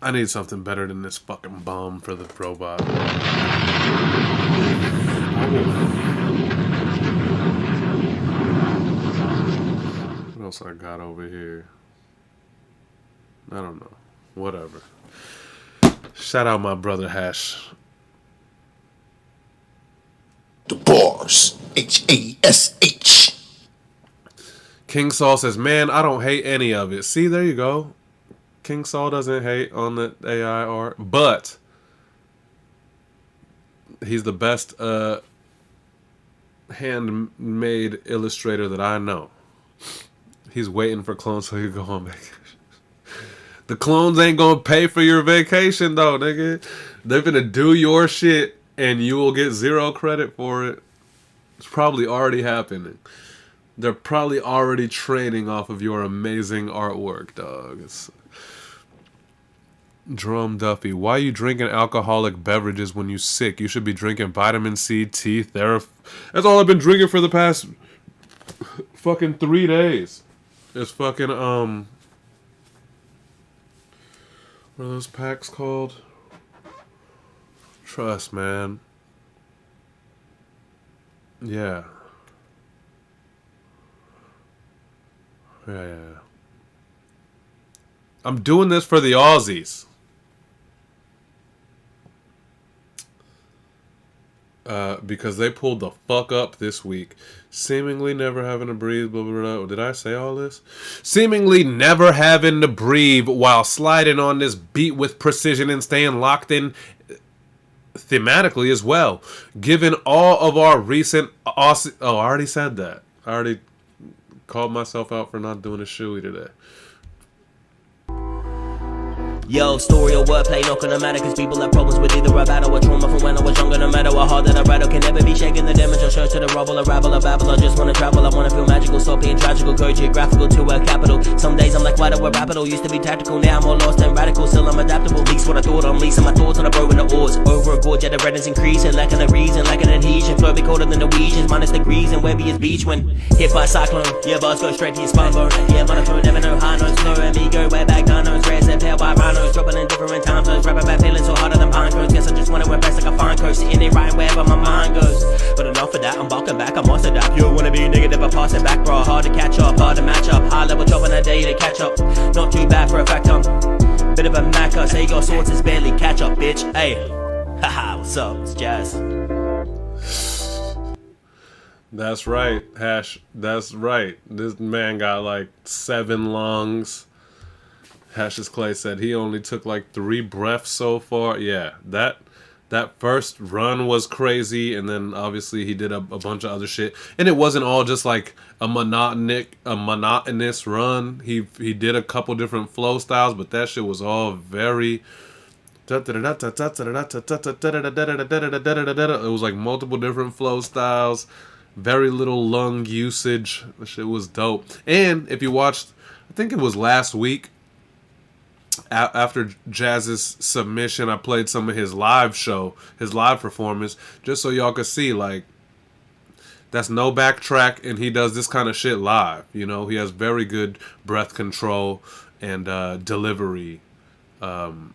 I need something better than this fucking bomb for the robot. What else I got over here? I don't know. Whatever. Shout out my brother Hash. The bars. H-A-S-H. King Saul says, man, I don't hate any of it. See, there you go. King Saul doesn't hate on the AI art, but he's the best handmade illustrator that I know. He's waiting for clones so he can go on vacation. The clones ain't gonna pay for your vacation though, nigga. They're gonna do your shit and you will get zero credit for it. It's probably already happening. They're probably already trading off of your amazing artwork, dog. It's Jerome Duffy, why are you drinking alcoholic beverages when you sick? You should be drinking vitamin C, tea, therapy. That's all I've been drinking for the past fucking 3 days. It's fucking, what are those packs called? Trust, man. Yeah. Yeah. I'm doing this for the Aussies. Because they pulled the fuck up this week. Seemingly never having to breathe, blah, blah, blah. Did I say all this? Seemingly never having to breathe while sliding on this beat with precision and staying locked in thematically as well. Given all of our recent Aussie... Oh, I already said that. I already called myself out for not doing a shoey today. Yo, story or wordplay, not gonna matter, cause people have problems with either a battle or trauma from when I was younger. No matter how hard that I rattle, can never be shaking the damage. I'll show to the rubble, a rabble, a babble. I just wanna travel, I wanna feel magical. Stop being tragical, go geographical to a capital. Some days I'm like, why do I rapid? Used to be tactical, now I'm more lost and radical. Still I'm adaptable, at least what I thought. I'm leasing my thoughts on a bow in the oars. Over a gorge, yeah, the redness increasing, lacking a reason, lacking adhesion. Flow be colder than Norwegians, minus degrees and webby as beach when hit by a cyclone. Yeah, bars go straight to your spine bone. Yeah, monotone, never know high notes, slow and me go way back down notes. Rares and pale by rhinos, dropping in different time zones. Rapping back feeling so harder than pine cones. Guess I just wanna impress like a fine coast. Sitting there right wherever my mind goes. But enough of that, I'm bulking back, I'm also that. You wanna be negative, I pass it back, bro. Hard to catch up, hard to match up. High level chopping a day to catch up. Not too bad for a fact, bit of a macker. Say your sorts is barely catch up, bitch. Hey, haha, what's up? It's Jazz. That's right, Hash. That's right. This man got like 7 lungs. Hash's Clay said he only took like 3 breaths so far. Yeah, that first run was crazy, and then obviously he did a bunch of other shit. And it wasn't all just like a monotonous run. He did a couple different flow styles, but that shit was all very... It was like multiple different flow styles, very little lung usage. The shit was dope. And if you watched, I think it was last week, after Jazz's submission, I played some of his live show, his live performance, just so y'all could see, like, that's no backtrack, and he does this kind of shit live. You know, he has very good breath control and delivery, and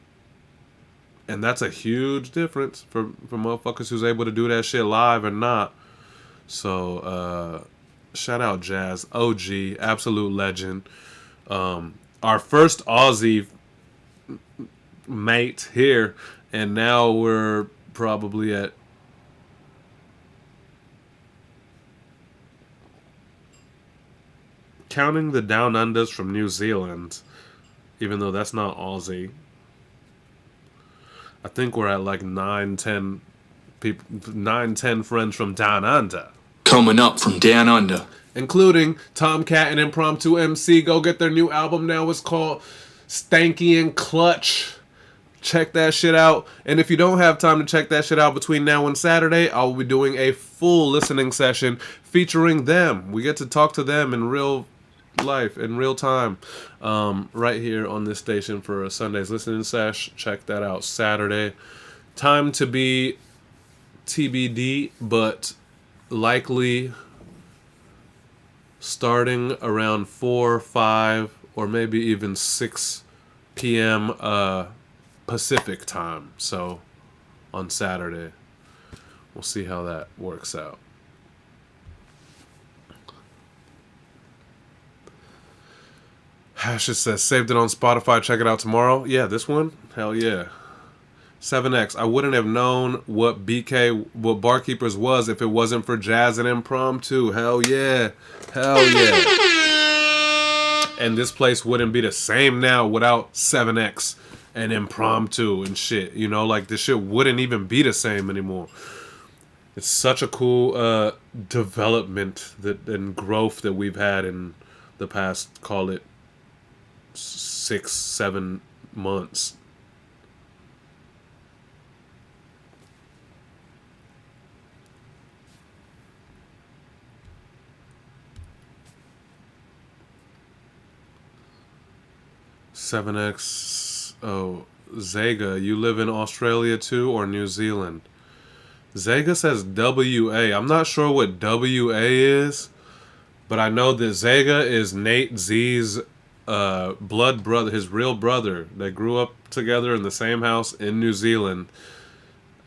that's a huge difference for motherfuckers who's able to do that shit live or not. So Shout out Jazz, OG, absolute legend. Our first Aussie mate here, and now we're probably at counting the Down Unders from New Zealand, even though that's not Aussie. I think we're at like 9-10 people, 9-10 friends from Down Under. Coming up from Down Under. Including Tomcat and Impromptu MC. Go get their new album now. It's called Stanky and Clutch. Check that shit out. And if you don't have time to check that shit out between now and Saturday, I'll be doing a full listening session featuring them. We get to talk to them in real life, in real time, right here on this station for a Sunday's listening sesh. Check that out Saturday. Time to be TBD, but likely starting around 4, 5, or maybe even 6 p.m. Pacific time. So on Saturday, we'll see how that works out. Hash says, saved it on Spotify. Check it out tomorrow. Yeah, this one? Hell yeah. 7X, I wouldn't have known what Barkeepers was if it wasn't for Jazz and Impromptu. Hell yeah. Hell yeah. And this place wouldn't be the same now without 7X and Impromptu and shit. You know, like this shit wouldn't even be the same anymore. It's such a cool development and growth that we've had in the past, call it 6-7 months. $7X. Oh, Zega, you live in Australia too or New Zealand? Zega says WA. I'm not sure what WA is, but I know that Zega is Nate Z's blood brother, his real brother. They grew up together in the same house in New Zealand.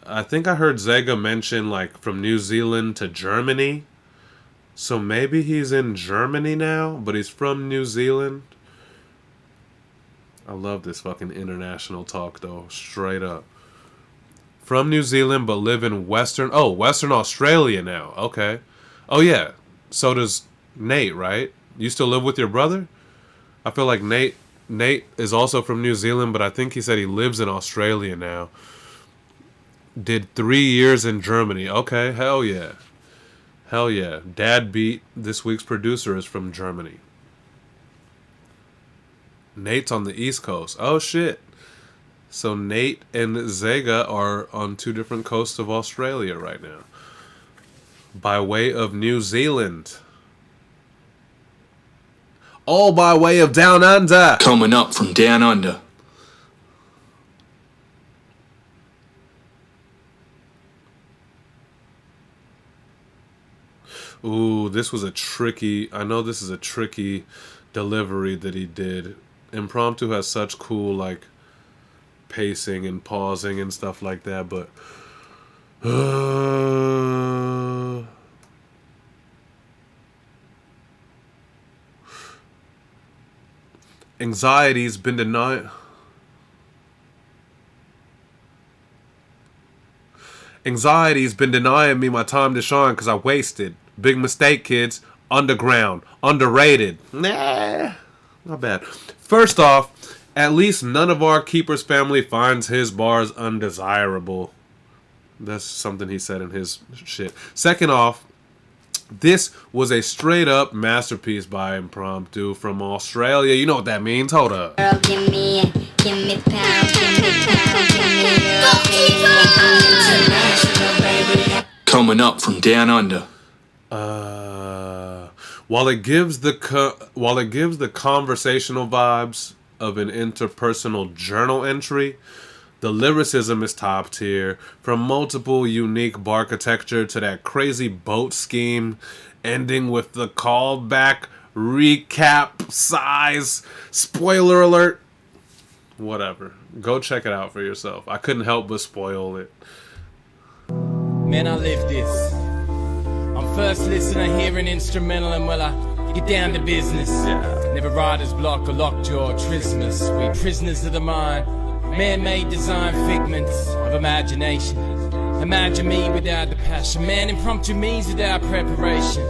I think I heard Zega mention like from New Zealand to Germany. So maybe he's in Germany now, but he's from New Zealand. I love this fucking international talk, though. Straight up. From New Zealand, but live in Western Australia now. Okay. Oh, yeah. So does Nate, right? You still live with your brother? I feel like Nate is also from New Zealand, but I think he said he lives in Australia now. Did 3 years in Germany. Okay. Hell yeah. Hell yeah. Dad Beat, this week's producer, is from Germany. Nate's on the East Coast. Oh, shit. So Nate and Zega are on 2 different coasts of Australia right now. By way of New Zealand. All by way of Down Under. Coming up from Down Under. Ooh, this was a tricky... I know this is a tricky delivery that he did. Impromptu has such cool, like, pacing and pausing and stuff like that, but... Anxiety's been denying... Anxiety's been denying me my time to shine because I wasted. Big mistake, kids. Underground. Underrated. Nah. Not bad. First off, at least none of our Keepers family finds his bars undesirable. That's something he said in his shit. Second off, this was a straight up masterpiece by Impromptu from Australia. You know what that means? Hold up. Girl, give me pound, give me pound, give me Coming up from Down Under. While it gives the conversational vibes of an interpersonal journal entry, the lyricism is top tier. From multiple unique barchitecture to that crazy boat scheme, ending with the callback recap size. Spoiler alert. Whatever. Go check it out for yourself. I couldn't help but spoil it. Man, I live this. I'm first listener, hear an instrumental, and well, I get down to business. Never writer's block or lockjaw trismus. We prisoners of the mind, man-made design figments of imagination. Imagine me without the passion, man. Impromptu means without preparation.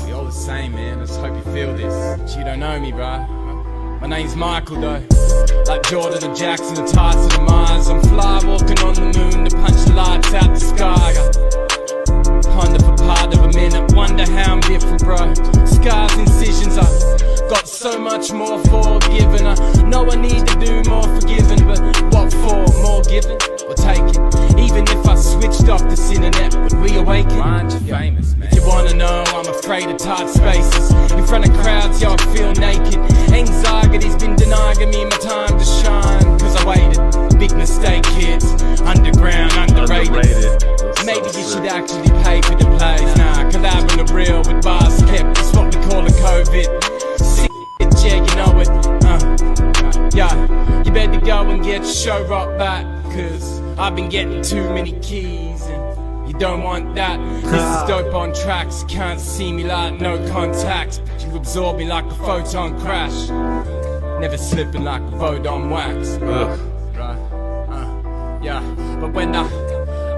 We all the same, man. I just hope you feel this. But you don't know me, right? My name's Michael, though. Like Jordan or Jackson or Tyson or Mars, I'm fly walking on the moon to punch the lights out the sky. Ponder for part of a minute, wonder how I'm different, bro. Scars, incisions, I got so much more forgiven. I know I need to do more forgiving, but what for? More giving or taking? Even if I switched off this internet, would we awaken? Mind you famous, man. If you wanna know, I'm afraid of tight spaces. In front of crowds, y'all feel naked. Anxiety's been denying me my time to shine, cause I waited. Big mistake, kids. Underground, underrated. Maybe you should actually pay for the plays. Nah, collab on the real with bars kept. It's what we call a COVID. Sick shit, yeah, you know it. Yeah, you better go and get your show rock back, cause I've been getting too many keys and you don't want that. This is dope on tracks. You can't see me like no contacts, but you absorb me like a photon crash. Never slipping like a vote on wax. Right? Yeah, but when I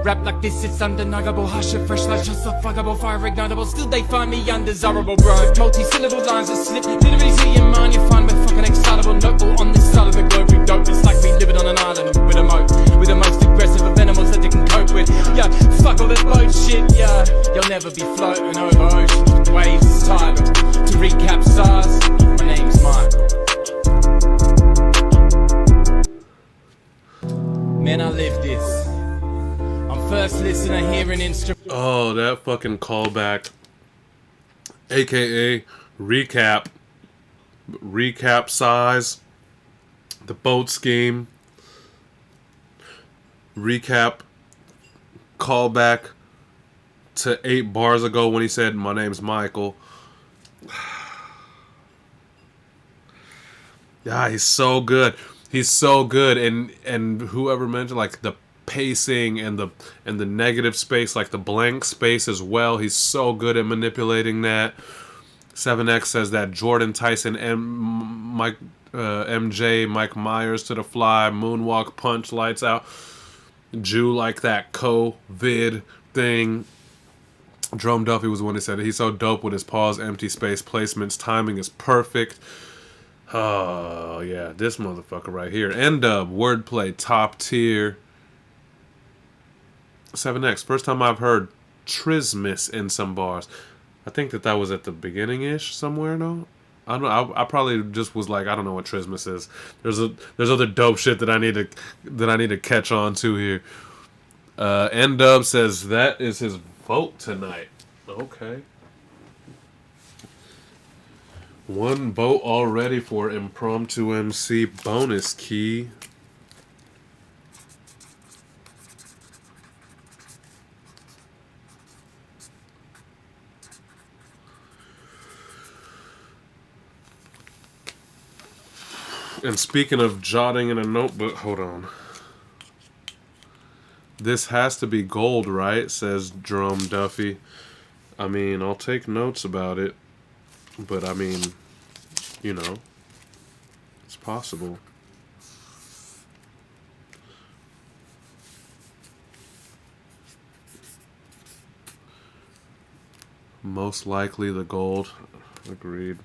rap like this, it's undeniable. Hush it, fresh like justifiable, fire ignitable. Still they find me undesirable, bro. Multi-syllable lines that slip. Literally see your mind, you find me fucking excitable. Notable on this side of the globe, we dope. It's like we living on an island with a moat, with the most aggressive of animals that they can cope with. Yeah, fuck all that boat shit, yeah. You'll never be floating over oceans with waves as tidal. To recap S.O.S, my name's Michael. Man, I live this. First listener, hearing instrument. Oh, that fucking callback. AKA recap size. The boat scheme. Recap callback to 8 bars ago when he said, "My name's Michael." Yeah, he's so good. He's so good. And whoever mentioned like the pacing and the negative space, like the blank space as well. He's so good at manipulating that. 7X says that Jordan, Tyson, MJ, Mike Myers to the fly, moonwalk, punch, lights out. Jew like that COVID thing. Drum Duffy was the one who said it. He's so dope with his pause, empty space placements. Timing is perfect. Oh yeah, this motherfucker right here. N-Dub, wordplay, top tier. 7X, first time I've heard trismus in some bars. I think that was at the beginning-ish somewhere, no? I don't know. I probably just was like, I don't know what trismus is. There's other dope shit that I need to catch on to here. N-Dub says that is his vote tonight. Okay. 1 vote already for Impromptu MC bonus key. And speaking of jotting in a notebook, hold on. This has to be gold, right? Says Drum Duffy. I mean, I'll take notes about it. But I mean, you know, it's possible. Most likely the gold. Agreed.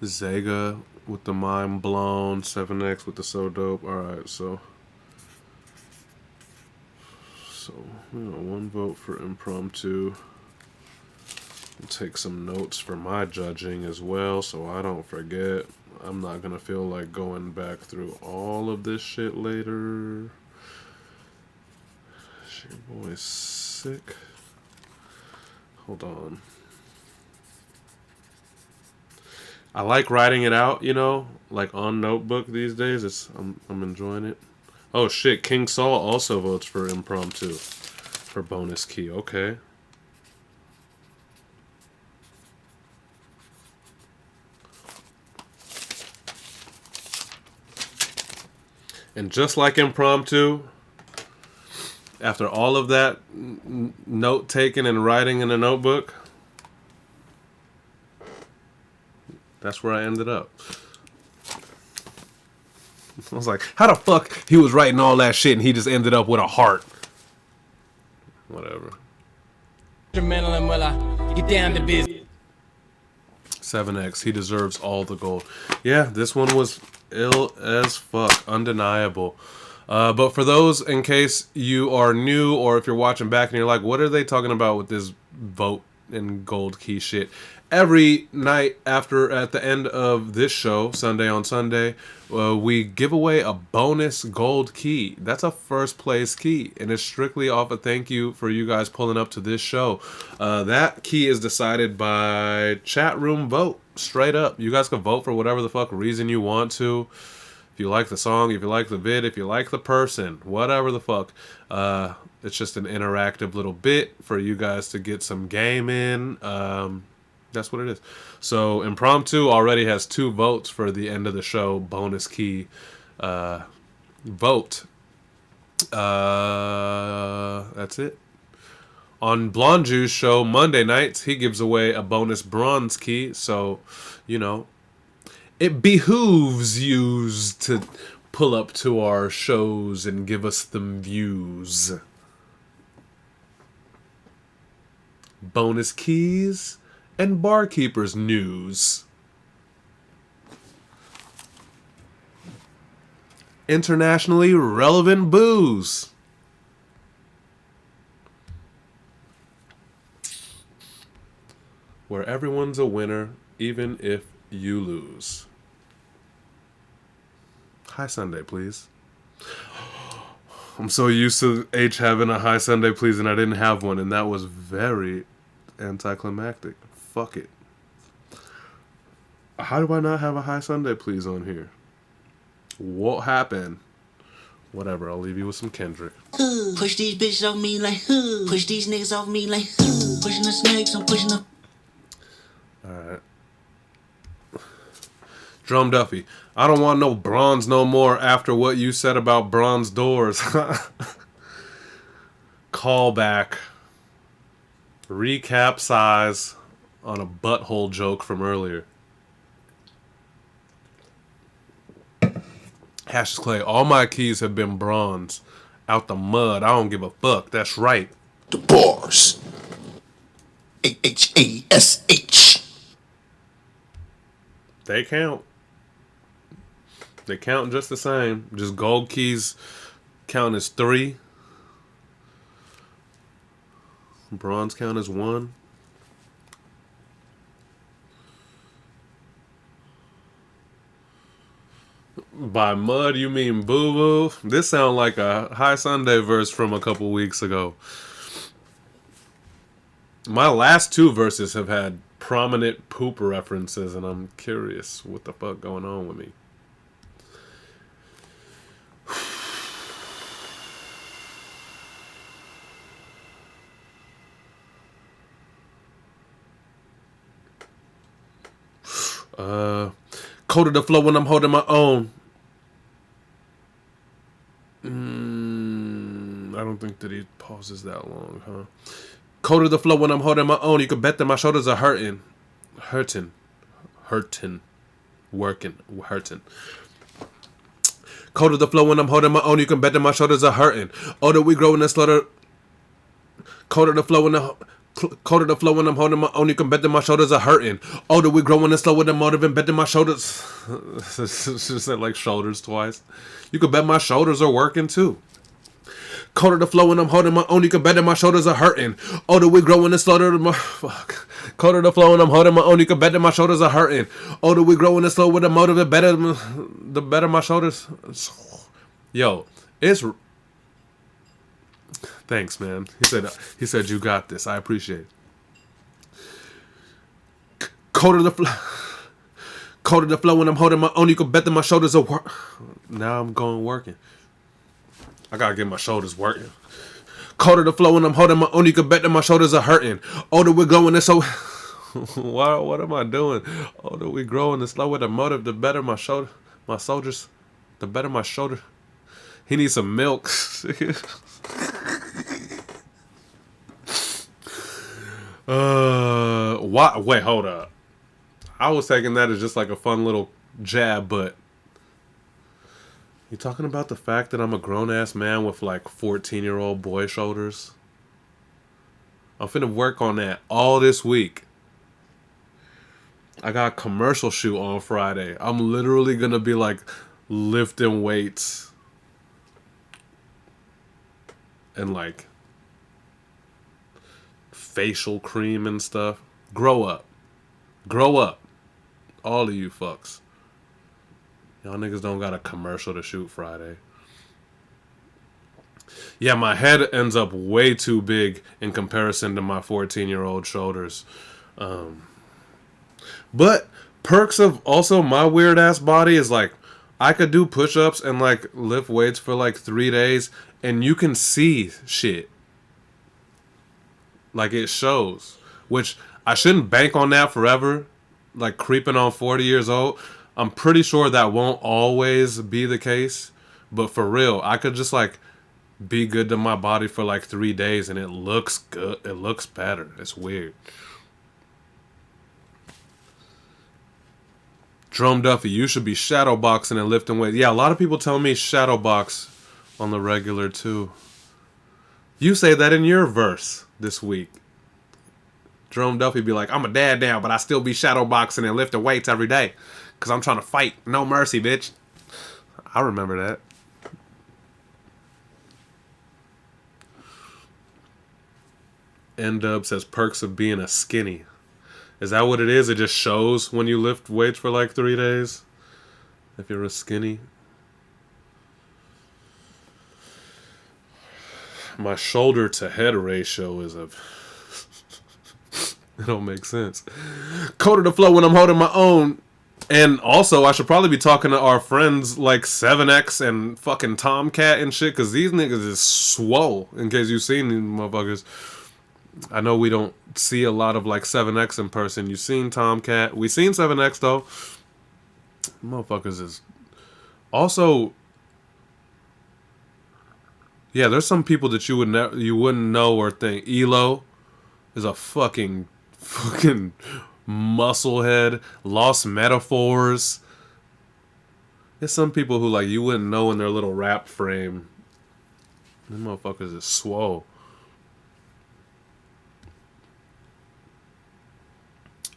Zega with the mind blown, 7X with the so dope. Alright, so you know, 1 vote for Impromptu. I'll take some notes for my judging as well so I don't forget. I'm not gonna feel like going back through all of this shit later. Your boy's sick. Hold on. I like writing it out, you know, like on notebook these days. I'm enjoying it. Oh shit, King Saul also votes for Impromptu for bonus key. Okay. And just like Impromptu, After all of that note taking and writing in a notebook, that's where I ended up. I was like, how the fuck he was writing all that shit and he just ended up with a heart? Whatever. Instrumental and will I get down to business. 7X, he deserves all the gold. Yeah, this one was ill as fuck, undeniable. But for those, in case you are new or if you're watching back and you're like, what are they talking about with this vote and gold key shit? Every night at the end of this show, Sunday on Sunday, we give away a bonus gold key. That's a first place key, and it's strictly off a thank you for you guys pulling up to this show. That key is decided by chat room vote, straight up. You guys can vote for whatever the fuck reason you want to. If you like the song, if you like the vid, if you like the person, whatever the fuck. It's just an interactive little bit for you guys to get some game in. That's what it is. So Impromptu already has 2 votes for the end of the show bonus key vote. That's it. On Blonde Juice show Monday nights, he gives away a bonus bronze key. So, you know, it behooves you to pull up to our shows and give us them views. Bonus keys and barkeepers news. Internationally relevant booze. Where everyone's a winner, even if you lose. High Sunday, please. I'm so used to H having a high Sunday, please, and I didn't have one, and that was very anticlimactic. Fuck it. How do I not have a high Sunday, please, on here? What happened? Whatever, I'll leave you with some Kendrick. Push these bitches off me like, push these niggas off me like, pushing the snakes, I'm pushing the... Alright. Drum Duffy. I don't want no bronze no more after what you said about bronze doors. Callback. Recap size on a butthole joke from earlier. Hashes Clay. All my keys have been bronze. Out the mud. I don't give a fuck. That's right. The bars. AHASH. They count. They count just the same. Just gold keys count as 3. Bronze count as 1. By mud, you mean boo-boo? This sound like a High Sunday verse from a couple weeks ago. My last 2 verses have had prominent poop references, and I'm curious what the fuck going on with me. Coded the flow when I'm holding my own. I don't think that he pauses that long, huh? Coded the flow when I'm holding my own. You can bet that my shoulders are hurting. Working. Coded the flow when I'm holding my own. You can bet that my shoulders are hurting. Oh, that we grow in the slaughter. Coded the flow when I'm holding my own. You can bet that my shoulders are hurting. Oh, that we growing and slow with the motive and bet that my shoulders. She said like shoulders twice. You can bet my shoulders are working too. Coded the flow when I'm holding my own. You can bet that my shoulders are hurting. Oh, that we growing and slow to the fuck. Coded the flow when I'm holding my own. You can bet that my shoulders are hurting. Oh, that we growing and slow with the motive and the better my shoulders. Yo, it's. Thanks, man. He said you got this. I appreciate it. Coded the flow when I'm holding my own. You can bet that my shoulders are Now I'm going working. I gotta get my shoulders working. Coded the flow when I'm holding my own. You can bet that my shoulders are hurting. Oh, that we're growing and so. What am I doing? Oh, that we growing and slow with the motive. The better my soldiers. The better my shoulder. He needs some milk. What? Wait, hold up. I was taking that as just like a fun little jab, but you talking about the fact that I'm a grown-ass man with like 14-year-old boy shoulders? I'm finna work on that all this week. I got a commercial shoot on Friday. I'm literally gonna be like lifting weights and like facial cream and stuff. Grow up. Grow up. All of you fucks. Y'all niggas don't got a commercial to shoot Friday. Yeah, my head ends up way too big in comparison to my 14-year-old shoulders. But perks of also my weird ass body is like I could do push-ups and like lift weights for like 3 days and you can see shit. Like it shows. Which I shouldn't bank on that forever. Like creeping on 40 years old. I'm pretty sure that won't always be the case. But for real, I could just like be good to my body for like 3 days and it looks good. It looks better. It's weird. Drum Duffy, you should be shadow boxing and lifting weights. Yeah, a lot of people tell me shadow box on the regular too. You say that in your verse this week. Drum Duffy be like, I'm a dad now, but I still be shadow boxing and lifting weights every day. Because I'm trying to fight. No mercy, bitch. I remember that. N-Dub says perks of being a skinny. Is that what it is? It just shows when you lift weights for like 3 days? If you're a skinny? My shoulder to head ratio is a... It don't make sense. Code of the flow when I'm holding my own. And also, I should probably be talking to our friends like 7X and fucking Tomcat and shit, because these niggas is swole, in case you've seen these motherfuckers. I know we don't see a lot of like 7X in person. You've seen Tomcat. We seen 7X though. Motherfuckers is... Also... Yeah, there's some people that you wouldn't know or think. Elo is a fucking musclehead. Lost Metaphors. There's some people who like you wouldn't know in their little rap frame. Them motherfuckers is swole.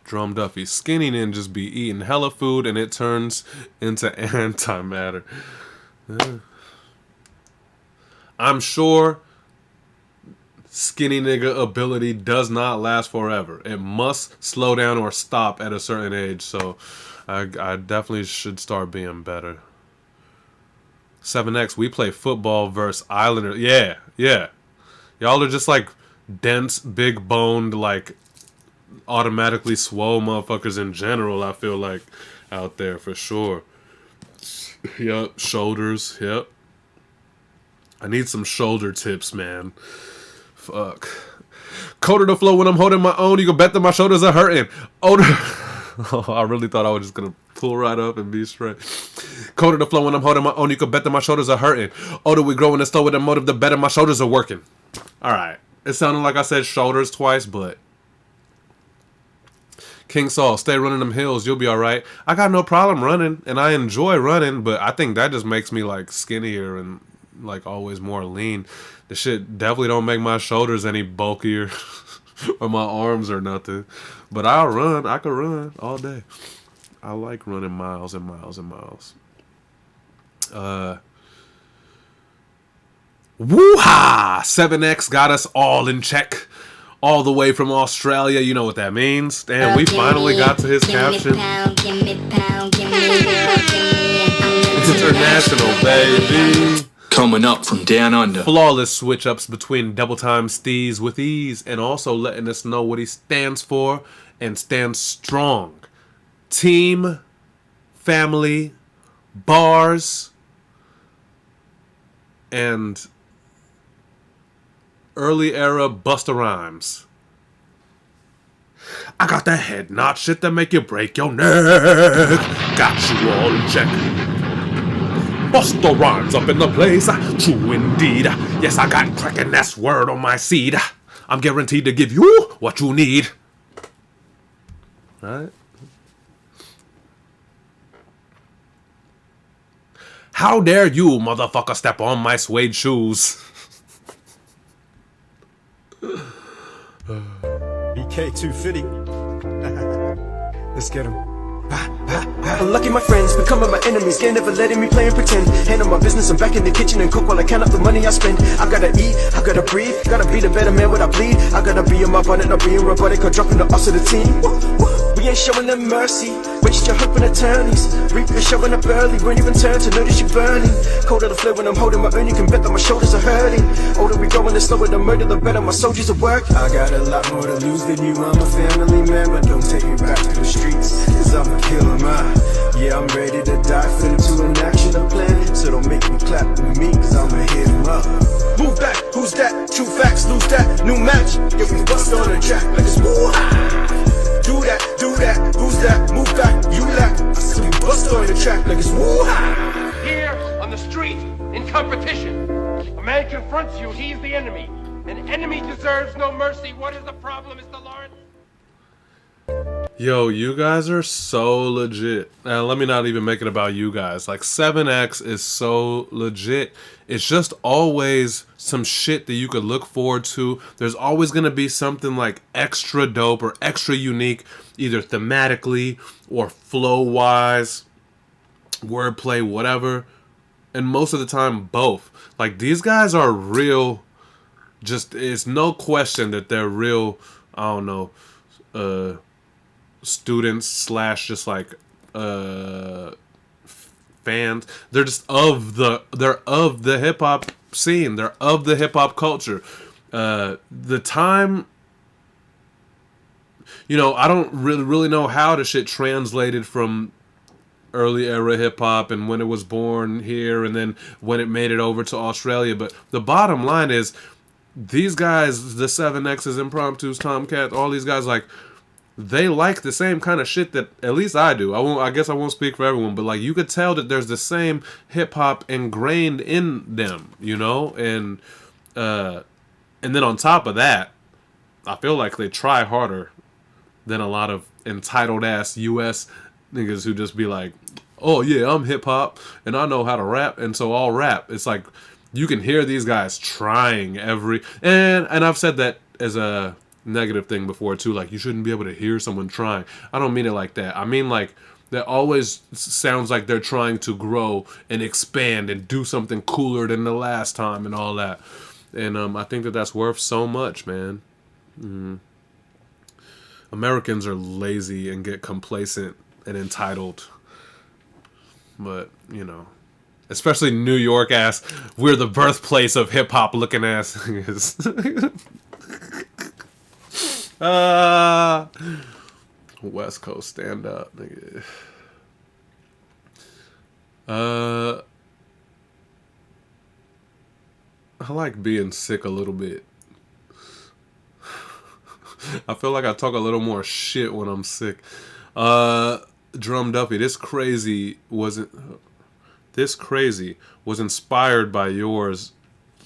Drum Duffy, skinny ninjas be eating hella food and it turns into antimatter. I'm sure skinny nigga ability does not last forever. It must slow down or stop at a certain age. So I definitely should start being better. 7X, we play football versus Islanders. Yeah, yeah. Y'all are just like dense, big boned, like automatically swole motherfuckers in general, I feel like, out there for sure. Yup, shoulders, yep. I need some shoulder tips, man. Fuck. Code of the flow when I'm holding my own, you can bet that my shoulders are hurting. Oh, I really thought I was just gonna pull right up and be straight. Code of the flow when I'm holding my own, you can bet that my shoulders are hurting. Older we growing and slower the motive, the better my shoulders are working. Alright. It sounded like I said shoulders twice, but King Saul, stay running them hills, you'll be alright. I got no problem running, and I enjoy running, but I think that just makes me like skinnier and like always more lean. The shit definitely don't make my shoulders any bulkier or my arms or nothing. But I'll run. I could run all day. I like running miles and miles and miles. Woo-ha! 7X got us all in check. All the way from Australia, you know what that means. Damn, we finally got to his caption. International, baby. Coming up from down under. Flawless switch-ups between double time steez with ease, and also letting us know what he stands for and stands strong. Team, family, bars, and early era Busta Rhymes. I got that head notch shit that make you break your neck. Got you all in check. Busta Rhymes up in the place. True indeed. Yes, I got cracking that's word on my seed. I'm guaranteed to give you what you need. Right? How dare you, motherfucker, step on my suede shoes? BK 250. Let's get him. I'm lucky my friends becoming my enemies. They never letting me play and pretend. Handle my business, I'm back in the kitchen and cook while I count up the money I spend. I gotta eat, I gotta breathe, gotta be the better man when I bleed. I gotta be in my bonnet, not being robotic or dropping the us of the team. We ain't showing them mercy, waste your hope in attorneys. Reap your showing up early, won't even turn to notice you burning. Cold of the flare when I'm holding my own, you can bet that my shoulders are hurting. Older we go and the slower the murder, the better my soldiers are work. I got a lot more to lose than you, I'm a family man, but don't take me back to the streets, cause I'm a killer man. Yeah, I'm ready to die, fit into an action a plan. So don't make me clap with me, cause I'ma hit him up. Move back, who's that? True facts, lose that, new match. Yeah, we bust on the track like it's woo-ha. Do that, who's that? Move back, you lack. I said we bust on the track like it's woo-ha. Here, on the street, in competition, a man confronts you, he's the enemy. An enemy deserves no mercy. What is the problem, Mr. Lawrence? Yo, you guys are so legit. Let me not even make it about you guys. Like, 7X is so legit. It's just always some shit that you could look forward to. There's always going to be something like extra dope or extra unique, either thematically or flow-wise, wordplay, whatever. And most of the time, both. Like, these guys are real. Just, it's no question that they're real, I don't know, students slash just like fans. They're just of the hip hop scene. They're of the hip hop culture. The time, you know, I don't really know how the shit translated from early era hip hop and when it was born here and then when it made it over to Australia. But the bottom line is, these guys, the 7X's, Impromptus, Tomcat, all these guys, like, they like the same kind of shit that at least I do. I guess I won't speak for everyone, but like, you could tell that there's the same hip hop ingrained in them, you know? And then on top of that, I feel like they try harder than a lot of entitled ass US niggas who just be like, oh yeah, I'm hip hop and I know how to rap, and so I'll rap. It's like, you can hear these guys trying and I've said that as a negative thing before too, like, you shouldn't be able to hear someone trying. I don't mean it like that. I mean, like, that always sounds like they're trying to grow and expand and do something cooler than the last time and all that. And I think that that's worth so much, man. Americans are lazy and get complacent and entitled, but you know, especially New York ass, we're the birthplace of hip hop looking ass niggas. West Coast stand up, nigga. I like being sick a little bit. I feel like I talk a little more shit when I'm sick. Drum Duffy, this crazy was inspired by yours,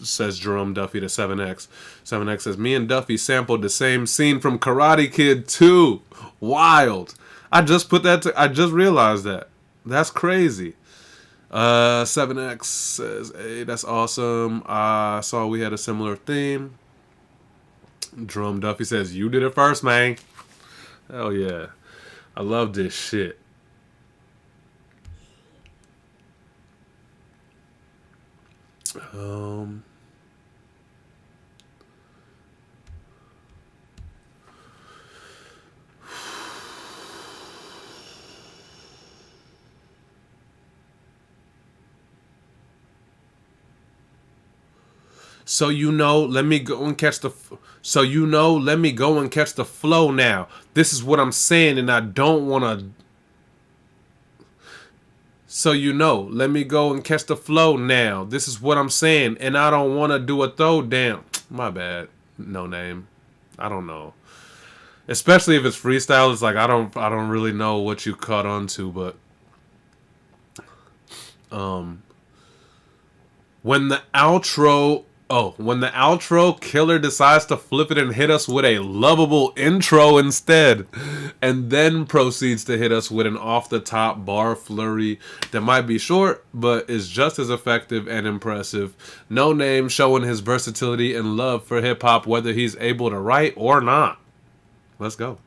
says Jerome Duffy to 7X. 7X says, me and Duffy sampled the same scene from Karate Kid 2. Wild. I just realized that. That's crazy. 7X says, hey, that's awesome. I saw we had a similar theme. Jerome Duffy says, you did it first, man. Hell yeah. I love this shit. So you know, let me go and catch the flow now. This is what I'm saying, and I don't want to. So you know, let me go and catch the flow now. This is what I'm saying, and I don't want to do a throw down. My bad. No name. I don't know. Especially if it's freestyle, it's like I don't really know what you caught on to, but when the outro Oh, when the outro killer decides to flip it and hit us with a lovable intro instead, and then proceeds to hit us with an off-the-top bar flurry that might be short, but is just as effective and impressive. No Name showing his versatility and love for hip-hop, whether he's able to write or not. Let's go.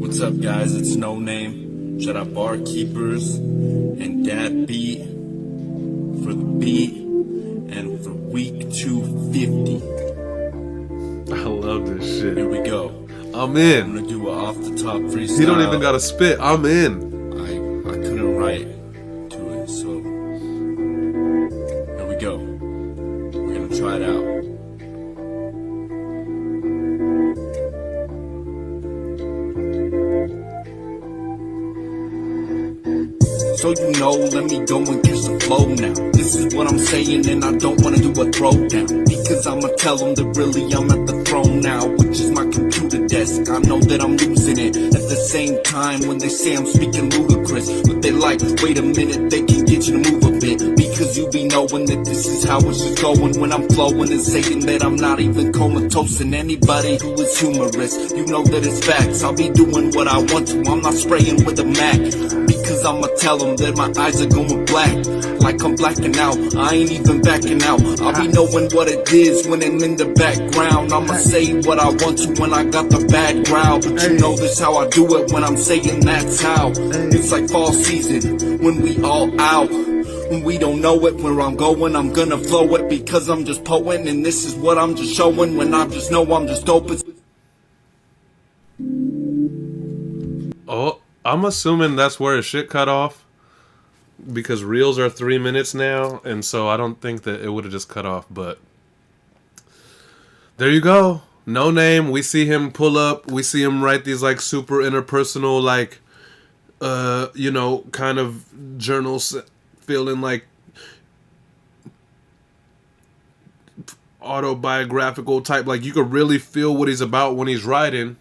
What's up, guys? It's No Name. Shout out Barkeepers and Dad Beat for the beat and for week 250. I love this shit. Here we go. I'm in. I'm gonna do an off the top freestyle. He don't even gotta spit. I'm in. I couldn't write to it, so here we go. We're gonna try it out. So you know, let me go and catch the flow now. This is what I'm saying and I don't wanna do a throwdown, because I'ma tell them that really I'm at the throne now, which is my computer desk. I know that I'm losing it at the same time when they say I'm speaking ludicrous, but they like, wait a minute, they can get you to move a bit, because you be knowing that this is how it's just going when I'm flowing and saying that I'm not even comatose. And anybody who is humorous, you know that it's facts. I'll be doing what I want to, I'm not spraying with a Mac, because I'ma tell them that my eyes are going black, like I'm blacking out. I ain't even backing out. I'll be knowing what it is when I'm in the background. I'ma say what I want to when I got the background, but you know this how I do it when I'm saying that's how. It's like fall season when we all out. When we don't know it, where I'm going, I'm gonna flow it, because I'm just poeting, and this is what I'm just showing when I just know I'm just open. Oh, I'm assuming that's where his shit cut off, because reels are 3 minutes now, and so I don't think that it would have just cut off, but there you go. No Name. We see him pull up. We see him write these like super interpersonal, like, kind of journals, feeling like autobiographical type. Like you could really feel what he's about when he's writing.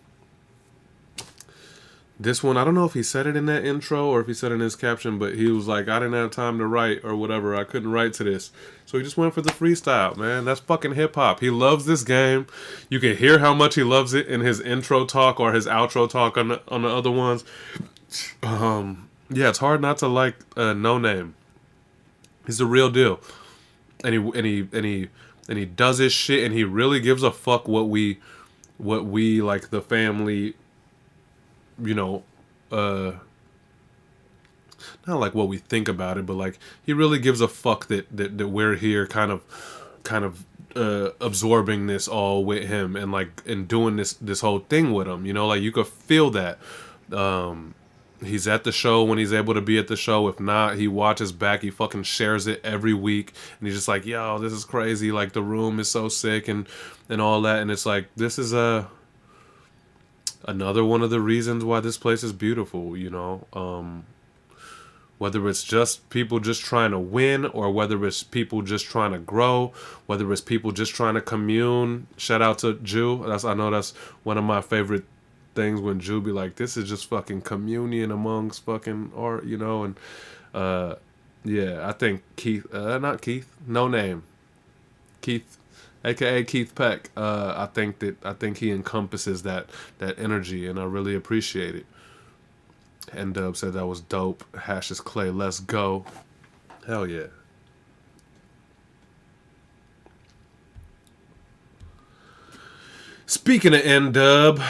This one, I don't know if he said it in that intro or if he said it in his caption, but he was like, I didn't have time to write or whatever. I couldn't write to this. So he just went for the freestyle, man. That's fucking hip-hop. He loves this game. You can hear how much he loves it in his intro talk or his outro talk on the other ones. Yeah, it's hard not to like No Name. He's the real deal. And he does his shit, and he really gives a fuck what we like the family, not like what we think about it, but like he really gives a fuck that we're here kind of absorbing this all with him and doing this whole thing with him, like you could feel that. He's at the show when he's able to be at the show. If not, he watches back. He fucking shares it every week, and he's just like, yo, this is crazy, like the room is so sick and all that. And it's like, this is another one of the reasons why this place is beautiful, whether it's just people just trying to win, or whether it's people just trying to grow, whether it's people just trying to commune. Shout out to Jew. I know that's one of my favorite things, when Jew be like, this is just fucking communion amongst fucking art, and yeah, I think No Name, Keith, aka Keith Peck, I think he encompasses that energy, and I really appreciate it. And Dub said that was dope. Hashes Clay, let's go. Hell yeah. Speaking of N-Dub,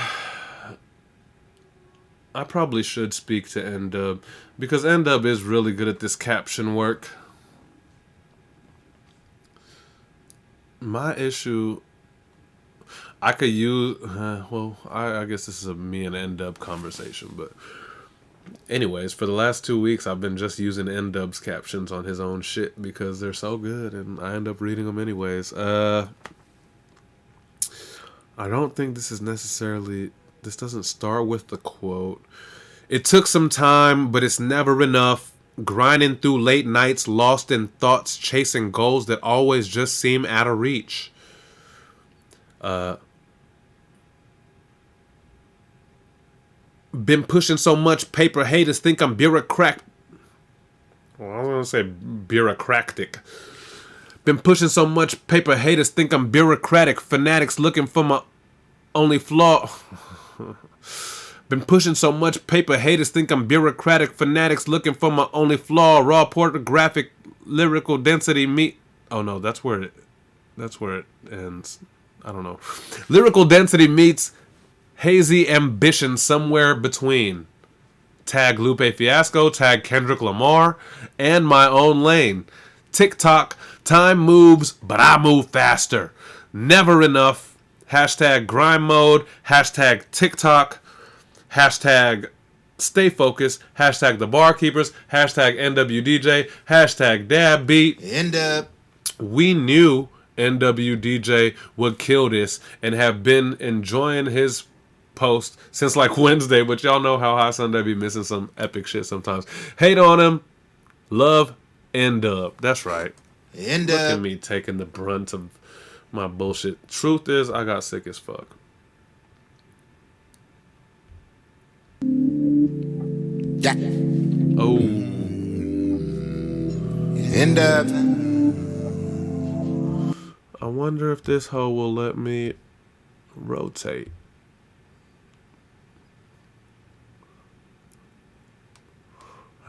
I probably should speak to N-Dub, because N-Dub is really good at this caption work. My issue, I could use, I guess this is a me and N-Dub conversation, but anyways, for the last 2 weeks, I've been just using N-Dub's captions on his own shit because they're so good, and I end up reading them anyways. I don't think this is necessarily... This doesn't start with the quote. It took some time, but it's never enough. Grinding through late nights, lost in thoughts, chasing goals that always just seem out of reach. Been pushing so much paper, haters think I'm bureaucrat. Well, I was gonna say bureaucratic. Been pushing so much paper, haters think I'm bureaucratic. Fanatics looking for my only flaw. Been pushing so much paper, haters think I'm bureaucratic. Fanatics looking for my only flaw. Raw pornographic lyrical density meet. Oh no, that's where it ends. I don't know. Lyrical density meets hazy ambition somewhere between. Tag Lupe Fiasco, tag Kendrick Lamar, and my own lane. TikTok, time moves, but I move faster. Never enough. Hashtag grind mode. Hashtag TikTok. Hashtag stay focused. Hashtag the barkeepers. Hashtag NWDJ. Hashtag dab beat. End up. We knew NWDJ would kill this and have been enjoying his post since like Wednesday, but y'all know how Hot Sunday be missing some epic shit sometimes. Hate on him. Love N-Dub. That's right. Look at me taking the brunt of my bullshit. Truth is, I got sick as fuck. Yeah. Oh. End up. I wonder if this hoe will let me rotate.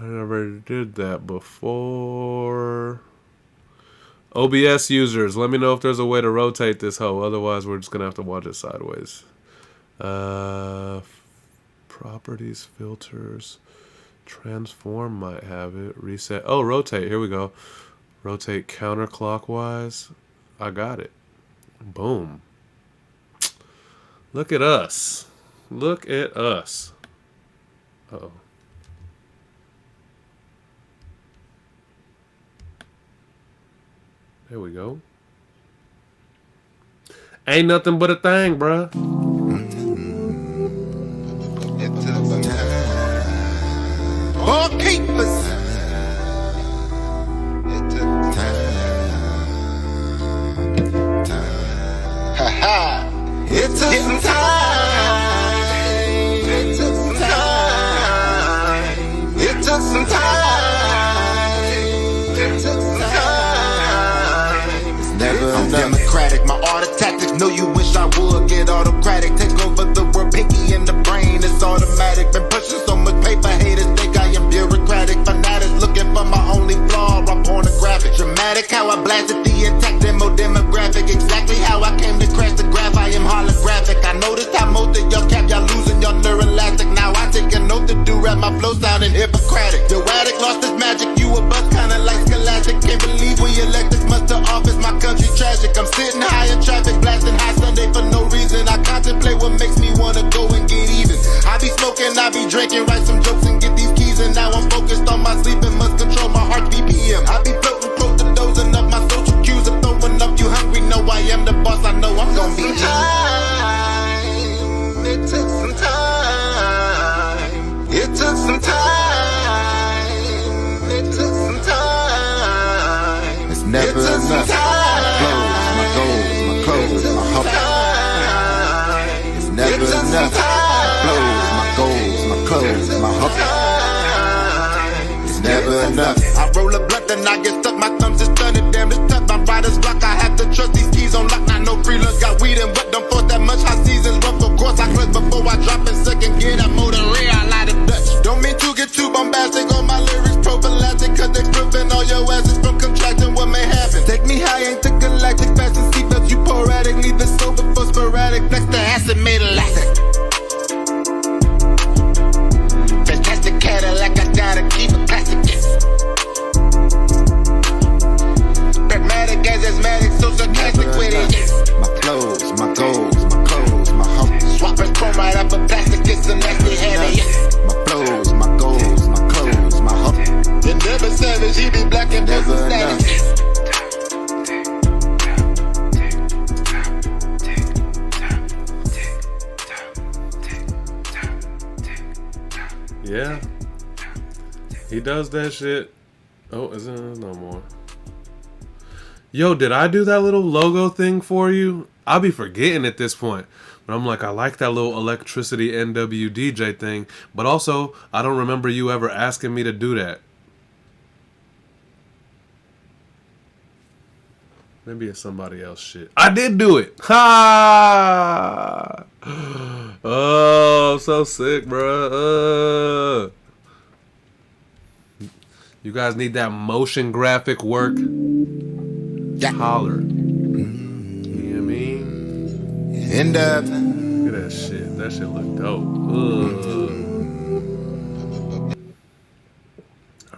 I never did that before. OBS users, let me know if there's a way to rotate this hoe. Otherwise, we're just going to have to watch it sideways. Properties, filters, transform might have it. Reset. Oh, rotate. Here we go. Rotate counterclockwise. I got it. Boom. Look at us. Look at us. Uh-oh. There we go. Ain't nothing but a thing, bruh. Barkeepers. It took time. It took some time. It took some time. It took some time. It took some time. It's never democratic. My art of tactics. Know you wish I would get autocratic. Take over the world, pinky in the brain. It's automatic. Been pushing so much paper. Haters think I am bureaucratic. Fanatics looking for my only flaw. I'm pornographic. Dramatic how I blasted the attack demo demographic. Exactly how I came to crash the graph. I am holographic. I noticed how most of y'all cap y'all losing your neuroelastic. Now I take a note to do rap. My flow sounding Hippocratic. The addict lost his magic. You a bust kinda like Scholastic. Can't believe we elected much to office. My country tragic. I'm sitting high in traffic, blasting High Sunday for no reason. I contemplate what makes me wanna go and get even. I be smoking, I be drinking, write some jokes and get these keys. And now I'm focused on my sleep and must control my heart BPM. I be floating close to dozing up, my social cues are throwing up. You hungry? Know I am the boss. I know I'm gonna be time. It took some time. It took some time. It took some time. It's never enough. My goals, my clothes, my hustle. It's never enough. My goals, my clothes, my hustle. It's never enough. I roll a blunt and I get stuck. My thumbs is stunning. Damn, it's tough. My rider's block. I have to trust these keys on lock. Not no free lunch. Got weed and wet. Don't force that much. High seasons rough. Of course, I clutch before I drop in second gear. That motor rear. I light it Dutch. Don't mean to get too bombastic on my lyrics. Prophylactic. Cause they proving all your asses from contracting what may happen. Take me high, ain't the galactic. Fashion seatbelts. You sporadic. Leave the sober for sporadic. Flex the acid made elastic. Fantastic Cadillac. I gotta keep it classic. Pragmatic as asthmatic, so sarcastic with it. My clothes, my goals, my clothes, my hump. Swapping chrome right up a plastic, it's a nasty heavy. My clothes, my goals, my clothes, my hump. The never savage, he be black and never status. Yeah. He does that shit. Oh, is there no more? Yo, did I do that little logo thing for you? I'll be forgetting at this point. But I'm like, I like that little electricity NWDJ thing. But also, I don't remember you ever asking me to do that. Maybe it's somebody else shit. I did do it. Ha! Oh, I'm so sick, bro. You guys need that motion graphic work? Holler. You know what I mean? End up. Look at that shit. That shit look dope.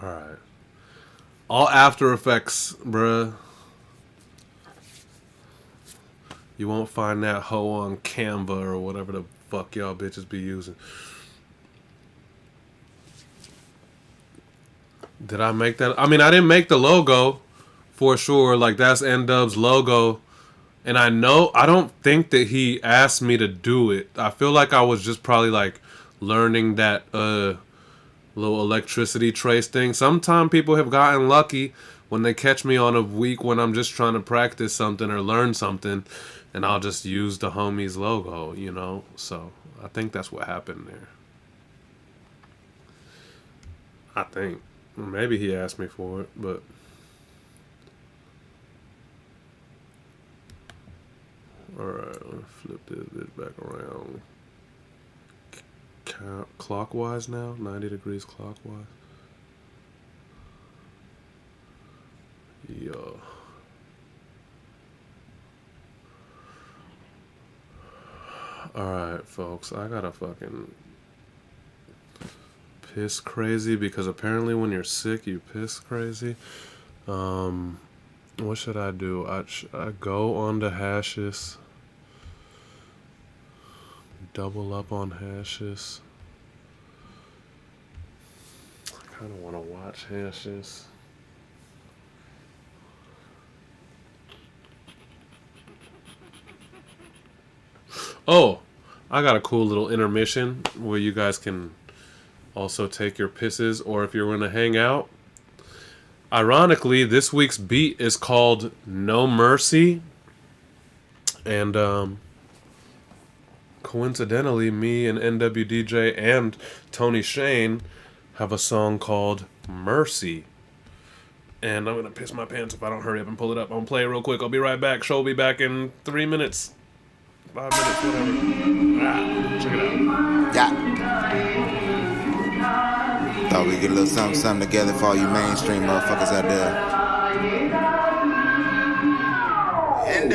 Alright. All After Effects, bruh. You won't find that hoe on Canva or whatever the fuck y'all bitches be using. Did I make that? I mean, I didn't make the logo for sure. Like, that's N-Dub's logo. And I don't think that he asked me to do it. I feel like I was just probably like learning that little electricity trace thing. Sometimes people have gotten lucky when they catch me on a week when I'm just trying to practice something or learn something, and I'll just use the homie's logo, you know? So I think that's what happened there. I think. Maybe he asked me for it, but... Alright, let's flip this bitch back around. Clockwise now? 90 degrees clockwise. Yo. Alright, folks. I gotta fucking piss crazy because apparently when you're sick, you piss crazy. What should I do? I go on to hashes. Double up on hashes. I kind of want to watch hashes. Oh, I got a cool little intermission where you guys can also take your pisses, or if you're going to hang out. Ironically, this week's beat is called No Mercy. And coincidentally, me and NWDJ and Tony Shane have a song called Mercy. And I'm going to piss my pants if I don't hurry up and pull it up. I'm going to play it real quick. I'll be right back. Show will be back in 3 minutes. 5 minutes, whatever. Check it out. Yeah. Thought we'd get a little something together for all you mainstream motherfuckers out there. And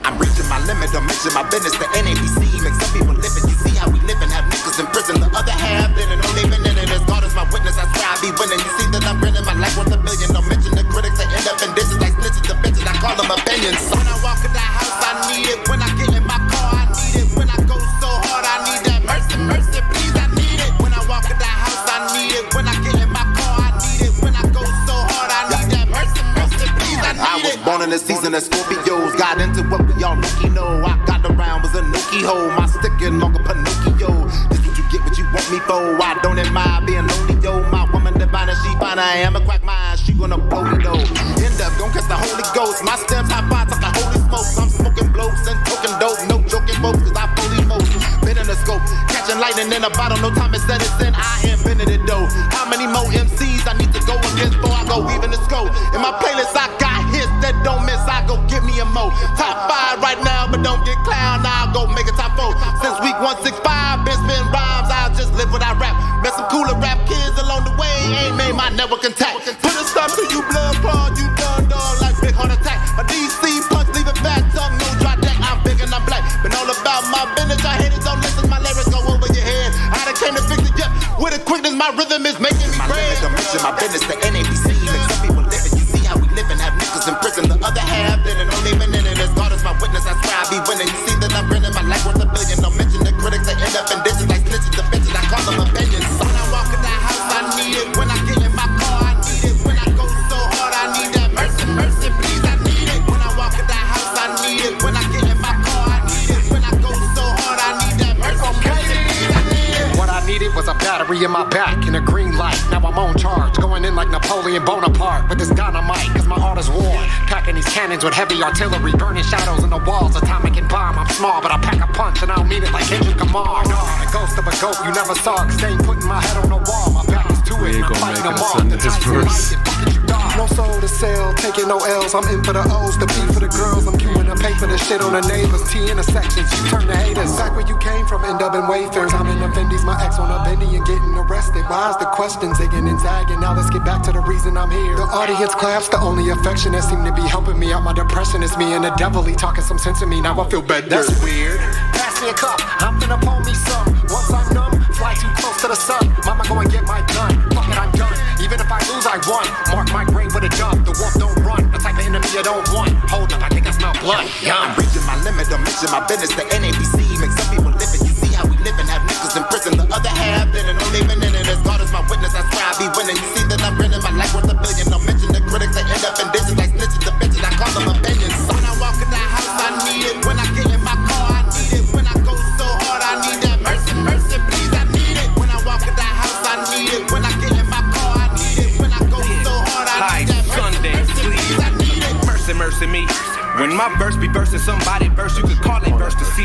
I'm reaching my limit, I'm mixing my business to NABC. Make some people live it, you see how we live and have niggas in prison. The other half living and living in it. As God is my witness, I swear I be winning. You see that I'm grinning, my life worth $1 billion. Don't mention the critics, they end up in dishes like snitches. The bitches, I call them opinions. So when I walk in the house, I need it. When I get in my car, I need it. When I go so hard, I need that mercy, mercy, please, I need it. When I walk in the house, I need it. When I get in my car, I need it. When I go so hard, I need that mercy, mercy, please, I need it. I was born in the season of Scorpios. Got into what we all looky know. I got around was a nookie hole. My stick and longer Pinocchio. This what you get, what you want me for. I don't admire being lonely, yo. My woman divine and she fine. I am a quack mind. She gonna blow me though. End up, don't catch the Holy Ghost. My stems high five, talk the holy smoke. I'm smoking blokes and toking dope. No joking folks, cause I fully most. Been in the scope, catching lightning in a bottle. No time is set it in. I invented it though. How many more MCs I need to go against before I go even the scope? In my playlist I got hits that don't miss. I go give me a mo. Top 5 right now, but don't get clown. I'll go make a top 4. Since week 165, been spin rhymes. I'll just live what I rap. Met some cooler rap kids along the way. Ain't made my network intact. Put a stop to you blood claw. You done like big heart attack. A DC punch, leave it fat tongue, no dry deck. I'm big and I'm black. Been all about my business. I hate it, don't listen. My lyrics go over your head. I done came to fix it, yep. With a quickness, my rhythm is making me brave. I'm mixing my business to NABC. Make some people live it. You see how we live and have niggas in prison. The other half didn't know living in it. As God is my witness, I swear I be winning. You see that I'm grinning, my life worth $1 billion. Don't mention the critics, they end up in dishes like snitches. The bitches, I call them opinions. When I walk in the house, I need it. When I get in my car, I need it. When I go so hard, I need that mercy, mercy, please, I need it. When I walk in the house, I need it. When I get in my car, I need it. When I go so hard, I need that mercy, mercy, please, I need it. What I needed was a battery in my back and a green light. Now I'm on charge, going in like Napoleon Bonaparte with this dynamite, cause my heart is warm. Packing these cannons with heavy artillery, burning shadows in the walls, atomic and bomb. I'm small, but I pack a punch and I don't mean it like Kendrick Lamar. The ghost of a goat you never saw, cause they ain't putting my head on the wall. My back is to it, and I'm fighting them all. The times you like it, fuck it, you die. No soul to sell, taking no L's. I'm in for the O's, the P for the girls. I'm queuing to pay for the shit on the neighbors. T intersections, you turn to haters. Back where you came from, end up in Wayfarers. I'm in the Bendies, my ex on a bendy and getting arrested. Why's the question zigging and zagging? Now let's get back to the reason I'm here. The audience claps, the only affection that seem to be helping me out my depression is me and the devil. He talking some sense to me, now I feel better. That's weird. Pass me a cup, I'm finna pull me some. Once I'm numb, fly too close to the sun. Mama go and get my gun. Fuck it, I'm done. Even if I lose, I won. Mark my grave with a dub. The wolf don't run. The type of enemy you don't want. Hold up, I think I smell blood. I'm reaching my limit, don't mention my business. The NABC make some people live it. You see how we live and have niggas in prison. The other half in it, no living in it. As God is my witness, I swear I'll be winning. You see that I'm winning my life worth $1 billion. Don't mention the critics, they end up in dishes like snitches. The bitches, I call them opinions. When I walk in the house, I need it. When I get in my car, I need it. When I go so hard, I need that mercy, mercy, please, I need it. When I walk in the house, I need it. When I get in my car, I need it. When I go so hard, I need that Sunday, please, I need it. Mercy, mercy me. When my verse be versing somebody verse, you could call it verse to see.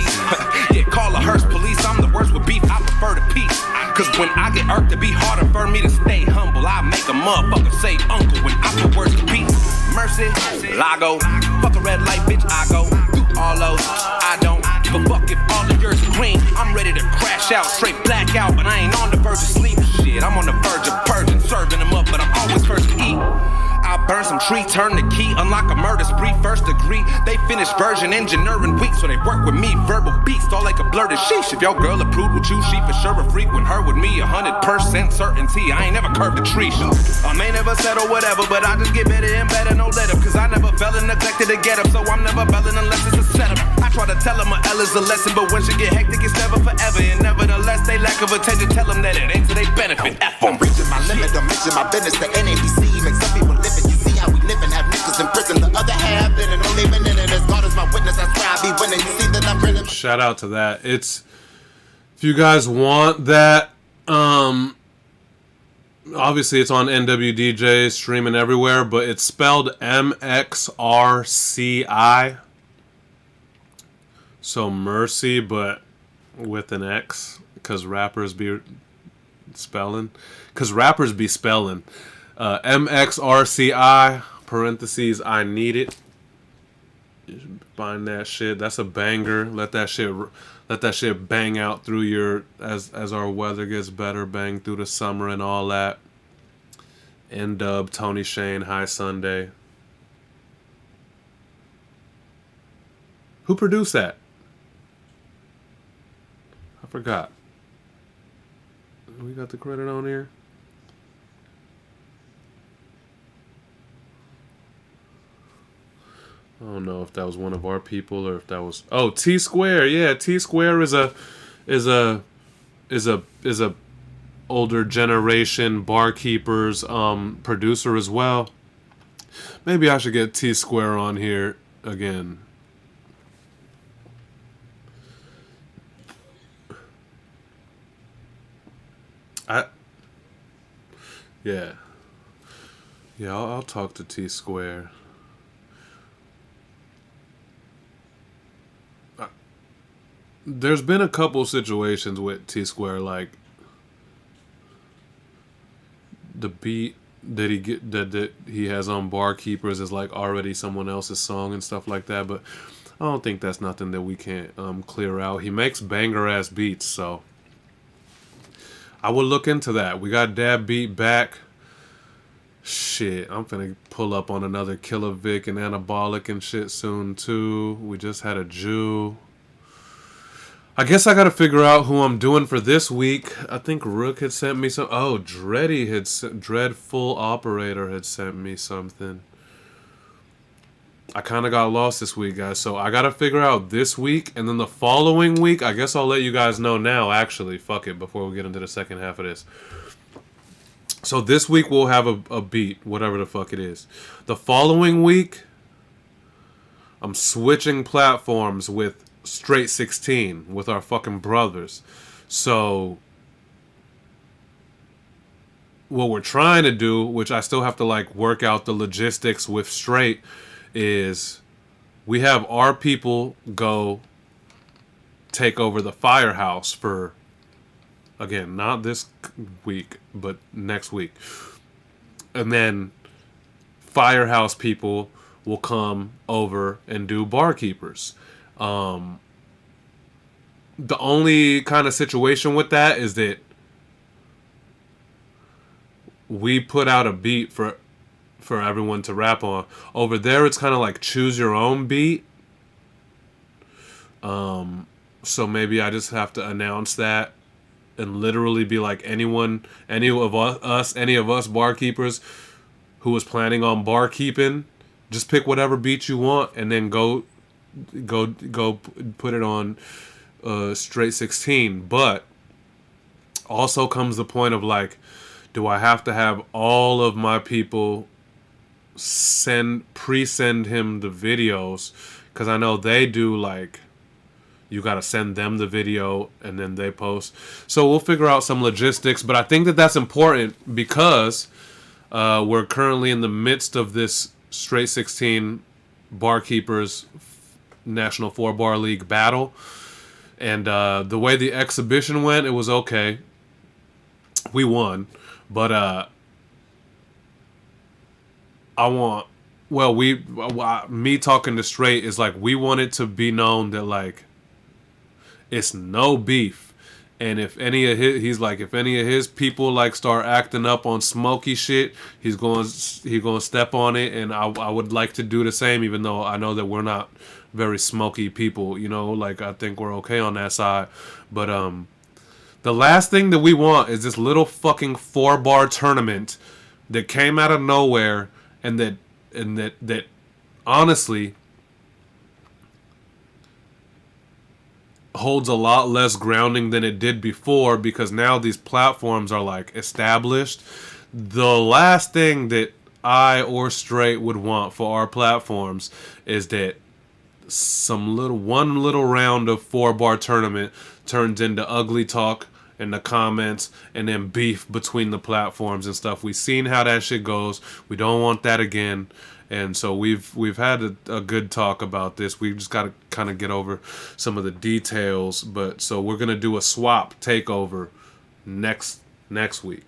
Yeah, call a hearse police, I'm the worst with beef, I prefer to peace. Cause when I get irked, it be harder for me to stay humble. I make a motherfucker say uncle when I put words to peace. Mercy, Lago, fuck a red light, bitch, I go. Do all those, I don't. But fuck if all of yours are green, I'm ready to crash out, straight black out. But I ain't on the verge of sleep, shit, I'm on the verge of purging. Serving them up, but I'm always first to eat. I'll burn some tree, turn the key, unlock a murder spree, first degree. They finished version, engineering weak, so they work with me. Verbal beast, all like a blurted sheesh. If your girl approved with you, she for sure a freak. When her with me, 100% certainty. I ain't never curved a tree. I may never settle whatever, but I just get better and better, no let up. Cause I never fell and neglected to get up, so I'm never belling unless it's a setup. I try to tell them a L is a lesson, but when she get hectic, it's never forever. And nevertheless, they lack of attention, tell them that it ain't to their benefit. F I'm reaching my limit, don't mention my business. The NABC make some people live it. You see how we live and have niggas in prison. The other half in it, no living in it. As God is my witness, I swear I'll be winning. You see that I'm winning. Shout out to that. It's, if you guys want that, obviously it's on NWDJ, streaming everywhere, but it's spelled MXRCI. So mercy, but with an X, because rappers be spelling. MXRCI, parentheses, I need it. Find that shit. That's a banger. Let that shit bang out through your, as our weather gets better, bang through the summer and all that. N-Dub, Tony Shane, High Sunday. Who produced that? I forgot. We got the credit on here. I don't know if that was one of our people or if that was, oh, T Square. Yeah, T Square is a older generation barkeepers producer as well. Maybe I should get T Square on here again. Yeah, I'll talk to T Square. There's been a couple situations with T Square, like the beat that he has on Barkeepers is like already someone else's song and stuff like that, but I don't think that's nothing that we can't clear out. He makes banger ass beats, so I would look into that. We got Dab Beat back. Shit, I'm finna pull up on another Killer Vic and Anabolic and shit soon too. We just had a Jew. I guess I gotta figure out who I'm doing for this week. I think Rook had sent me some. Oh, Dreadful Operator had sent me something. I kind of got lost this week, guys. So I gotta figure out this week, and then the following week, I guess I'll let you guys know now. Actually, fuck it, before we get into the second half of this. So this week we'll have a beat, whatever the fuck it is. The following week, I'm switching platforms with Straight 16 with our fucking brothers. So what we're trying to do, which I still have to like work out the logistics with Straight, is we have our people go take over the Firehouse for, again, not this week, but next week. And then Firehouse people will come over and do barkeepers. The only kind of situation with that is that we put out a beat for everyone to rap on. Over there, it's kind of like choose your own beat. So maybe I just have to announce that and literally be like, any of us barkeepers who was planning on barkeeping, just pick whatever beat you want and then go put it on Straight 16. But also comes the point of like, do I have to have all of my people pre-send him the videos? Because I know they do, like, you got to send them the video and then they post. So we'll figure out some logistics. But I think that that's important because we're currently in the midst of this Straight 16 Barkeepers National 4-Bar League battle. And the way the exhibition went, it was okay. We won. But me talking to Straight is like, we want it to be known that like it's no beef, and if any of his people like start acting up on smoky shit, he's going to step on it, and I would like to do the same, even though I know that we're not very smoky people, you know, like I think we're okay on that side. But the last thing that we want is this little fucking 4-bar tournament that came out of nowhere and that honestly holds a lot less grounding than it did before, because now these platforms are like established. The last thing that I or Straight would want for our platforms is that one little round of 4-bar tournament turns into ugly talk in the comments and then beef between the platforms and stuff. We've seen how that shit goes. We don't want that again. And so we've had a good talk about this. We've just got to kind of get over some of the details. But so we're gonna do a swap takeover next week,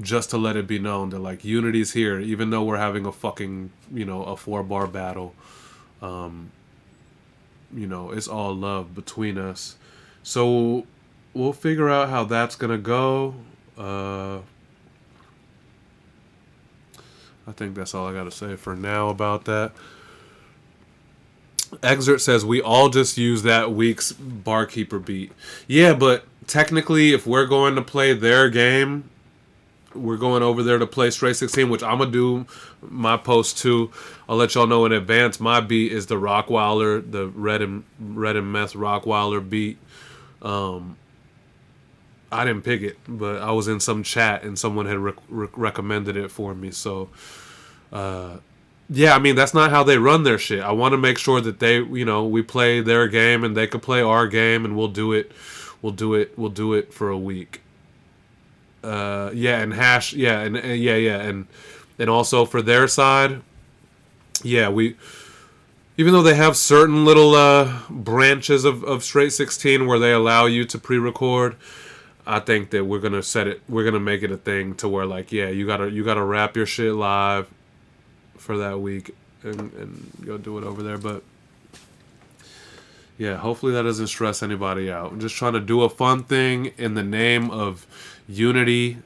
just to let it be known that like Unity's here, even though we're having a fucking a 4-bar battle. It's all love between us. So we'll figure out how that's gonna go. I think that's all I got to say for now about that. Excerpt says, we all just use that week's barkeeper beat. Yeah, but technically, if we're going to play their game, we're going over there to play Straight 16, which I'm going to do my post too. I'll let y'all know in advance. My beat is the Rockweiler, the Red and Meth Rockweiler beat. I didn't pick it, but I was in some chat and someone had recommended it for me. So, yeah, I mean, that's not how they run their shit. I want to make sure that they, we play their game and they could play our game, and we'll do it for a week. And Hash, and also for their side, even though they have certain little branches of Straight 16 where they allow you to pre-record, I think that we're gonna make it a thing to where like, you gotta rap your shit live for that week and go do it over there. But yeah, hopefully that doesn't stress anybody out. I'm just trying to do a fun thing in the name of unity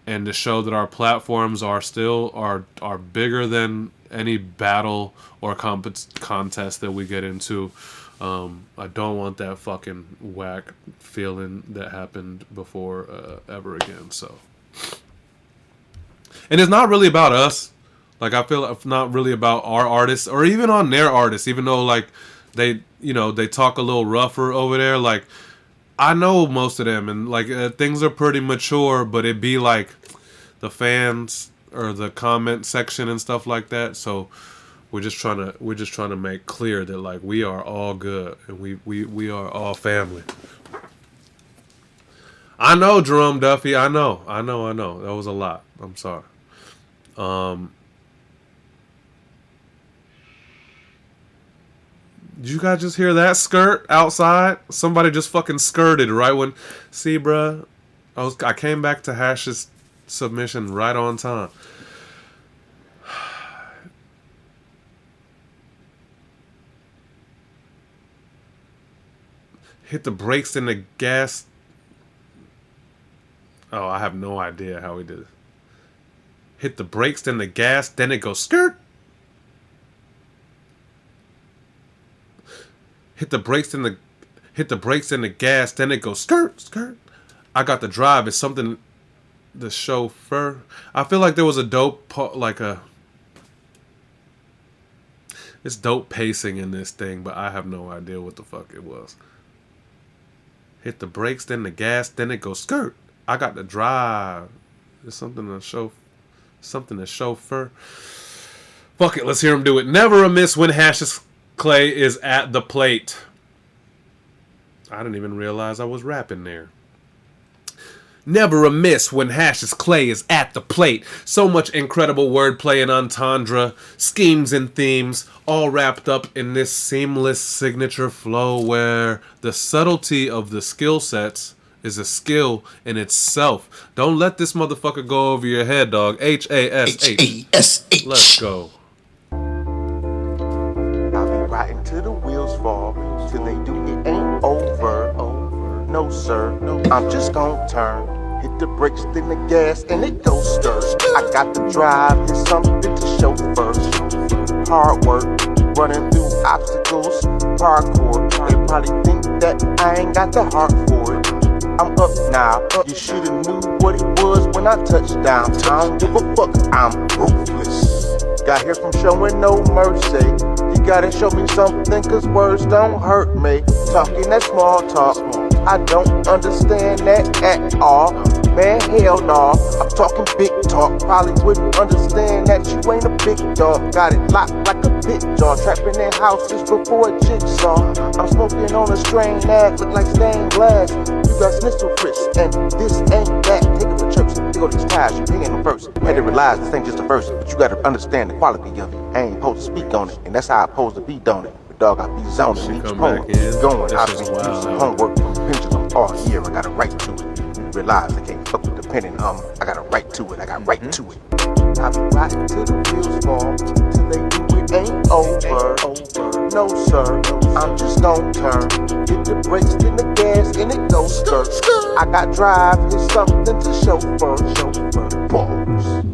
and to show that our platforms are bigger than any battle or contest that we get into. I don't want that fucking whack feeling that happened before ever again. So, and it's not really about us. Like, I feel it's not really about our artists or even on their artists, even though like they talk a little rougher over there. Like, I know most of them, and like things are pretty mature, but it'd be like the fans or the comment section and stuff like that. So we're just trying to make clear that like we are all good and we are all family. I know, Jerome Duffy. I know. That was a lot. I'm sorry. Did you guys just hear that skirt outside? Somebody just fucking skirted right when... See, bruh? I came back to Hash's submission right on time. Hit the brakes and the gas. Oh, I have no idea how he did it. Hit the brakes, then the gas, then it goes skirt. Hit the brakes and the gas, then it goes skirt, skirt. I got the drive. It's something. The chauffeur. I feel like there was a dope it's dope pacing in this thing, but I have no idea what the fuck it was. Hit the brakes, then the gas, then it goes skirt. I got the drive. It's something to chauffeur. Fuck it, let's hear him do it. Never a miss when Hash's Clay is at the plate. I didn't even realize I was rapping there. Never a miss when Hash's Clay is at the plate. So much incredible wordplay and entendre, schemes and themes, all wrapped up in this seamless signature flow where the subtlety of the skill sets is a skill in itself. Don't let this motherfucker go over your head, dog. H-A-S-H. Let's go. I'll be riding till the wheels fall, till they do it ain't over. No sir, I'm just gon' turn. Hit the brakes, then the gas, and it goes stir. I got the drive, it's something to show first. Hard work, running through obstacles, parkour. They probably think that I ain't got the heart for it. I'm up now, you should've knew what it was when I touched down. I don't give a fuck, I'm ruthless. Got here from showing no mercy. You gotta show me something, cause words don't hurt me. Talking that small talk, I don't understand that at all. Man, hell no, I'm talking big talk. Probably wouldn't understand that you ain't a big dog. Got it locked like a pit jaw. Trapping in houses before a jigsaw. I'm smoking on a strain that look like stained glass. You got snitzel fritz, and this ain't that. Take it to church, dig all these ties, you paying them first. Had to realize this ain't just a verse, but you gotta understand the quality of it. I ain't supposed to speak on it, and that's how I'm supposed to be doing it. Dog, I be zoning each poem. Going, I've been using homework from pendulum all year. I got a right to it. You realize I can't fuck with the pen and I got a right to it. I got right to it. I be riding till the wheels fall, till they do it ain't over. No sir, I'm just gon' turn. Hit the brakes, then the gas, and it goes skirt. I got drive, it's something to chauffeur. Balls.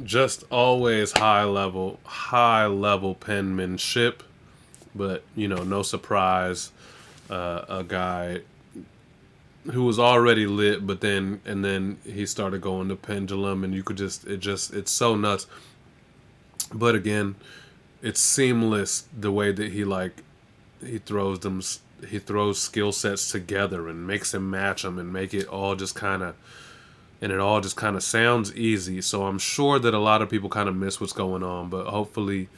Just always high level penmanship, but you know, no surprise. A guy who was already lit, but then he started going to pendulum, and you could it's so nuts. But again, it's seamless the way that he throws skill sets together and makes them match them and make it all just kind of. And it all just kind of sounds easy. So I'm sure that a lot of people kind of miss what's going on. But hopefully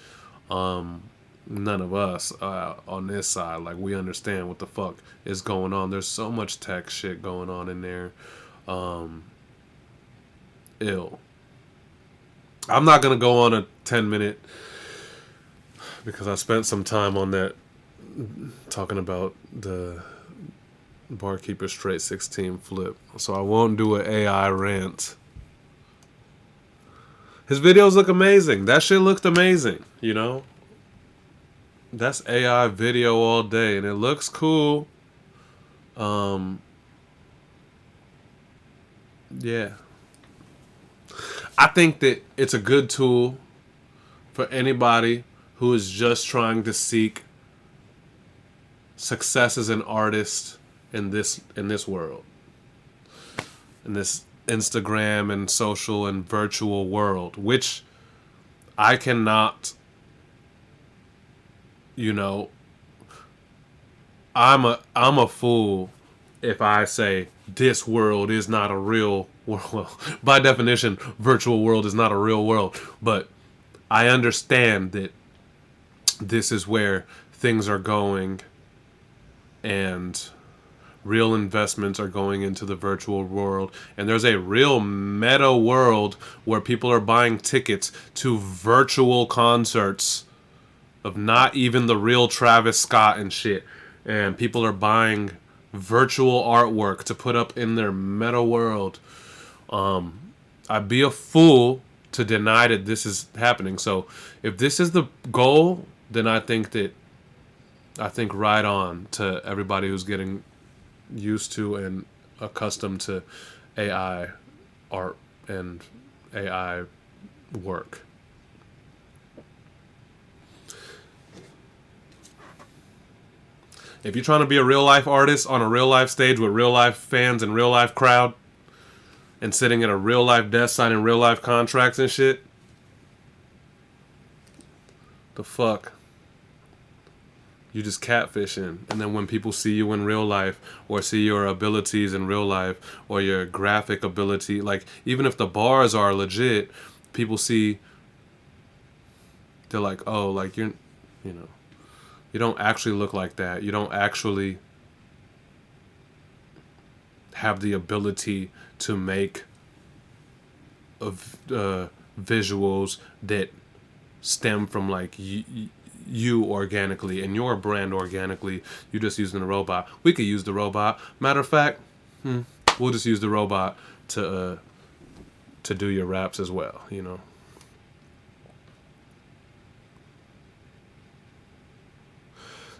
none of us on this side, like, we understand what the fuck is going on. There's so much tech shit going on in there. Ill. I'm not going to go on a 10-minute because I spent some time on that talking about the Barkeeper straight 16 flip, so I won't do an AI rant. His videos look amazing. That shit looked amazing, you know? That's AI video all day, and it looks cool. Yeah. I think that it's a good tool for anybody who is just trying to seek success as an artist in this world, in this Instagram and social and virtual world, which I cannot, you know, I'm a fool if I say this world is not a real world. By definition, virtual world is not a real world, but I understand that this is where things are going, and real investments are going into the virtual world, and there's a real meta world where people are buying tickets to virtual concerts of not even the real Travis Scott and shit, and people are buying virtual artwork to put up in their meta world. I'd be a fool to deny that this is happening. So if this is the goal, then I think right on to everybody who's getting used to and accustomed to AI art and AI work. If you're trying to be a real life artist on a real life stage with real life fans and real life crowd and sitting at a real life desk signing real life contracts and shit, the fuck? You just catfishing. And then when people see you in real life or see your abilities in real life or your graphic ability, like even if the bars are legit, people see, they're like, oh, like you know, you don't actually look like that. You don't actually have the ability to make visuals that stem from like you organically and your brand organically. You're just using the robot. We could use the robot. Matter of fact, we'll just use the robot to do your raps as well, you know.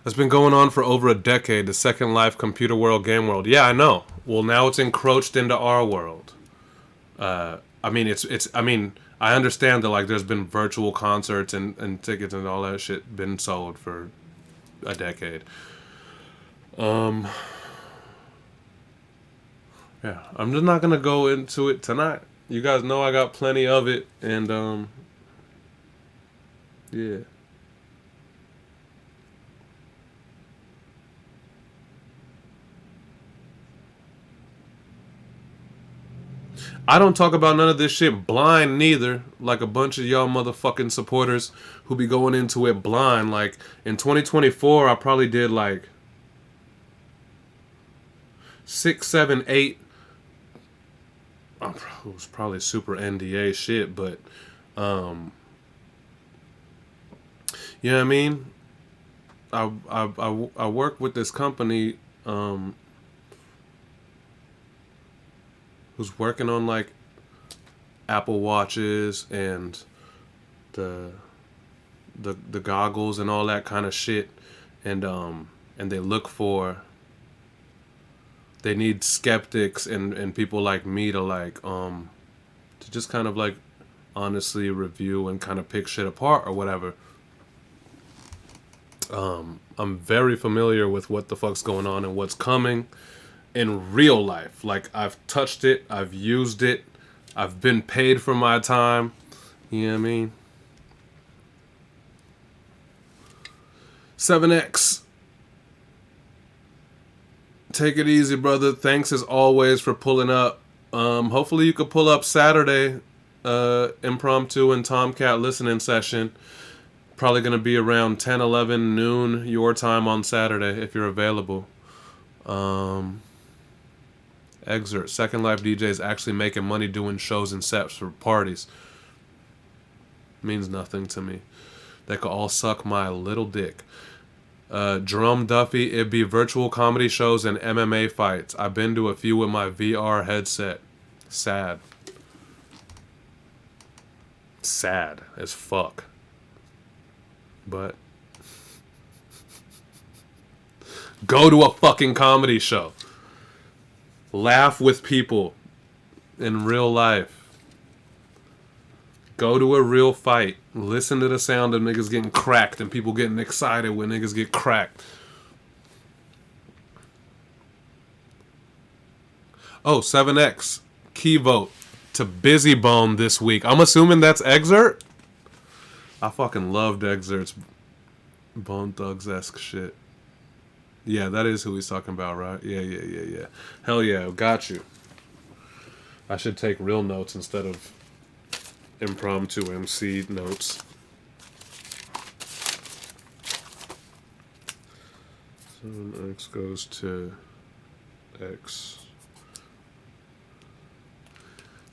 It's been going on for over a decade, the Second Life computer world, game world. Yeah, I know. Well, now it's encroached into our world. I mean, I understand that like there's been virtual concerts and tickets and all that shit been sold for a decade. Yeah, I'm just not gonna go into it tonight. You guys know I got plenty of it, and yeah. I don't talk about none of this shit blind neither, like a bunch of y'all motherfucking supporters who be going into it blind. Like in 2024, I probably did like 6, 7, 8. It was probably super NDA shit, but you know what I mean? I work with this company who's working on like Apple Watches and the goggles and all that kind of shit, and they look for, they need skeptics and people like me to like to just kind of like honestly review and kind of pick shit apart or whatever. I'm very familiar with what the fuck's going on and what's coming in real life. Like I've touched it, I've used it, I've been paid for my time. You know what I mean? 7X. Take it easy, brother. Thanks as always for pulling up. Hopefully you could pull up Saturday, impromptu and Tomcat listening session. Probably going to be around 10, 11 noon your time on Saturday if you're available. Excerpt. Second Life DJs actually making money doing shows and sets for parties. Means nothing to me. They could all suck my little dick. Jerome Duffy, it'd be virtual comedy shows and MMA fights. I've been to a few with my VR headset. Sad. Sad as fuck. But go to a fucking comedy show. Laugh with people in real life. Go to a real fight. Listen to the sound of niggas getting cracked and people getting excited when niggas get cracked. Oh, 7X. Key vote to Busy Bone this week. I'm assuming that's Excerpt? I fucking loved Excerpt's Bone Thugs-esque shit. Yeah, that is who he's talking about, right? Yeah. Hell yeah, got you. I should take real notes instead of impromptu MC notes. So X goes to X.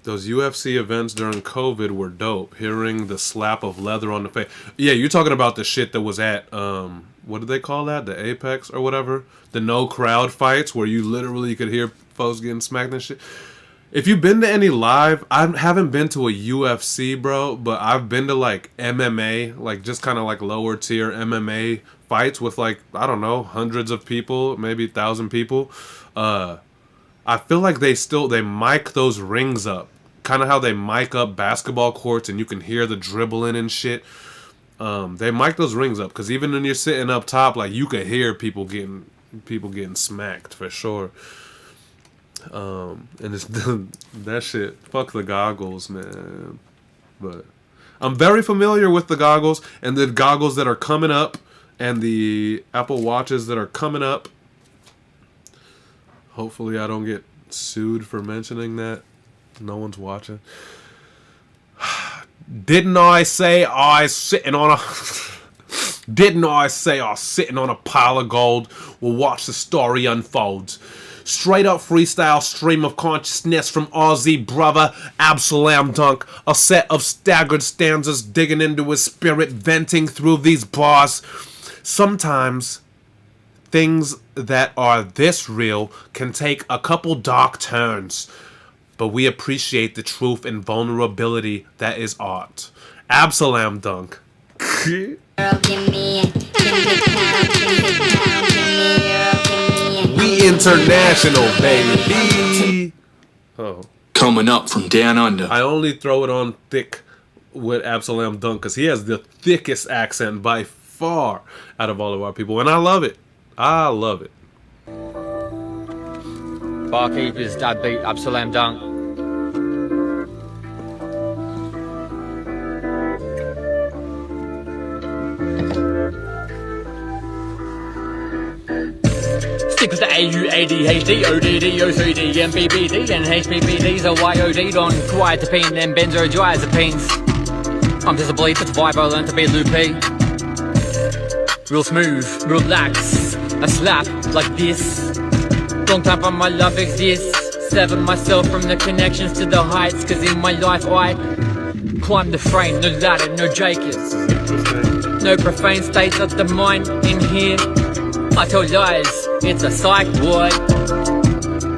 Those UFC events during COVID were dope. Hearing the slap of leather on the face. Yeah, you're talking about the shit that was at, what do they call that? The Apex or whatever? The no crowd fights where you literally could hear folks getting smacked and shit. If you've been to any live, I haven't been to a UFC, bro, but I've been to like MMA, like just kind of like lower tier MMA fights with like, I don't know, hundreds of people, maybe 1,000 people. I feel like they mic those rings up, kind of how they mic up basketball courts and you can hear the dribbling and shit. They mic those rings up because even when you're sitting up top, like you could hear people getting smacked for sure. And it's that shit. Fuck the goggles, man. But I'm very familiar with the goggles and the goggles that are coming up and the Apple Watches that are coming up. Hopefully I don't get sued for mentioning that. No one's watching. Didn't I say I was sitting on a pile of gold? We'll watch the story unfold. Straight up freestyle stream of consciousness from Aussie brother Absalam Dunk. A set of staggered stanzas digging into his spirit, venting through these bars. Sometimes things that are this real can take a couple dark turns, but we appreciate the truth and vulnerability that is art. Absalam Dunk. We international, baby. Oh. Coming up from down under. I only throw it on thick with Absalam Dunk because he has the thickest accent by far out of all of our people, and I love it. I love it. Barkeepers, dad beat, Absalam Dunk. Stick with the AU, ADHD, ODD, OCD, MBBD, and HBBDs are YOD'd on quietatine and benzodiazepines. I'm just a bleep, it's vibe, I learned to be loopy. Real smooth, relax, a slap like this. Long time for my love exists. Sever myself from the connections to the heights, cause in my life I climb the frame, no ladder, no Jacobs. No profane states of the mind in here. I tell lies, it's a psych ward.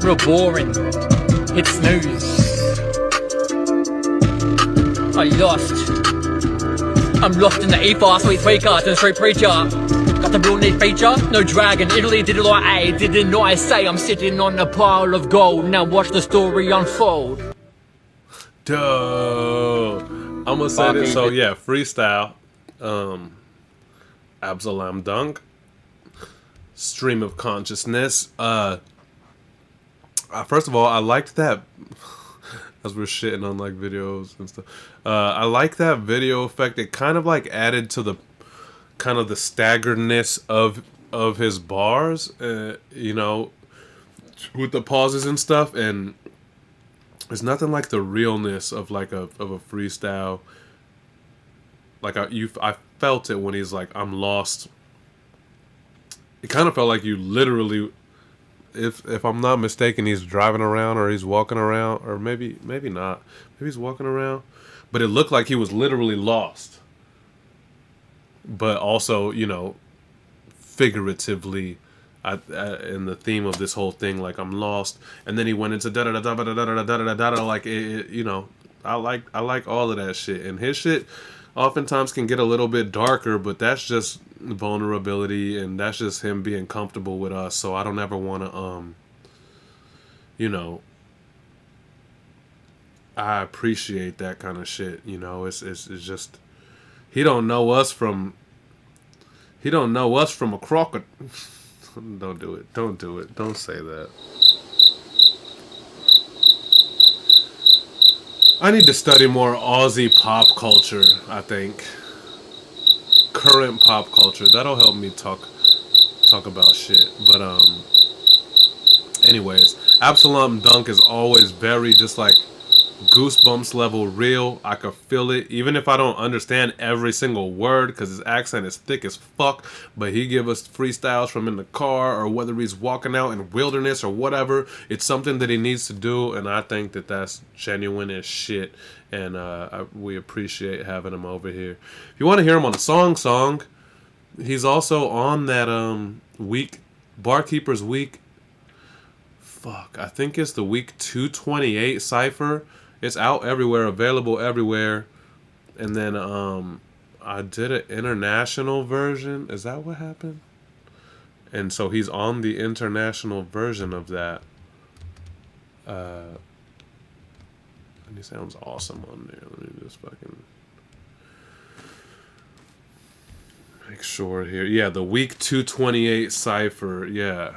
Real boring, hit snooze. I'm lost in the ether, sweet tweaker, to the street preacher. Got the real neat feature, no dragon, Italy did it like A. Didn't I say I'm sitting on a pile of gold? Now watch the story unfold. Duh. I'm gonna say this, so yeah, freestyle. Absalam Dunk. Stream of consciousness. First of all, I liked that. As we're shitting on like videos and stuff, I like that video effect. It kind of like added to the kind of the staggeredness of his bars, you know, with the pauses and stuff. And there's nothing like the realness of like of a freestyle. Like I felt it when he's like, I'm lost. It kind of felt like you literally, if I'm not mistaken, he's driving around or he's walking around, or maybe not. Maybe he's walking around, but it looked like he was literally lost. But also, you know, figuratively, in the theme of this whole thing, like I'm lost, and then he went into da da da da da da da da da da da, like it, you know, I like all of that shit, and his shit oftentimes can get a little bit darker, but that's just vulnerability, and that's just him being comfortable with us. So I don't ever want to, you know, I appreciate that kind of shit. You know, it's just he don't know us from a crocodile. Don't do it. Don't do it. Don't say that. I need to study more Aussie pop culture, I think. Current pop culture. That'll help me talk about shit. But anyways, Absalam Dunk is always very just like goosebumps level real. I could feel it even if I don't understand every single word because his accent is thick as fuck, but he give us freestyles from in the car or whether he's walking out in wilderness or whatever. It's something that he needs to do, and I think that that's genuine as shit, and we appreciate having him over here. If you want to hear him on a song, he's also on that week Barkeeper's Week fuck. I think it's the week 228 cipher. It's out everywhere, available everywhere. And then I did an international version. Is that what happened? And so he's on the international version of that. And he sounds awesome on there. Let me just fucking make sure here. Yeah, the week 228 cipher. Yeah.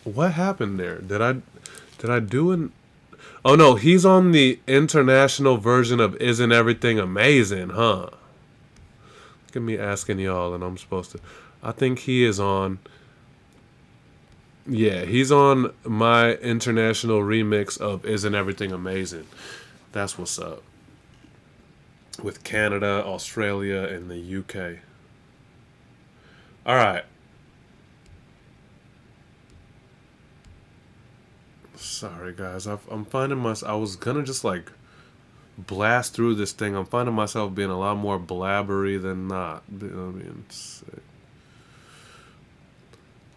What happened there? Did I do an... Oh no, he's on the international version of Isn't Everything Amazing, huh? Look at me asking y'all and I'm supposed to... I think he is on... Yeah, he's on my international remix of Isn't Everything Amazing. That's what's up. With Canada, Australia, and the UK. Alright. Sorry, guys. I'm finding myself... I was gonna just, like, blast through this thing. I'm finding myself being a lot more blabbery than not. I mean, sick.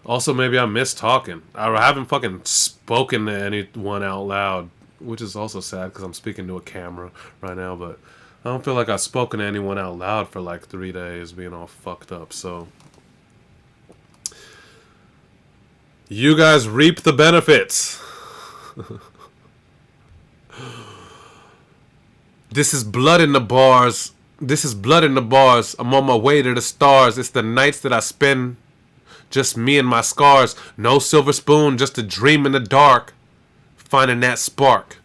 Also, maybe I miss talking. I haven't fucking spoken to anyone out loud, which is also sad because I'm speaking to a camera right now, but I don't feel like I've spoken to anyone out loud for like 3 days being all fucked up, so... You guys reap the benefits. This is blood in the bars. This is blood in the bars. I'm on my way to the stars. It's the nights that I spend... Just me and my scars. No silver spoon, just a dream in the dark. Finding that spark.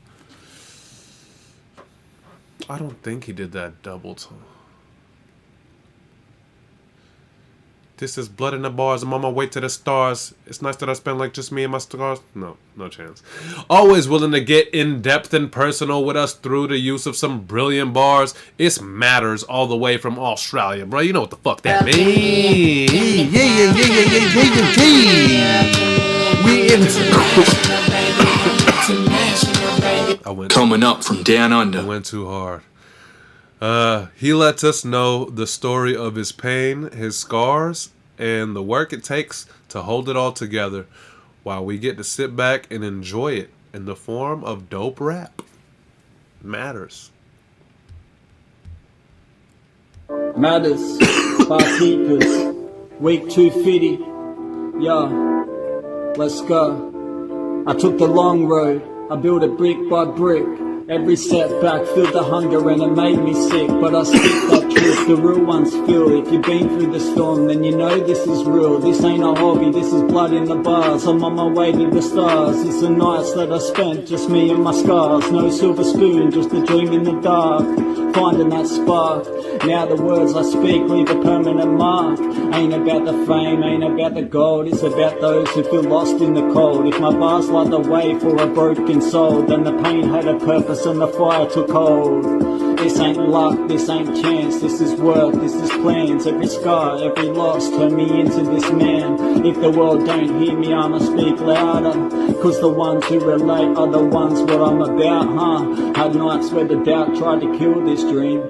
I don't think he did that double tone. This is blood in the bars. I'm on my way to the stars. It's nice that I spend like just me and my scars. No chance. Always willing to get in depth and personal with us through the use of some brilliant bars. It's matters all the way from Australia, bro. You know what the fuck that means. We in Coming up from down under. I went too hard. He lets us know the story of his pain, his scars, and the work it takes to hold it all together while we get to sit back and enjoy it in the form of dope rap. Matters. Matters, barkeepers, week 250. Yeah, let's go. I took the long road, I built it brick by brick. Every setback filled the hunger and it made me sick. But I stick that truth, the real ones feel. If you've been through the storm, then you know this is real. This ain't a hobby, this is blood in the bars. I'm on my way to the stars. It's the nights that I spent, just me and my scars. No silver spoon, just a dream in the dark. Finding that spark. Now the words I speak leave a permanent mark. Ain't about the fame, ain't about the gold. It's about those who feel lost in the cold. If my bars light the way for a broken soul, then the pain had a purpose and the fire took hold. This ain't luck, this ain't chance, this is work, this is plans. Every scar, every loss turned me into this man. If the world don't hear me, I'ma speak louder. Cause the ones who relate are the ones what I'm about, huh? Had nights where the doubt tried to kill this dream.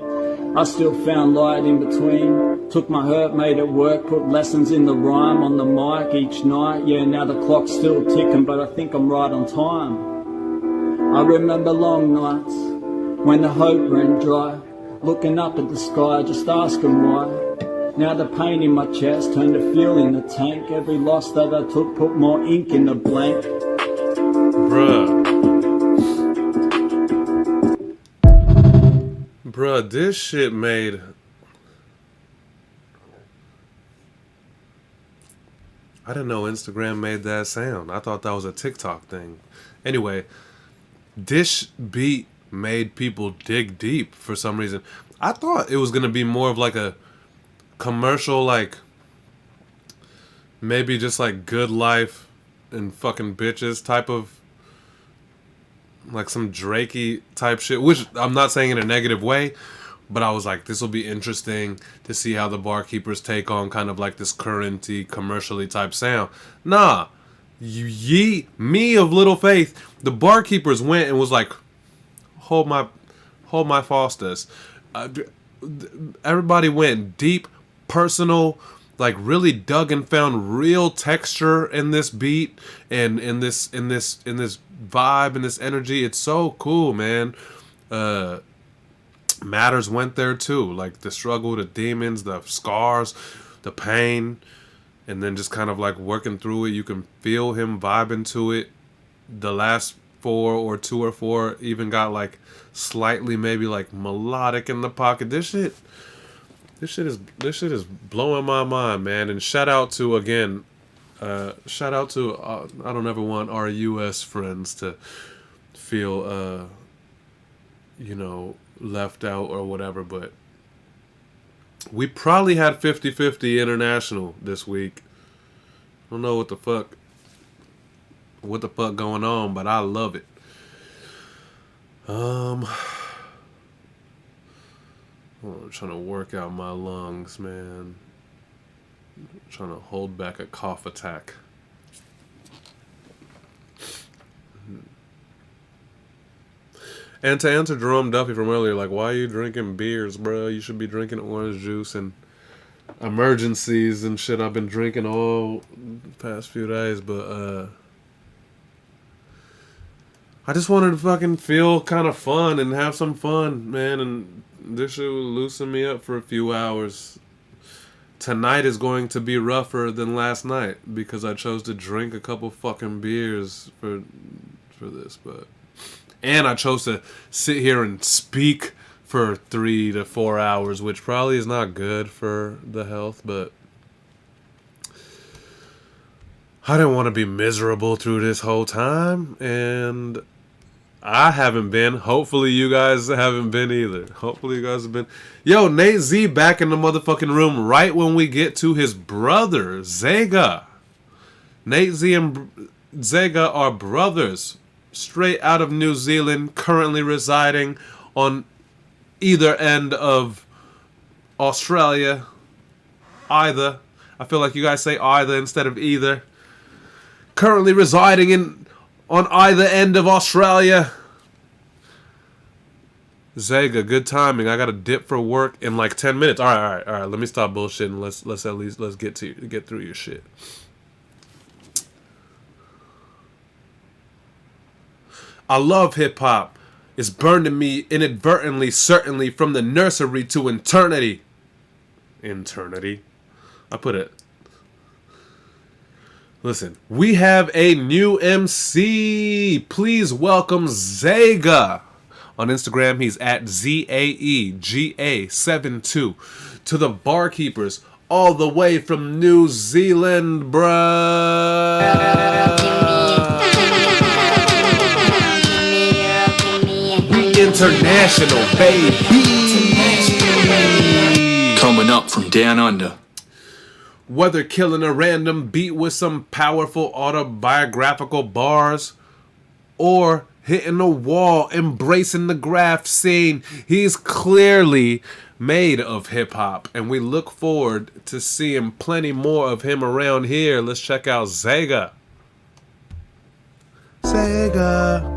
I still found light in between. Took my hurt, made it work, put lessons in the rhyme on the mic each night. Yeah, now the clock's still ticking, but I think I'm right on time. I remember long nights when the hope ran dry, looking up at the sky, just asking why. Now the pain in my chest turned to fuel in the tank. Every loss that I took put more ink in the blank. Bruh, this shit made... I didn't know Instagram made that sound. I thought that was a TikTok thing. Anyway, this beat made people dig deep for some reason. I thought it was going to be more of like a commercial, like, maybe just like Good Life and fucking bitches type of, like some Drakey type shit, which I'm not saying in a negative way, but I was like, this will be interesting to see how the barkeepers take on kind of like this currenty, commercially type sound. Nah, me of little faith, the barkeepers went and was like, hold my Fosters. Everybody went deep, personal, like really dug and found real texture in this beat and in this vibe and this energy. It's so cool, man. Matters went there too, like the struggle, the demons, the scars, the pain, and then just kind of like working through it. You can feel him vibing to it. The last 2 or 4 even got like slightly maybe like melodic in the pocket. This shit is blowing my mind, man. And shout out to I don't ever want our US friends to feel left out or whatever, but we probably had 50-50 international this week. I don't know what the fuck going on, but I love it. I'm trying to work out my lungs, man. I'm trying to hold back a cough attack. And to answer Jerome Duffy from earlier, like, why are you drinking beers, bro? You should be drinking orange juice and emergencies and shit. I've been drinking all the past few days, but I just wanted to fucking feel kind of fun and have some fun, man. And this shit will loosen me up for a few hours. Tonight is going to be rougher than last night because I chose to drink a couple fucking beers for this, but. And I chose to sit here and speak for 3 to 4 hours, which probably is not good for the health, but I didn't want to be miserable through this whole time, and I haven't been. Hopefully you guys haven't been either. Hopefully you guys have been. Yo, Nate Z back in the motherfucking room right when we get to his brother, Zega. Nate Z and Zega are brothers. Straight out of New Zealand, currently residing on either end of Australia. Either. I feel like you guys say either instead of either. Currently residing on either end of Australia. Zega, good timing. I got a dip for work in like 10 minutes. All right. Let me stop bullshitting. Let's get through your shit. I love hip-hop. It's burned in me inadvertently, certainly, from the nursery to eternity. Eternity? I put it. Listen, we have a new MC. Please welcome Zega. On Instagram, he's at ZAEGA72. To the barkeepers, all the way from New Zealand, bruh. International, baby. Coming up from down under. Whether killing a random beat with some powerful autobiographical bars or hitting a wall, embracing the graph scene, he's clearly made of hip-hop, and we look forward to seeing plenty more of him around here. Let's check out Zega. Zega.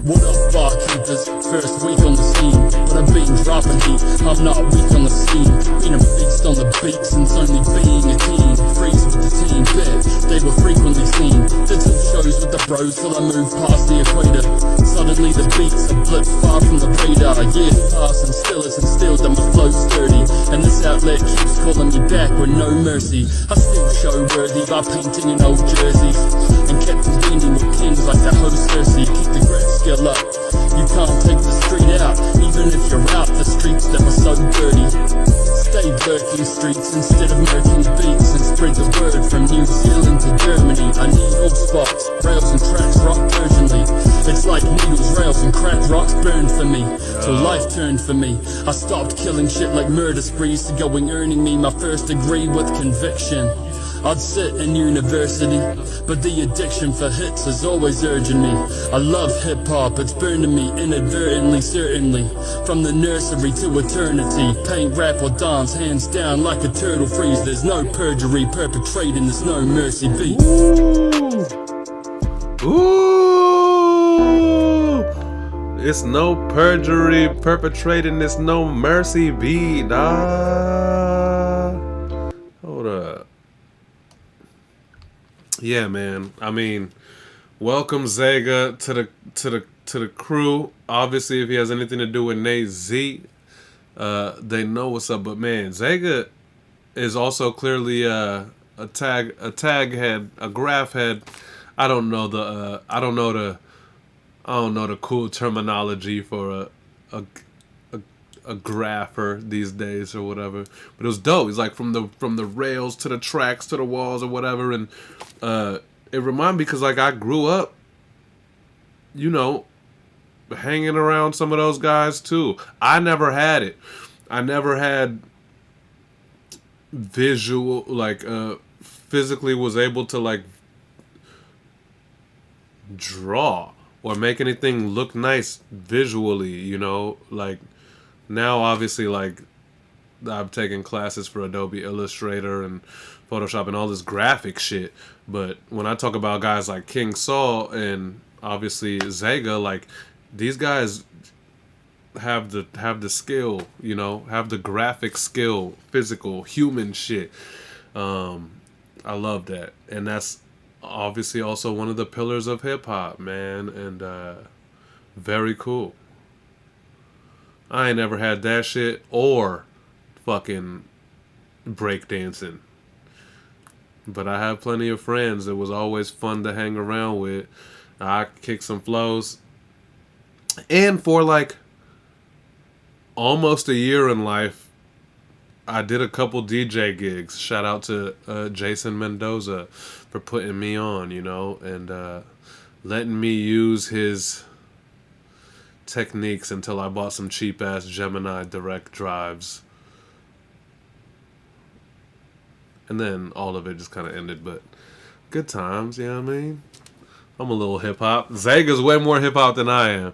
What up, barkeepers? First week on the scene, but I've been dropping heat. I'm not weak on the scene. Been a beast on the beat since only being a teen. Freeze with the team, bet they were frequently seen. Did some shows with the bros till I moved past the equator. Suddenly the beats have blipped far from the radar. Years pass and still isn't stilled and my flow's sturdy. And this outlet keeps calling me back with no mercy. I still show worthy by painting in old jerseys and kept competing with kings like the host Cersei. Keep the grip skill up. You can't take the street out, even if you're out the streets that were so dirty. Stay lurking streets instead of murking beats and spread the word from New Zealand to Germany. I need all spots, rails and tracks rock urgently. It's like needles, rails and cracked rocks burned for me, till life turned for me. I stopped killing shit like murder sprees to going earning me my first degree with conviction. I'd sit in university, but the addiction for hits is always urging me. I love hip-hop, it's burning me inadvertently, certainly. From the nursery to eternity, paint, rap or dance, hands down like a turtle freeze. There's no perjury perpetrating, there's no mercy beat. Ooh, it's no perjury perpetrating. It's no mercy be, nah. Hold up. Yeah, man. I mean, welcome Zega to the crew. Obviously, if he has anything to do with Nate Z, they know what's up. But man, Zega is also clearly a tag head, a graph head. I don't know the cool terminology for a grapher these days or whatever. But it was dope. It's like from the rails to the tracks to the walls or whatever, and it reminded me because like I grew up, you know, hanging around some of those guys too. I never had it. I never had visual like physically was able to like draw or make anything look nice visually, you know, like now obviously like I've taken classes for Adobe Illustrator and Photoshop and all this graphic shit, but when I talk about guys like King Saul and obviously Zega, like these guys have the skill, you know, have the graphic skill, physical, human shit. I love that, and that's obviously also one of the pillars of hip hop, man, and very cool. I ain't never had that shit or fucking breakdancing, but I have plenty of friends. It was always fun to hang around with. I kick some flows, and for like almost a year in life, I did a couple DJ gigs. Shout out to Jason Mendoza for putting me on, you know, and letting me use his techniques until I bought some cheap ass Gemini direct drives. And then all of it just kind of ended, but good times, you know what I mean? I'm a little hip hop. Zega's way more hip hop than I am.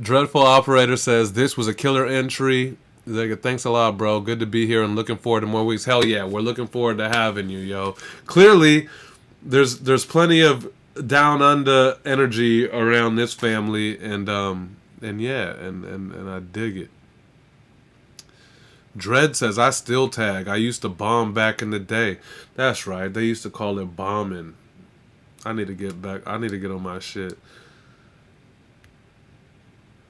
Dreadful Operator says this was a killer entry. Zega, thanks a lot, bro. Good to be here and looking forward to more weeks. Hell yeah, we're looking forward to having you, yo. Clearly, there's plenty of down under energy around this family, and yeah, and I dig it. Dread says I still tag. I used to bomb back in the day. That's right. They used to call it bombing. I need to get back. I need to get on my shit.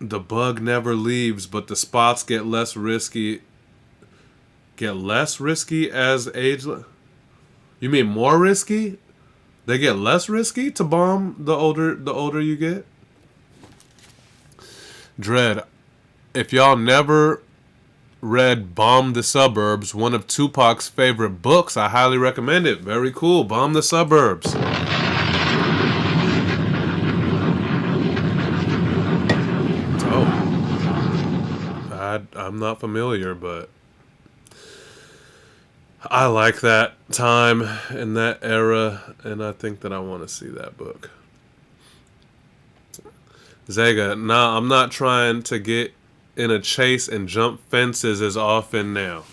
The bug never leaves, but the spots get less risky. Get less risky as age. You mean more risky? They get less risky to bomb the older you get. Dread, if y'all never read Bomb the Suburbs, one of Tupac's favorite books, I highly recommend it. Very cool. Bomb the Suburbs. I'm not familiar, but I like that time and that era, and I think that I want to see that book. Zega, nah, I'm not trying to get in a chase and jump fences as often now.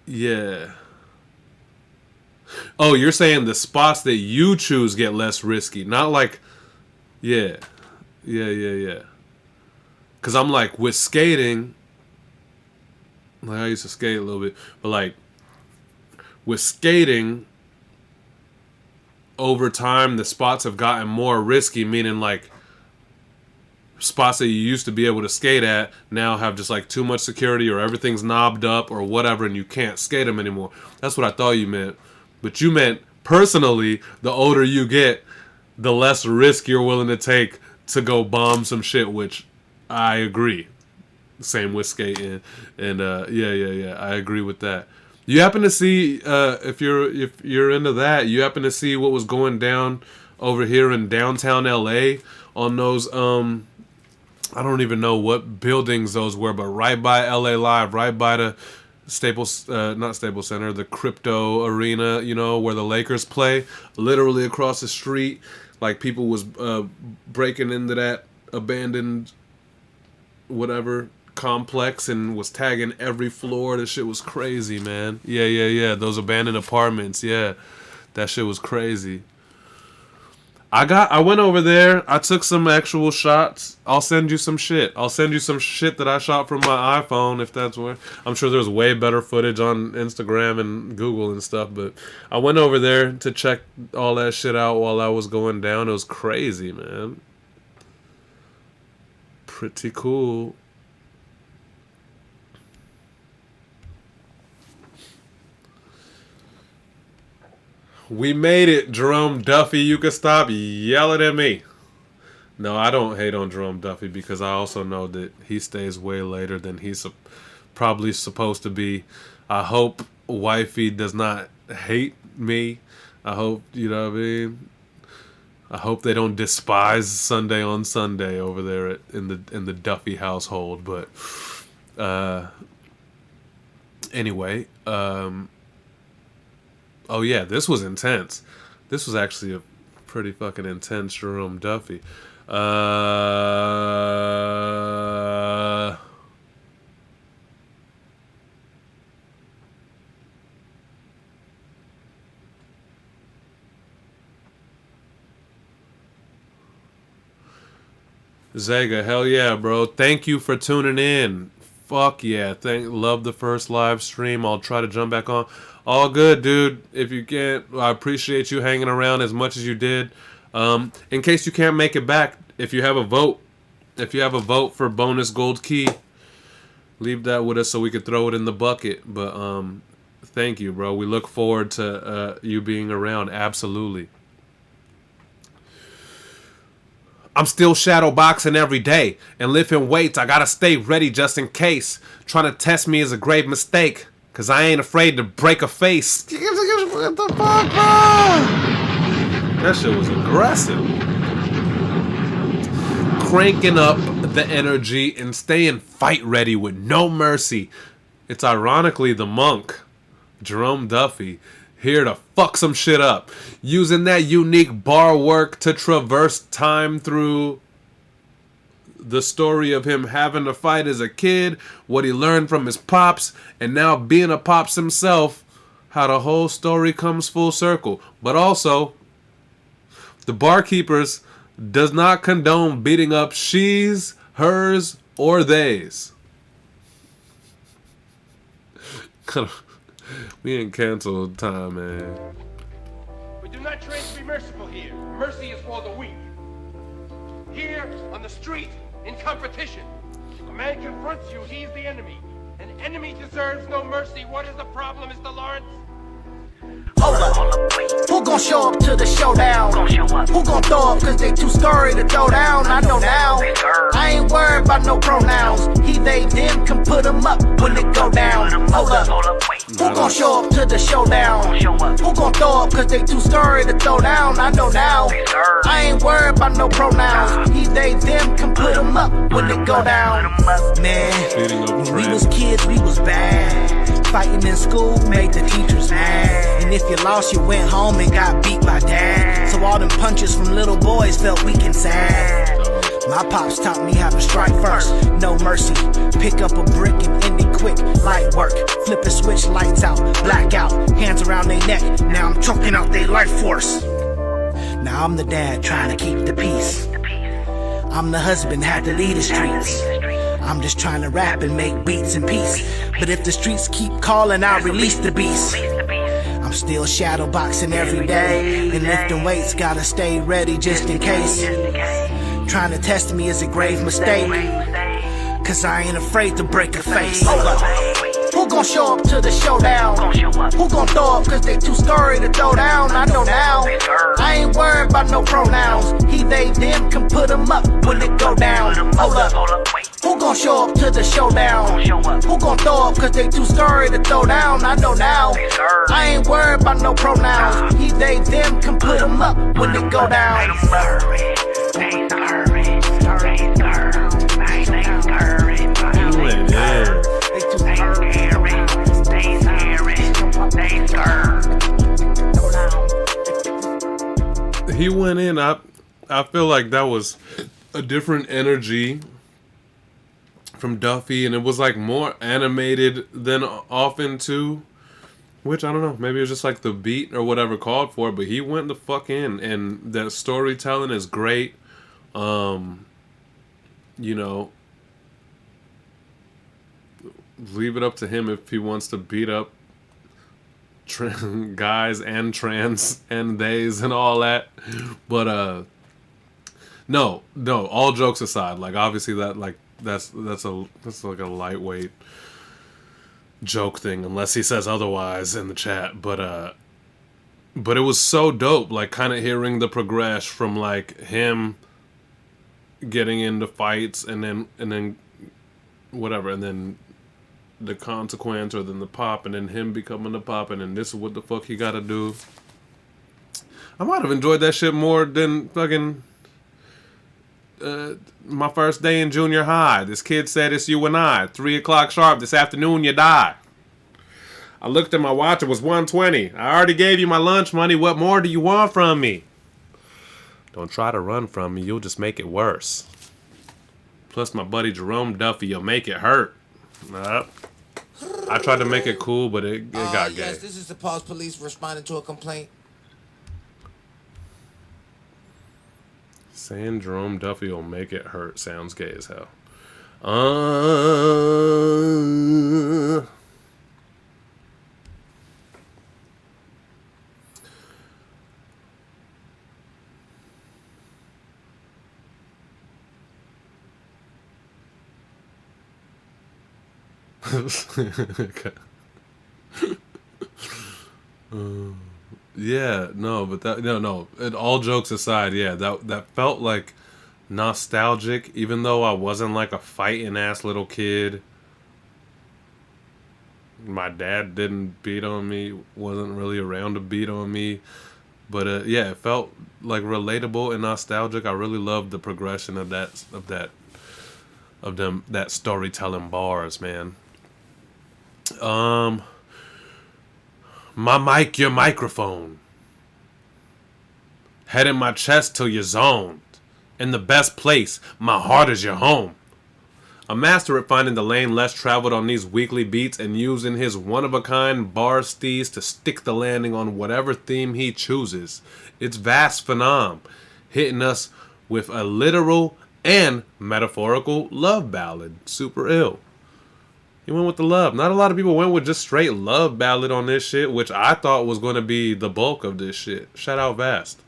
Yeah. Oh, you're saying the spots that you choose get less risky, not like, yeah. Because I'm like, with skating, like I used to skate a little bit, but like, with skating, over time, the spots have gotten more risky, meaning like, spots that you used to be able to skate at now have just like too much security or everything's knobbed up or whatever and you can't skate them anymore. That's what I thought you meant. But you meant, personally, the older you get, the less risk you're willing to take to go bomb some shit, which I agree. Same with skating, and yeah, I agree with that. You happen to see if you're into that, you happen to see what was going down over here in downtown LA on those I don't even know what buildings those were, but right by LA Live, right by the not Staples Center, the crypto arena, you know, where the Lakers play, literally across the street, like people was breaking into that abandoned whatever complex and was tagging every floor. This shit was crazy, man. Yeah. Those abandoned apartments, yeah. That shit was crazy. I went over there. I took some actual shots. I'll send you some shit. I'll send you some shit that I shot from my iPhone if that's where. I'm sure there's way better footage on Instagram and Google and stuff, but I went over there to check all that shit out while I was going down. It was crazy, man. Pretty cool. We made it, Jerome Duffy. You can stop yelling at me. No, I don't hate on Jerome Duffy because I also know that he stays way later than he's probably supposed to be. I hope Wifey does not hate me. I hope, you know what I mean? I hope they don't despise Sunday on Sunday over there in the Duffy household. But anyway, oh yeah, this was intense. This was actually a pretty fucking intense Jerome Duffy. Zega, hell yeah, bro. Thank you for tuning in. Fuck yeah. Love the first live stream. I'll try to jump back on. All good, dude. If you can't, I appreciate you hanging around as much as you did. In case you can't make it back, if you have a vote for bonus gold key, leave that with us so we could throw it in the bucket. But thank you, bro. We look forward to you being around. Absolutely. I'm still shadow boxing every day and lifting weights. I gotta stay ready just in case. Trying to test me is a grave mistake, cause I ain't afraid to break a face. What the fuck, bro? That shit was aggressive. Cranking up the energy and staying fight ready with no mercy. It's ironically the monk, Jerome Duffy, here to fuck some shit up. Using that unique bar work to traverse time through the story of him having to fight as a kid, what he learned from his pops, and now being a pops himself, how the whole story comes full circle. But also, the barkeepers does not condone beating up she's, hers, or theys. We ain't canceled time, man. We do not train to be merciful here. Mercy is for the weak. Here, on the street, in competition, a man confronts you, he's the enemy. An enemy deserves no mercy. What is the problem, Mr. Lawrence? Hold up. Who gon' show up to the showdown? Who gon' throw up cause they too scurry to throw down? I know now. I ain't worried about no pronouns. He, they, them can put them up when it go down. Hold up. Who gon' show up to the showdown? Who gon' throw up cause they too scurry to throw down? I know now. I ain't worried about no pronouns. He, they, them can put them up when it go down. Man, when we was kids, we was bad. Fighting in school made the teachers mad. And if you lost, you went home and got beat by dad. So all them punches from little boys felt weak and sad. My pops taught me how to strike first, no mercy. Pick up a brick and end it quick, light work. Flip a switch, lights out, blackout. Hands around their neck, now I'm choking out their life force. Now I'm the dad trying to keep the peace. I'm the husband, had to lead the streets. I'm just trying to rap and make beats in peace. But if the streets keep calling, I'll release the beast. I'm still shadow boxing every day. And lifting weights, gotta stay ready just in case. Trying to test me is a grave mistake, cause I ain't afraid to break a face. Hold up. Who gon' show up to the showdown? Who gon' throw up cause they too scurry to throw down? I know now. I ain't worried about no pronouns. He, they, them can put them up when it go down. Hold up. Who gon' show up to the showdown? Who gon' throw up cause they too scurry to throw down? I know now. I ain't worried about no pronouns. He, they, them can put them up when it go down. He went in. I feel like that was a different energy from Duffy, and it was like more animated than often too. Which I don't know, maybe it was just like the beat or whatever called for it, but he went the fuck in, and that storytelling is great. You know, leave it up to him if he wants to beat up guys and trans and theys and all that. But no, all jokes aside, like obviously that like that's like a lightweight joke thing unless he says otherwise in the chat. But it was so dope, like kind of hearing the progress from like him getting into fights and then whatever, and then the consequence, or then the pop, and then him becoming the pop, and then this is what the fuck he gotta do. I might have enjoyed that shit more than fucking my first day in junior high. This kid said it's you and I. 3 o'clock sharp this afternoon, you die. I looked at my watch, it was 1:20. I already gave you my lunch money. What more do you want from me? Don't try to run from me, you'll just make it worse. Plus my buddy Jerome Duffy, you'll make it hurt. I tried to make it cool, but it got gay. Yes, this is the Pulse Police responding to a complaint. Saying Jerome Duffy will make it hurt sounds gay as hell. Yeah, no, but that no. All jokes aside, yeah, that felt like nostalgic. Even though I wasn't like a fighting ass little kid, my dad didn't beat on me. Wasn't really around to beat on me, but yeah, it felt like relatable and nostalgic. I really loved the progression of that storytelling bars, man. My mic, your microphone. Head in my chest till you're zoned. In the best place, my heart is your home. A master at finding the lane less traveled on these weekly beats and using his one-of-a-kind bar steez to stick the landing on whatever theme he chooses. It's vast phenom, hitting us with a literal and metaphorical love ballad. Super ill. He went with the love. Not a lot of people went with just straight love ballad on this shit, which I thought was going to be the bulk of this shit. Shout out Vast.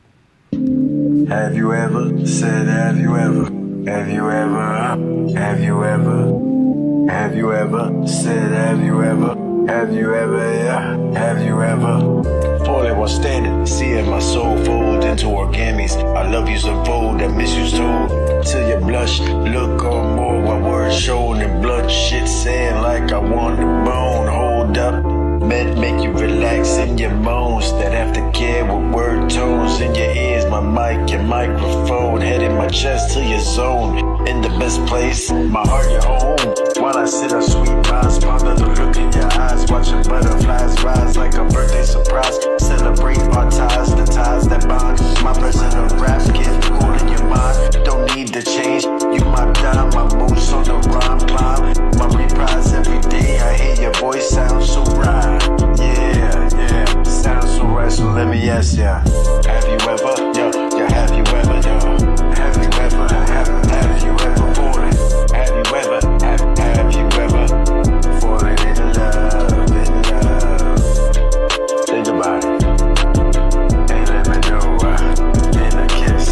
Have you ever said, have you ever? Have you ever? Have you ever? Have you ever said, have you ever? Have you ever? Yeah. Have you ever? Falling while standing, seeing my soul fold into origami's. I love you's a fold that miss you's told. Till you blush, look on more while words shown and blood shit saying like I want the bone. Hold up, med make you relax in your bones. That aftercare with word tones in your ears. My mic and microphone, head in my chest till your zone. In the best place, my heart your home. While I sit on sweet vibes, ponder the look in your eyes. Watching butterflies rise like a birthday surprise. Celebrate our ties, the ties that bond. My present of rap gift, cool in your mind. Don't need to change, you my dime. My boots on the rhyme climb. My reprise every day, I hear your voice sound so right. Yeah, sounds so right, so let me ask ya. Have you ever, yeah, have you ever, yeah? Have you ever, have you ever fallen? Have you ever, have you ever fallen in love, Think about it, and let me know, in a kiss.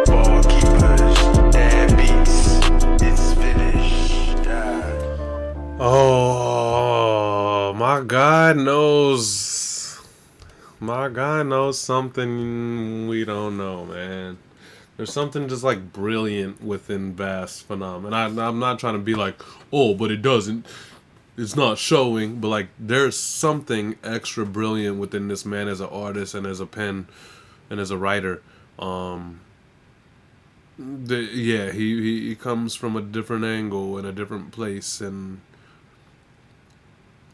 Ball keepers, dad beats, it's finished. Oh, my God knows. My guy knows something we don't know, man. There's something just like brilliant within Vast Phenomenon. I'm not trying to be like, oh, but it doesn't. It's not showing. But like, there's something extra brilliant within this man as an artist and as a pen and as a writer. He comes from a different angle and a different place, and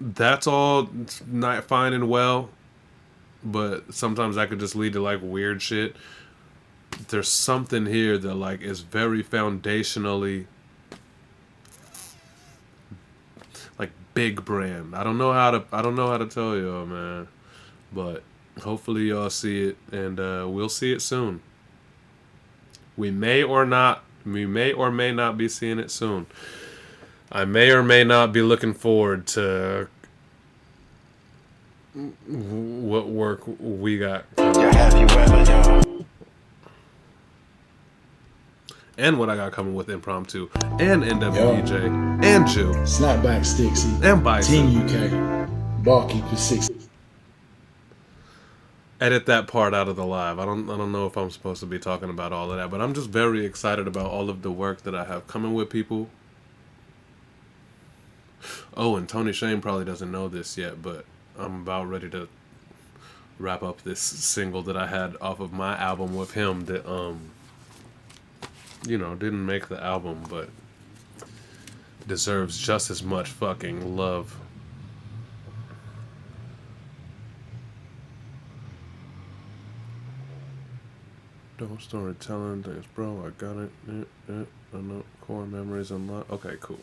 that's all not fine and well. But sometimes that could just lead to like weird shit. There's something here that like is very foundationally like big brand. I don't know how to tell y'all, man. But hopefully y'all see it, and we'll see it soon. We may or may not be seeing it soon. I may or may not be looking forward to what work we got. And what I got coming with Impromptu, and NWDJ, and Jew. Snapback Stixie. And Bison. Team UK. Barkeeper 6. Edit that part out of the live. I don't know if I'm supposed to be talking about all of that, but I'm just very excited about all of the work that I have coming with people. Oh, and Tony Shane probably doesn't know this yet, but I'm about ready to wrap up this single that I had off of my album with him that didn't make the album, but deserves just as much fucking love. Dope storytelling, thanks, bro. I got it. I know core memories unlocked. Okay, cool.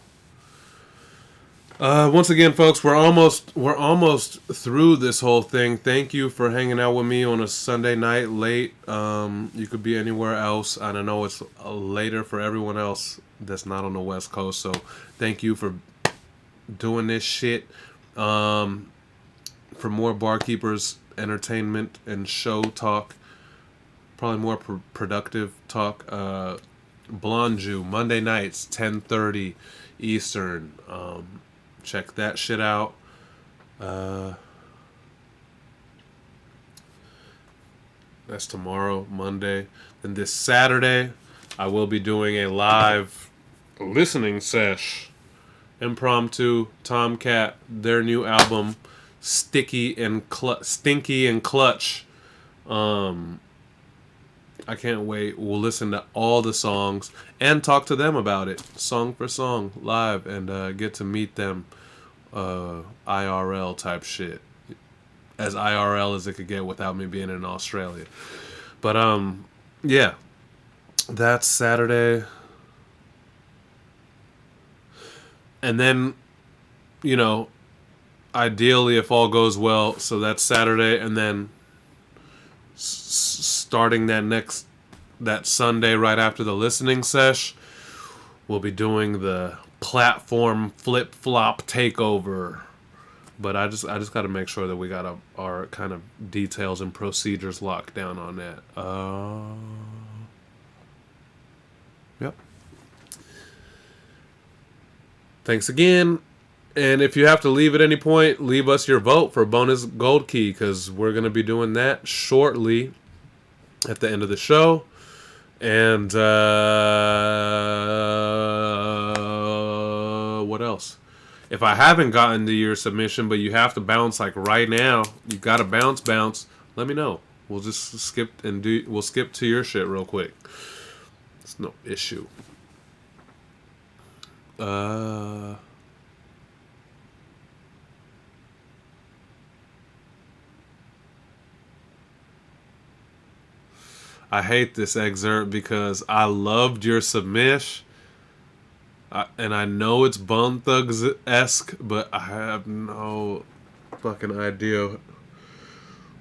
Once again, folks, we're almost through this whole thing. Thank you for hanging out with me on a Sunday night late. You could be anywhere else, and I know it's later for everyone else that's not on the West Coast. So thank you for doing this shit. For more Barkeepers entertainment and show talk, probably more productive talk. Blonde Jew, Monday nights, 10:30 Eastern. Check that shit out. That's tomorrow, Monday. Then this Saturday, I will be doing a live listening sesh. Impromptu, Tomcat, their new album, Stinky and Clutch. I can't wait. We'll listen to all the songs and talk to them about it, song for song, live, and get to meet them, IRL type shit, as IRL as it could get without me being in Australia. But yeah, that's Saturday, and then, ideally, if all goes well, so that's Saturday, and then starting that Sunday right after the listening sesh, we'll be doing the platform flip-flop takeover. But I just got to make sure that we got our kind of details and procedures locked down on that. Yep. Thanks again. And if you have to leave at any point, leave us your vote for bonus gold key, because we're going to be doing that shortly at the end of the show. And what else? If I haven't gotten to your submission, but you have to bounce like right now, you got to bounce, let me know. We'll just skip to your shit real quick. It's no issue. I hate this excerpt because I loved your submission. And I know it's Bone Thugs-esque, but I have no fucking idea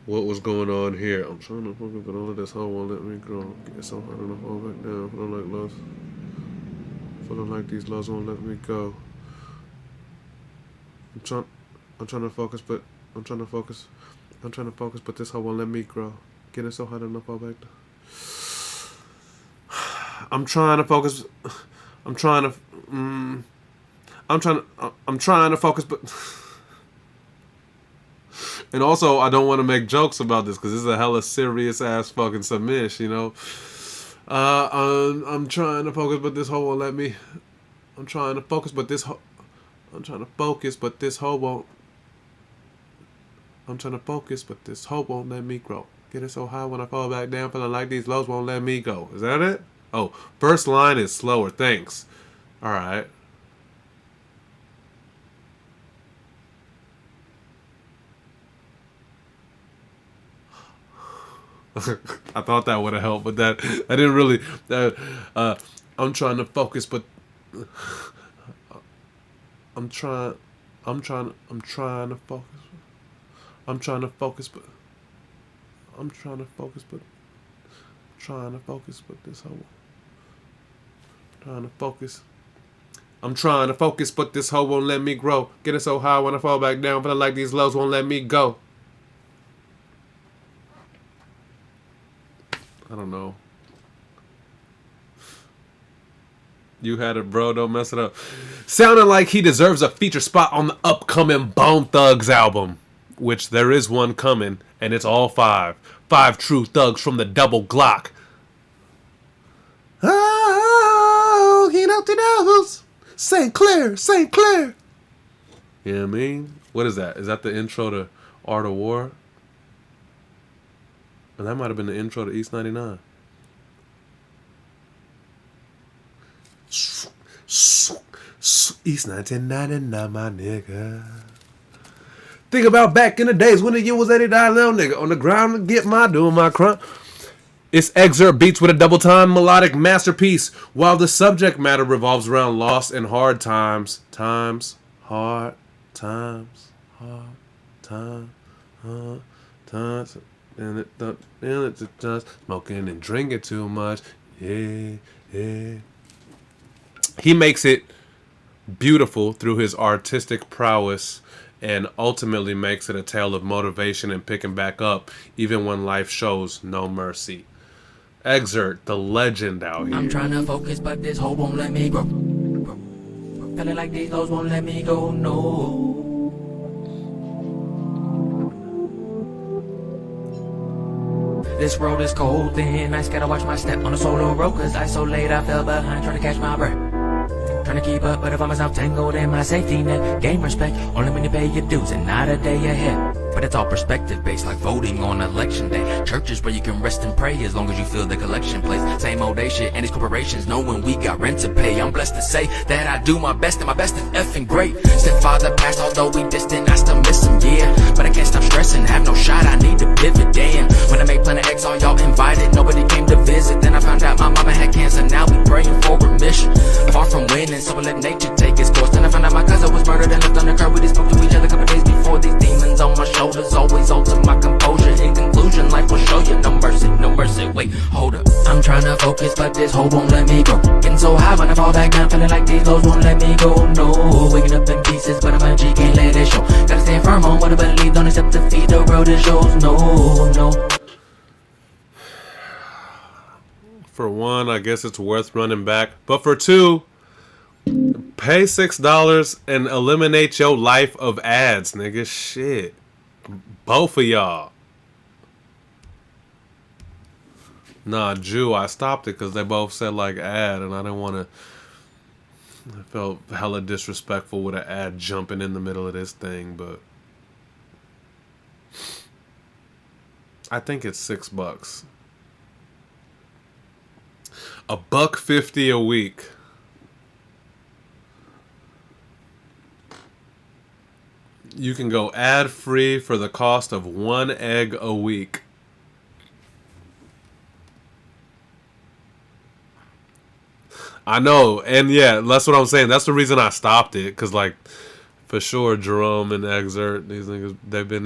what was going on here. I'm trying to focus, but all of this whole won't let me grow. Get so hard enough, fall back down. Feeling like loves. Feeling like these loves won't let me go. I'm trying to focus, but this hoe won't let me grow. Getting so hard enough, fall back down. I'm trying to focus, but and also I don't want to make jokes about this because this is a hella serious ass fucking submission, I'm trying to focus, but this hoe won't let me. I'm trying to focus, but this hoe won't. I'm trying to focus, but this hoe won't let me grow. Getting so high when I fall back down, feeling like these lows won't let me go. Is that it? Oh, first line is slower. Thanks. All right. I thought that would have helped, but that didn't really. I'm trying to focus, but I'm trying I'm trying to focus. I'm trying to focus, but this whole trying to focus. I'm trying to focus, but this hoe won't let me grow. Getting so high when I fall back down, feeling like these lows won't let me go. I don't know. You had it, bro. Don't mess it up. Sounding like he deserves a feature spot on the upcoming Bone Thugs album, which there is one coming, and it's all 5. 5 true thugs from the double Glock. Oh, he knows the knows. St. Clair, St. Clair. You know what I mean? What is that? Is that the intro to Art of War? And that might have been the intro to East 99. East 1999, my nigga. Think about back in the days when the year was 89, little nigga. On the ground to get doing my crime. It's excerpt beats with a double time melodic masterpiece, while the subject matter revolves around lost and hard times. Hard times. And it just smoking and drinking too much. Yeah. He makes it beautiful through his artistic prowess and ultimately makes it a tale of motivation and picking back up even when life shows no mercy. Excerpt, the legend out here. I'm trying to focus, but this hoe won't let me grow. Feeling like these lows won't let me go, no. This road is cold, thin ice, gotta watch my step on a solo road. Cause I so late, I fell behind, trying to catch my breath. Trying to keep up, but if I'm myself tangled in my safety net. Gain respect, only when you pay your dues and not a day ahead. But it's all perspective based, like voting on election day. Churches where you can rest and pray as long as you feel the collection place. Same old day shit, and these corporations knowing we got rent to pay. I'm blessed to say that I do my best, and my best is effing great. Stepfather passed, although we distant, I still miss him, yeah. But I can't stop stressing, have no shot, I need to pivot, damn. When I made Planet X, all y'all invited, nobody came to visit. Then I found out my mama had cancer, now we praying for remission. Far from winning, so I let nature take its course. Then I found out my cousin was murdered and left on the curb. We spoke to each other a couple days before. These demons on my shoulders always alter my composure. In conclusion, life will show you no mercy, no mercy. Wait, hold up. I'm trying to focus, but this hoe won't let me go. Getting so high when I fall back down, feeling like these lows won't let me go, no. Waking up in pieces, but I'm a G, can't let it show. Gotta stand firm on what I believe, don't accept defeat. The road it shows, no. For one, I guess it's worth running back. But for two, pay $6 and eliminate your life of ads, nigga. Shit. Both of y'all. Nah, Jew, I stopped it because they both said like ad, and I didn't want to. I felt hella disrespectful with an ad jumping in the middle of this thing, but I think it's $6. $1.50 a week. You can go ad-free for the cost of 1 egg a week. I know, and yeah, that's what I'm saying. That's the reason I stopped it, cause like, for sure, Jerome and Exert, these niggas, they've been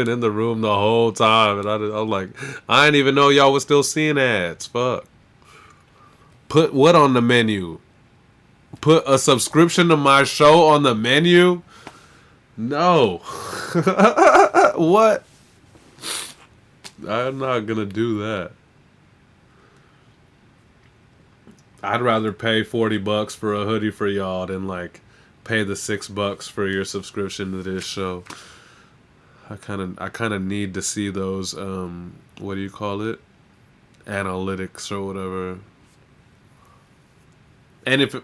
in the room the whole time, and I'm like, I didn't even know y'all was still seeing ads. Fuck. Put what on the menu? Put a subscription to my show on the menu? No. What? I'm not gonna do that. I'd rather pay $40 for a hoodie for y'all than like pay the $6 for your subscription to this show. I kind of need to see those what do you call it? Analytics or whatever. And if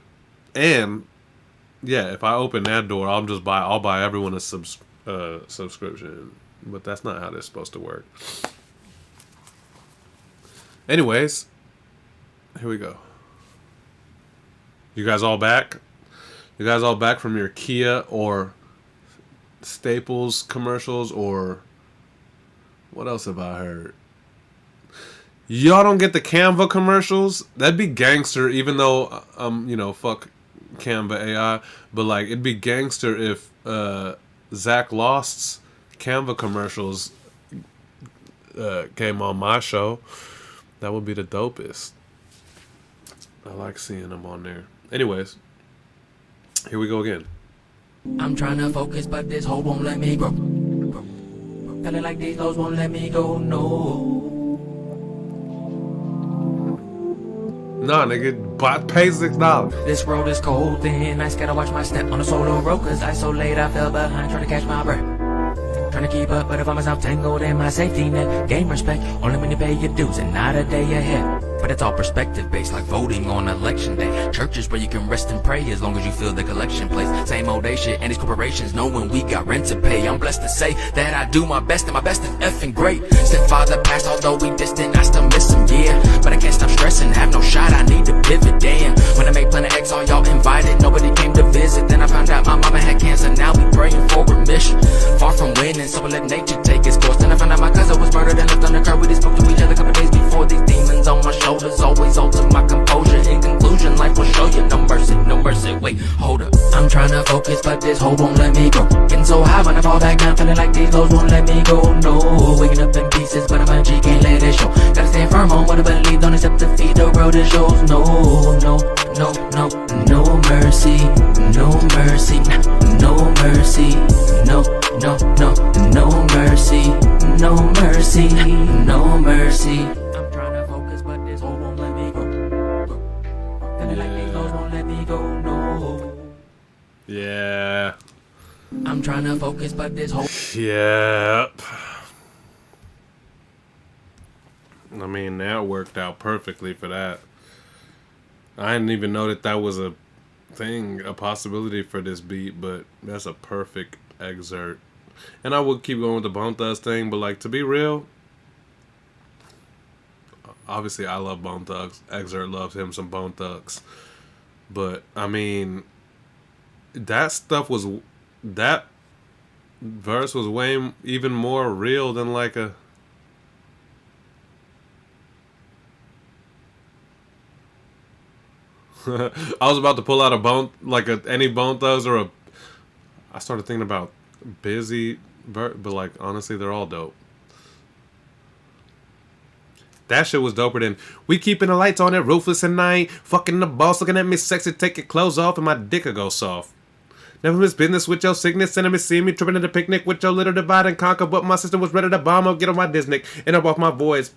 I open that door, I'll buy everyone a subscription. But that's not how this is supposed to work. Anyways, here we go. You guys all back? You guys all back from your Kia or Staples commercials, or what else have I heard? Y'all don't get the Canva commercials? That'd be gangster, even though fuck Canva AI, but like it'd be gangster if Zach Lost's Canva commercials came on my show, that would be the dopest. I like seeing them on there. Anyways, here we go again. I'm trying to focus, but this hoe won't let me grow. Feeling like these hoes won't let me go, no. Nah, nigga, pay $6. This road is cold and I gotta watch my step on a solo road, cause I so late I fell behind trying to catch my breath. Trying to keep up, but if I'm myself tangled in my safety net. Gain respect only when you pay your dues and not a day ahead. But it's all perspective based, like voting on election day. Churches where you can rest and pray as long as you feel the collection place. Same old day shit, and these corporations know when we got rent to pay. I'm blessed to say that I do my best, and my best is effing great. Stepfather passed, although we distant, I still miss him, yeah. But I can't stop stressing, have no shot, I need to pivot, damn. When I made Planet X, all y'all invited, nobody came to visit. Then I found out my mama had cancer, now we praying for remission. Far from winning, so I let nature take its course. Then I found out my cousin was murdered and left on the curb. We just spoke to each other a couple days before. These demons on my shoulders always alter my composure. In conclusion, life will show you no mercy, no mercy. Wait, hold up. I'm trying to focus, but this hoe won't let me go. Getting so high when I fall back down, feeling like these lows won't let me go. No, waking up in pieces, but I'm a G, can't let it show. Gotta stand firm on what I believe, don't accept defeat. The road it shows. No, no, no, no, no mercy, no mercy, no mercy, no, no, no, no mercy, no mercy, no mercy. I'm trying to focus, but this hoe won't let me go. Feeling like these lows won't let me go. No. Yeah. I'm trying to focus, but this whole. Yep. I mean, that worked out perfectly for that. I didn't even know that was a thing, a possibility for this beat, but that's a perfect excerpt. And I would keep going with the Bone Thugs thing, but like, to be real, obviously I love Bone Thugs. Excerpt loves him some Bone Thugs. But, I mean, that verse was way even more real than like a... I was about to pull out any Bone Thugs or I started thinking about Busy, but like, honestly, they're all dope. That shit was doper than we keeping the lights on it, ruthless and night, fucking the boss, looking at me sexy, take your clothes off and my dick'll go soft. Never miss business with your sickness, enemy see me tripping at the picnic with your little divide and conquer, but my sister was ready to bomb up, get on my Disney, and up off my voice.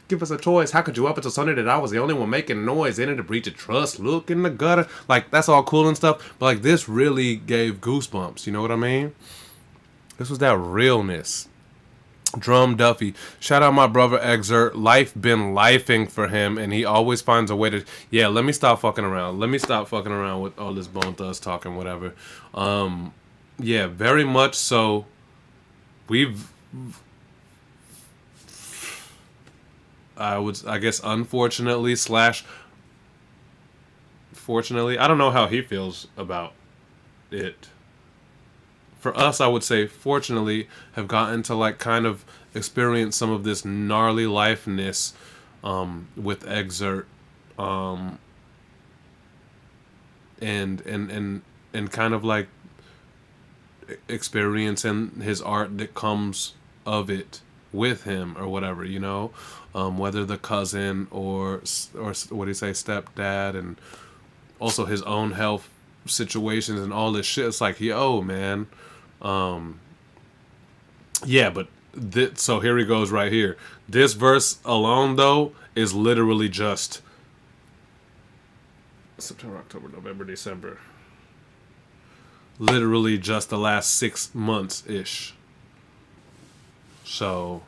Give us a choice. How could you up until Sunday that I was the only one making noise? Ain't it a breach of trust? Look in the gutter. Like, that's all cool and stuff. But, like, this really gave goosebumps. You know what I mean? This was that realness. Drum Duffy. Shout out my brother Exert. Life been lifing for him. And he always finds a way to... Yeah, let me stop fucking around. Let me stop fucking around with all this Bone Thugs talking, whatever. Yeah, very much so. I guess unfortunately / fortunately, I don't know how he feels about it. For us, I would say fortunately have gotten to like kind of experience some of this gnarly lifeness with Exert and kind of like experiencing his art that comes of it with him or whatever, you know, whether the cousin or what do you say, stepdad, and also his own health situations and all this shit. It's like, yo, man, yeah, but so here he goes right here. This verse alone though is literally just September, October, November, December, literally just the last 6 months ish. So,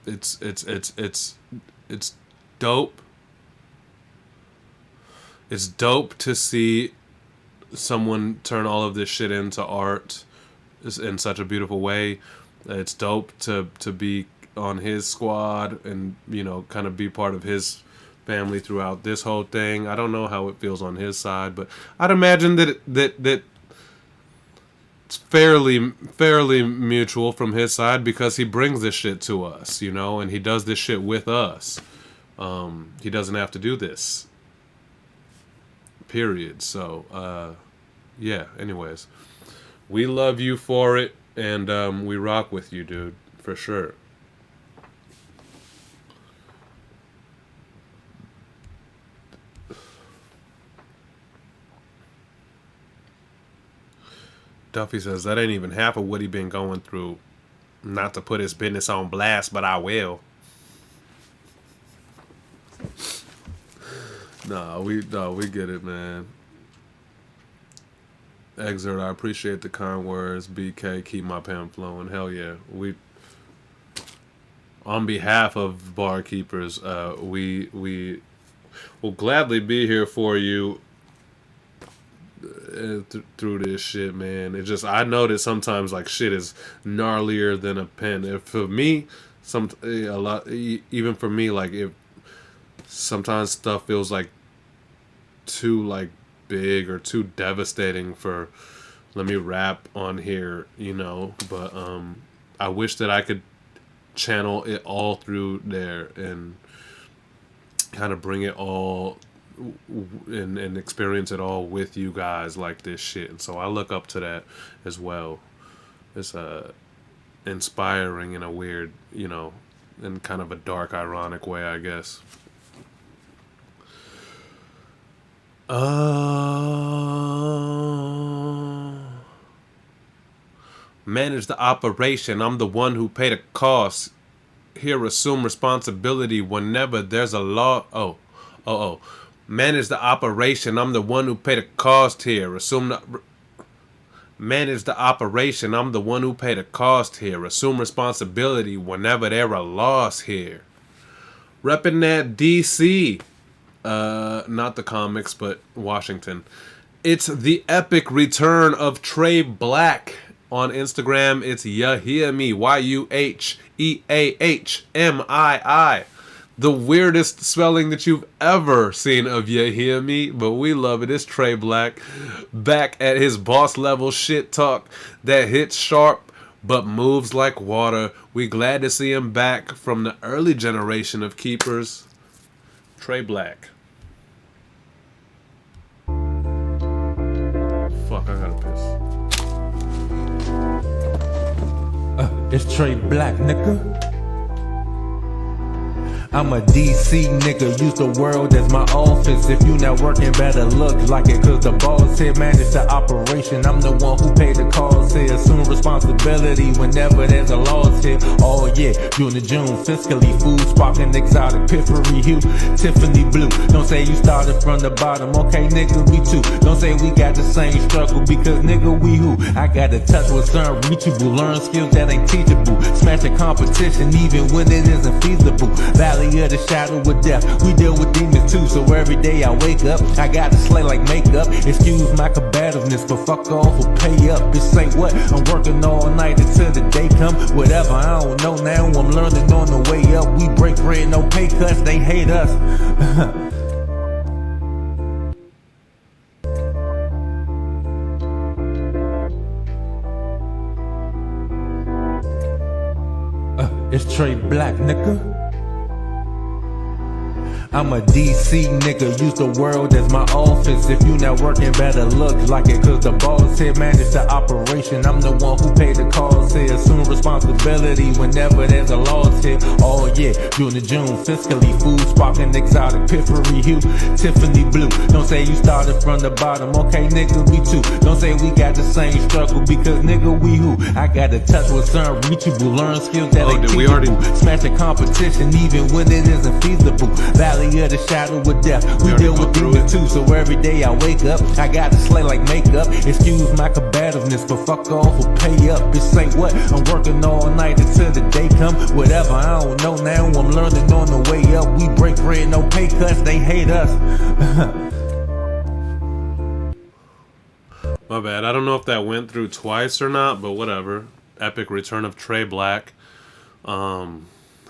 it's dope. It's dope to see someone turn all of this shit into art in such a beautiful way. It's dope to be on his squad and, you know, kind of be part of his family throughout this whole thing. I don't know how it feels on his side, but I'd imagine that it's fairly mutual from his side because he brings this shit to us, you know, and he does this shit with us. He doesn't have to do this. period. So, yeah, anyways. We love you for it, and we rock with you, dude, for sure. Duffy says, that ain't even half of what he been going through. Not to put his business on blast, but I will. We get it, man. Exert, I appreciate the kind words. BK, keep my pen flowing. Hell yeah. We, on behalf of barkeepers, we will gladly be here for you through this shit, man. It just, I know that sometimes like shit is gnarlier than a pen. If for me, even for me, like if sometimes stuff feels like too like big or too devastating for let me rap on here, you know. But I wish that I could channel it all through there and kind of bring it all and experience it all with you guys like this shit. And so I look up to that as well. It's inspiring in a weird, you know, in kind of a dark, ironic way, I guess. Manage the operation. I'm the one who paid the cost. Here, assume responsibility whenever there's a law. Oh. Manage the operation. I'm the one who paid the cost here. Manage the operation. I'm the one who paid the cost here. Assume responsibility whenever there are laws here. Reppin' that DC. Not the comics, but Washington. It's the epic return of Trey Black. On Instagram, it's Yuheamii, Yuheamii. The weirdest spelling that you've ever seen of Yuheamii, but we love it. It's Trey Black, back at his boss level shit talk that hits sharp but moves like water. We glad to see him back from the early generation of keepers. Trey Black. Fuck, I gotta piss. It's Trey Black, nigga. I'm a DC nigga, use the world as my office. If you not working, better look like it, cause the boss here manage the operation. I'm the one who paid the cost here. Assume responsibility whenever there's a loss here. Oh yeah, June to June, fiscally food, sparking exotic, piffery hue, Tiffany blue. Don't say you started from the bottom, okay nigga, we too. Don't say we got the same struggle, because nigga, we who? I got to touch what's unreachable, learn skills that ain't teachable. Smash the competition even when it isn't feasible. Valley of the shadow of death, we deal with demons too. So every day I wake up, I got to slay like makeup. Excuse my combativeness, but fuck off or pay up. Just say what? I'm working all night until the day come. Whatever, I don't know now, I'm learning on the way up. We break bread, no pay cuts, they hate us. It's Trey Black, nigga. I'm a DC nigga, use the world as my office. If you not working, better look like it, cause the boss here manage the operation. I'm the one who paid the cost here. Assume responsibility whenever there's a loss here. Oh yeah, June to June, fiscally food, sparking exotic, piffery hue, Tiffany blue. Don't say you started from the bottom, okay nigga, we too. Don't say we got the same struggle, because nigga, we who? I got to touch what's unreachable, learn skills that ain't teachable. Smash the competition even when it isn't feasible. Valley of the shadow of death, we deal with demons too. So every day I wake up, I got to slay like makeup. Excuse my combativeness, but fuck off or pay up. Just say what? I'm working all night until the day come. Whatever, I don't know now, I'm learning on the way up. We break bread, no pay cuts, they hate us. My bad. I don't know if that went through twice or not, but whatever. Epic return of Trey Black.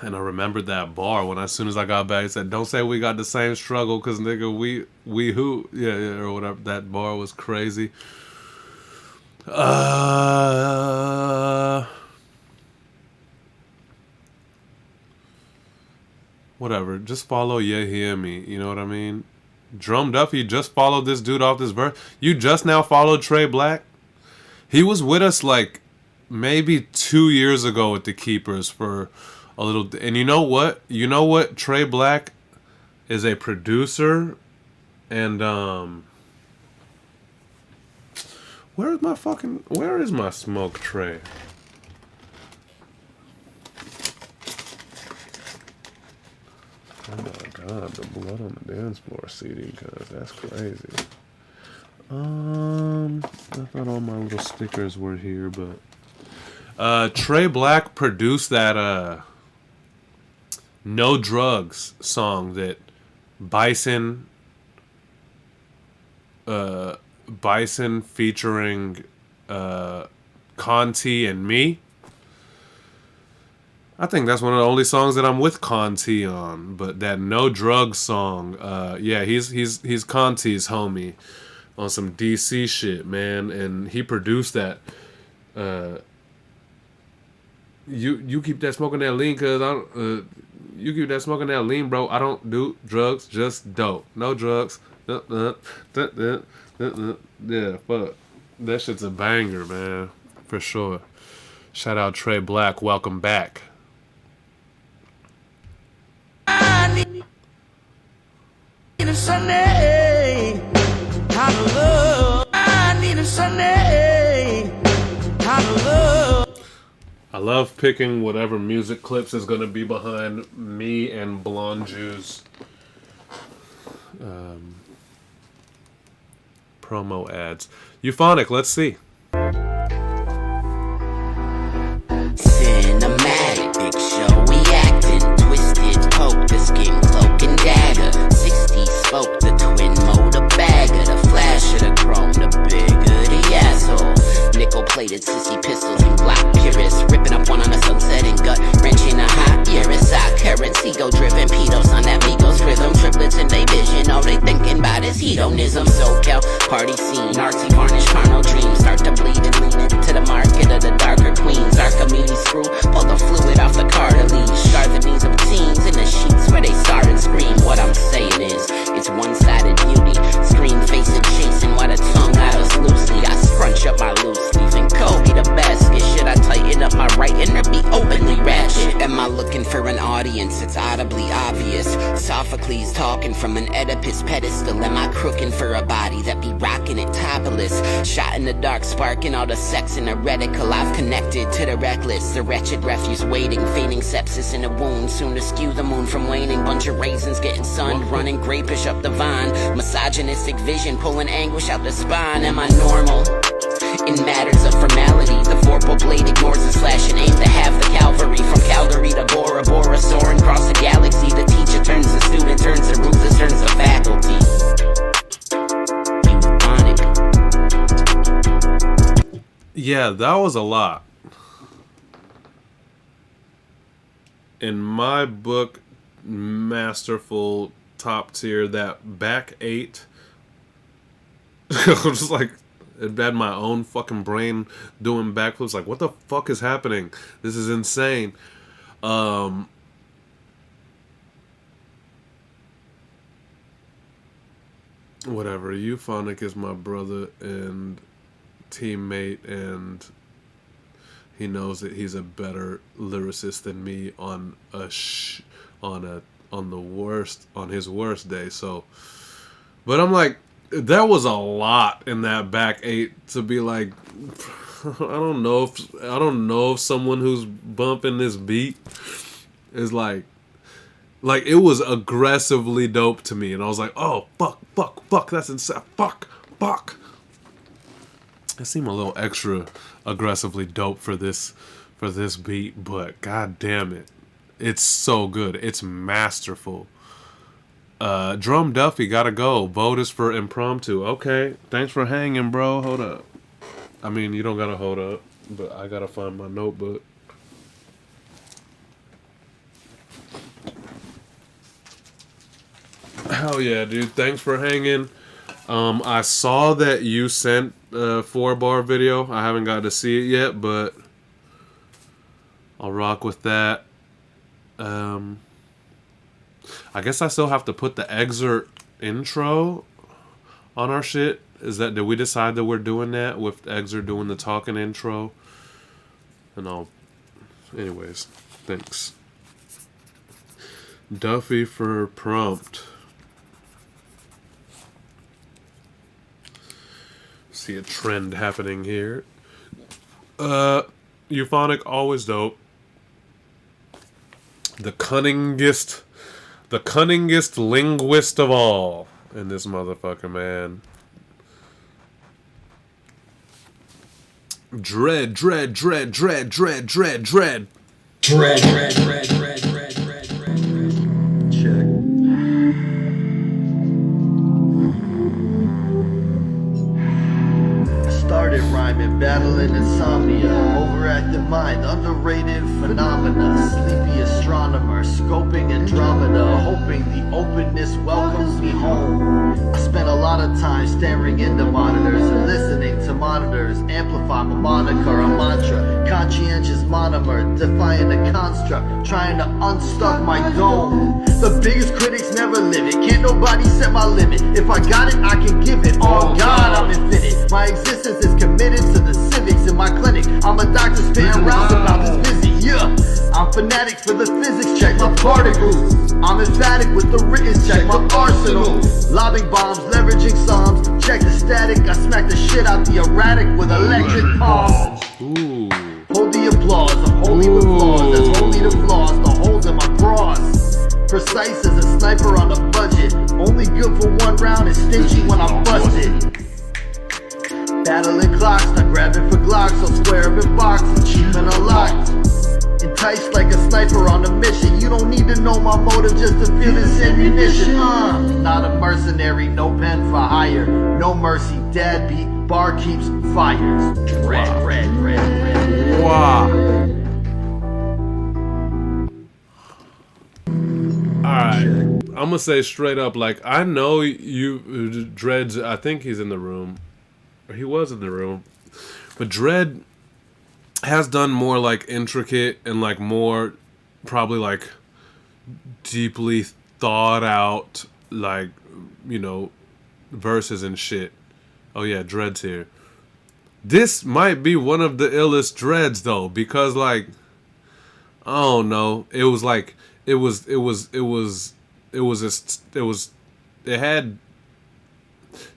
And I remembered that bar when as soon as I got back, he said, don't say we got the same struggle, cause nigga, we who? Yeah, or whatever. That bar was crazy. Whatever. Just follow Yuheamii, you know what I mean? Drum Duffy just followed this dude off this verse. You just now followed Trey Black? He was with us like maybe 2 years ago at the Keepers for a little. And you know what? You know what? Trey Black is a producer. And where is my smoke tray? Oh my god, the Blood on the Dance Floor CD, cuz that's crazy. I thought all my little stickers were here, but Trey Black produced that No Drugs song that Bison featuring Conti and me. I think that's one of the only songs that I'm with Conti on. But that No Drugs song, yeah, he's Conti's homie on some DC shit, man, and he produced that. You keep that smoking that lean, cause you keep that smoking that lean, bro. I don't do drugs, just dope. No drugs. Yeah, fuck. That shit's a banger, man, for sure. Shout out Trey Black, welcome back. I need a Sunday, kind of love. I need a Sunday, kind of love. I love picking whatever music clips is going to be behind me and Blonde Jew's promo ads. Euphonic, let's see. Cinematic, big show, we acting. Twisted poke, the skin cloak and dagger. 60 spoke, the twin motor bagger. The flash of the chrome, the bigger the asshole. Nickel plated sissy pistols and block purists. Ripping up one on the sunset and gut wrenching a hot year. It's our currency, go driven pedos on that Migos rhythm. Triplets in they vision, all they thinking about is hedonism. SoCal, party scene, artsy varnish, carnal dreams. Start to bleed and lean into the market of the darker queens. Archimedes screw, pull the fluid off the cartilage. Scar the knees of teens in the sheets where they start and scream. What I'm saying is, it's one-sided beauty. Screen facing, chasing while the tongue idles loosely. I scrunch up my loose leaf and Kobe the basket. Should I tighten up my writing or be openly ratchet? Am I looking for an audience? It's audibly obvious. Sophocles talking from an Oedipus pedestal. Am I crooking for a body that be rocking it topless? Shot in the dark, sparking all the sex in a reticle. I've connected to the reckless, the wretched refuse waiting, feigning sepsis in a wound. Soon to skew the moon from waning. Bunch of raisins getting sunned, running grapish up the vine. Misogynistic vision pulling anguish out the spine. Am I normal? In matters of formality, the vorpal blade ignores the slash and aim to have the cavalry. From Calgary to Bora Bora, soaring across the galaxy. The teacher turns the student, turns the ruthless, turns the faculty. Yeah, that was a lot. In my book, masterful, top tier, that back eight. I was just like, it had my own fucking brain doing backflips. Like, what the fuck is happening? This is insane. Whatever. Euphonic is my brother and teammate, and he knows that he's a better lyricist than me on his worst day. So, but I'm like, there was a lot in that back eight to be like, I don't know if someone who's bumping this beat is like it was aggressively dope to me, and I was like, oh fuck, that's insane, fuck. It seemed a little extra aggressively dope for this beat, but god damn it, it's so good, it's masterful. Drum Duffy gotta go. Vote is for impromptu. Okay, thanks for hanging, bro. Hold up. I mean, you don't gotta hold up, but I gotta find my notebook. Hell yeah, dude. Thanks for hanging. I saw that you sent a 4-bar video. I haven't got to see it yet, but I'll rock with that. I guess I still have to put the excerpt intro on our shit? Did we decide that we're doing that with Exer doing the talking intro? And anyways, thanks. Duffy for prompt. See a trend happening here. Euphonic, always dope. The cunningest linguist of all in this motherfucker, man. Dread. Check. Started rhyming, battling insomnia, overactive mind, underrated phenomena, sleepy astronomer, scoping Andromeda, hoping the openness welcomes me home. I spent a lot of time staring into monitors and listening to monitors amplify my moniker, a mantra, conscientious monomer, defying the construct, trying to unstuck my dome. The biggest critics never live it, can't nobody set my limit. If I got it, I can give it. Oh God, I'm infinite. My existence is committed to the civics in my clinic. I'm a doctor spitting rounds about this busy, yeah. I'm fanatic for the physics check, my particles. I'm emphatic with the written check, my arsenal. Lobbing bombs, leveraging psalms. Check the static, I smack the shit out the erratic with electric palms. Hold the applause, I'm holy with flaws. That's holy the flaws, the holes in my cross. Precise as a sniper on a budget. Only good for one round and stingy when I'm busted. Battling clocks, not grabbing for Glocks. So square up in box, cheap and unlocked. Enticed like a sniper on a mission. You don't need to know my motive just to feel this ammunition. Not a mercenary, no pen for hire. No mercy, dad beat, bar keeps fires. Red. Wow. Alright, I'm gonna say straight up, like, I know you, Dreads, I think he's in the room. Or he was in the room. But Dread has done more, like, intricate and, like, more, probably, like, deeply thought out, like, you know, verses and shit. Oh yeah, Dread's here. This might be one of the illest Dreads, though, because, like, I don't know, it was, like, it had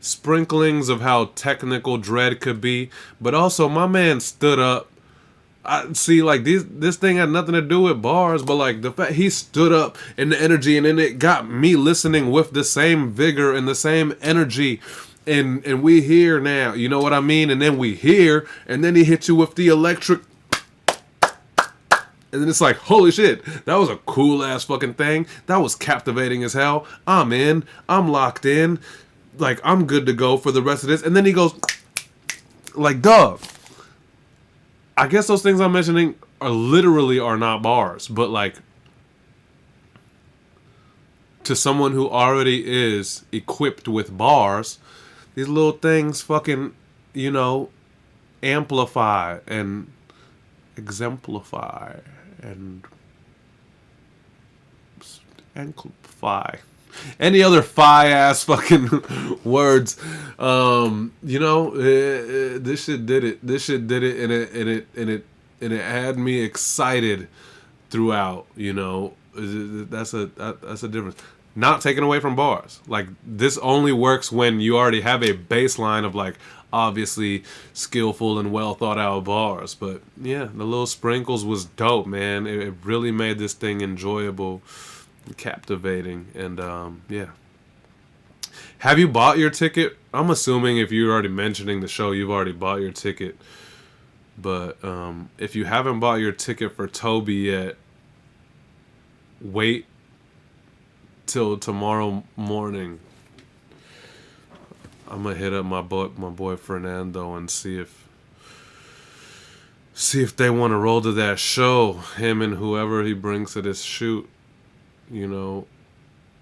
sprinklings of how technical Dread could be, but also my man stood up. I see, like, this thing had nothing to do with bars, but like the fact he stood up and the energy, and then it got me listening with the same vigor and the same energy, and we here now, you know what I mean? And then we here, and then he hit you with the electric. And then it's like, holy shit, that was a cool ass fucking thing. That was captivating as hell. I'm in. I'm locked in. Like, I'm good to go for the rest of this. And then he goes, like, duh. I guess those things I'm mentioning are not bars. But, like, to someone who already is equipped with bars, these little things fucking, you know, amplify and exemplify and amplify. Any other ass fucking words, you know, this shit did it. This shit did it, and it had me excited throughout. You know, that's a difference. Not taken away from bars. Like, this only works when you already have a baseline of, like, obviously skillful and well thought out bars. But yeah, the little sprinkles was dope, man. It really made this thing enjoyable, captivating, and yeah. Have you bought your ticket? I'm assuming if you're already mentioning the show, you've already bought your ticket. But if you haven't bought your ticket for Toby yet, wait till tomorrow morning. I'm gonna hit up my boy Fernando and see if they want to roll to that show, him and whoever he brings to this shoot, you know.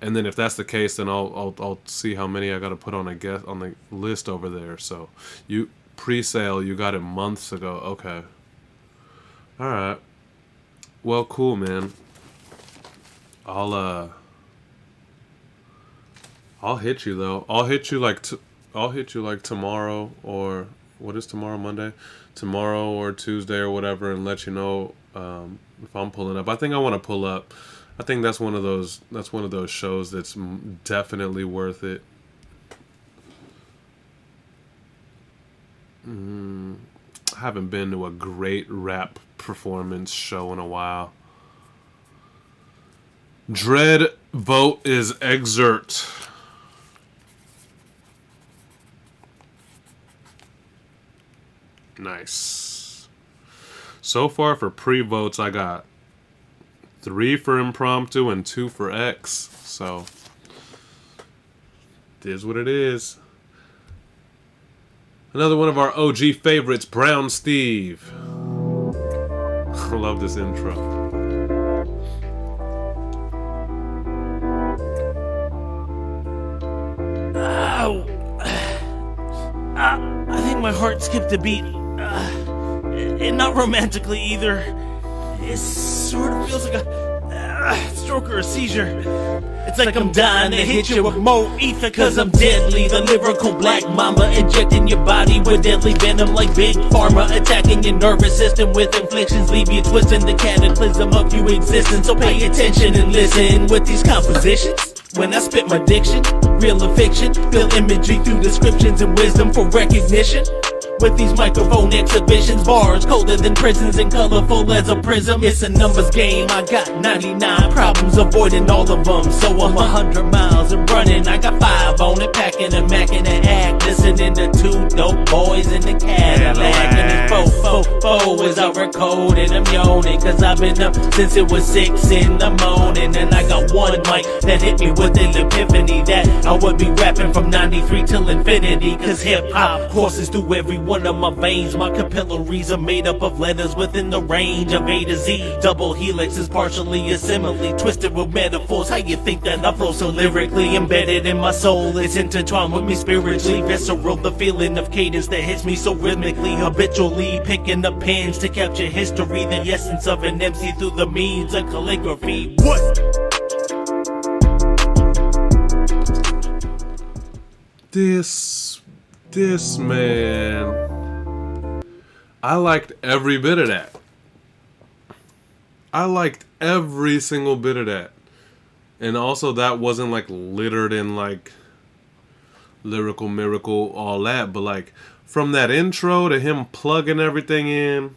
And then if that's the case, then I'll see how many I got to put on the list over there. So you pre-sale, you got it months ago. Okay. All right. Well, I'll hit you though. I'll hit you like tomorrow, or what is tomorrow, Monday? Tomorrow or Tuesday or whatever, and let you know if I'm pulling up. I think I want to pull up. I think that's one of those shows that's definitely worth it. I haven't been to a great rap performance show in a while. Dread vote is excerpt. Nice. So far for pre-votes, I got 3 for impromptu and 2 for X. So, it is what it is. Another one of our OG favorites, Brown Steve. I love this intro. Ow. I think my heart skipped a beat. And not romantically either. It sort of feels like a stroke or a seizure. It's like I'm dying to hit you with more ether, cause I'm deadly. The lyrical black mamba injecting your body with deadly venom like big pharma, attacking your nervous system with inflictions, leave you twisting the cataclysm of your existence. So pay attention and listen with these compositions. When I spit my diction, real or fiction, build imagery through descriptions and wisdom for recognition. With these microphone exhibitions, bars colder than prisons and colorful as a prism. It's a numbers game, I got 99 problems, avoiding all of them. So I'm 100 miles and running, I got 5 on it, packing and macking and act. Listening to 2 dope boys in the Cadillac. And it's fo as I record and I'm yawning, cause I've been up since it was 6 in the morning. And I got one mic that hit me with an epiphany that I would be rapping from 93 till infinity. Cause hip hop courses through every one of my veins. My capillaries are made up of letters within the range of A to Z. Double helix is partially a simile, twisted with metaphors. How you think that I flow so lyrically? Embedded in my soul, it's intertwined with me spiritually. Visceral, the feeling of cadence that hits me so rhythmically. Habitually picking up pens to capture history, the essence of an MC through the means of calligraphy. What? This man, I liked every bit of that. I liked every single bit of that. And also that wasn't like littered in like lyrical miracle, all that, but like from that intro to him plugging everything in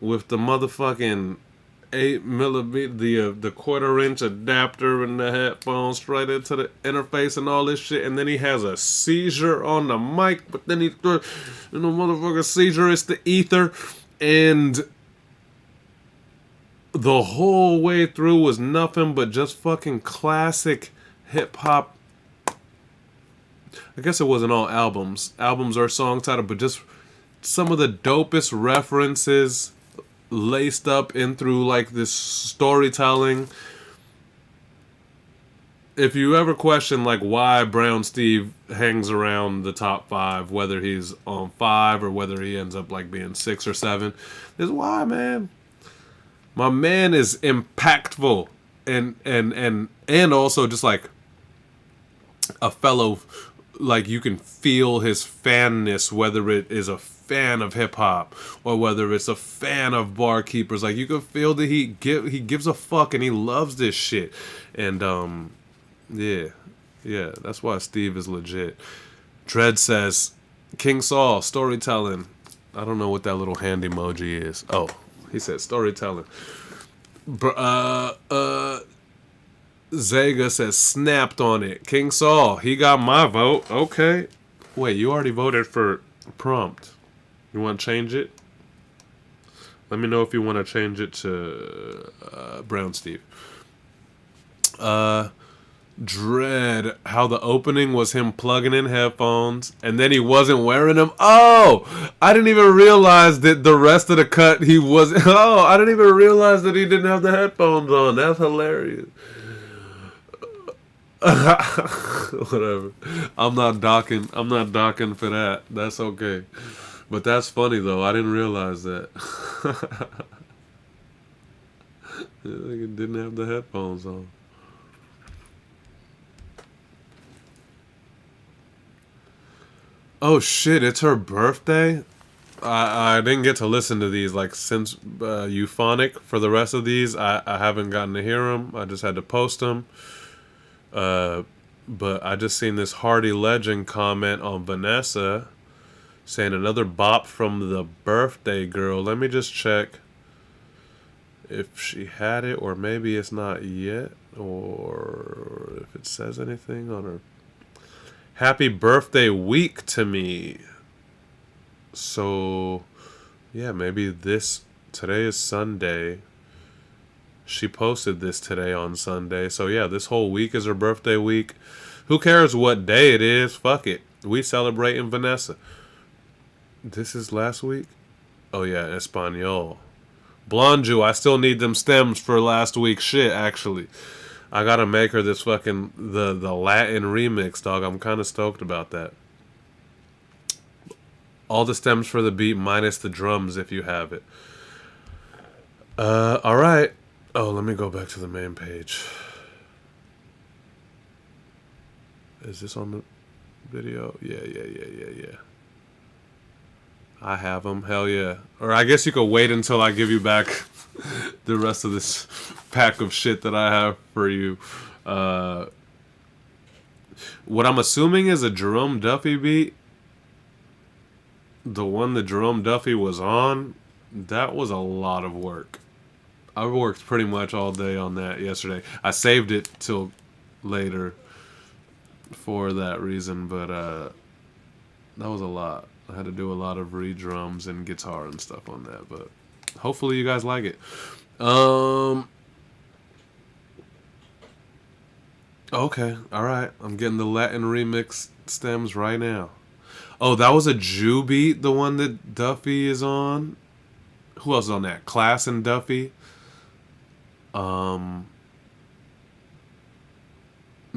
with the motherfucking 8mm, the 1/4-inch adapter and the headphones straight into the interface and all this shit, and then he has a seizure on the mic, but then the motherfucking seizure is the ether, and the whole way through was nothing but just fucking classic hip hop. I guess it wasn't all albums. Albums are song title, but just some of the dopest references laced up in through like this storytelling. If you ever question like why Brown Steve hangs around the top 5, whether he's on 5 or whether he ends up like being 6 or 7, is why, man. My man is impactful and also just like a fellow, like you can feel his fanness, whether it is a fan of hip hop or whether it's a fan of barkeepers. Like you can feel that he gives a fuck and he loves this shit. And yeah, that's why Steve is legit. Dread says, King Saul, storytelling. I don't know what that little hand emoji is. Oh, he said storytelling. Zega says snapped on it. King Saul, he got my vote. Okay. Wait, you already voted for prompt. You want to change it? Let me know if you want to change it to Brown Steve. Dread, how the opening was him plugging in headphones and then he wasn't wearing them. Oh, I didn't even realize that the rest of the cut he wasn't. Oh, I didn't even realize that he didn't have the headphones on. That's hilarious. Whatever. I'm not docking for that. That's okay. But that's funny though. I didn't realize that. He didn't have the headphones on. Oh shit, it's her birthday? I didn't get to listen to these, like, since Euphonic. For the rest of these, I haven't gotten to hear them. I just had to post them. But I just seen this Hardy Legend comment on Vanessa saying another bop from the birthday girl. Let me just check if she had it, or maybe it's not yet, or if it says anything on her. Happy birthday week to me. So, yeah, maybe today is Sunday. She posted this today on Sunday. So, yeah, this whole week is her birthday week. Who cares what day it is? Fuck it. We celebrating Vanessa. This is last week? Oh, yeah, Espanol. Blonde Jew, I still need them stems for last week's shit, actually. I gotta make her this fucking, the Latin remix, dog. I'm kind of stoked about that. All the stems for the beat minus the drums if you have it. Alright. Oh, let me go back to the main page. Is this on the video? Yeah. I have them. Hell yeah. Or I guess you could wait until I give you back the rest of this pack of shit that I have for you. What I'm assuming is a Jerome Duffy beat. The one that Jerome Duffy was on, that was a lot of work. I worked pretty much all day on that yesterday. I saved it till later for that reason, but that was a lot. I had to do a lot of re-drums and guitar and stuff on that, but hopefully you guys like it. Okay, alright. I'm getting the Latin remix stems right now. Oh, that was a Jew beat, the one that Duffy is on. Who else is on that? Class and Duffy.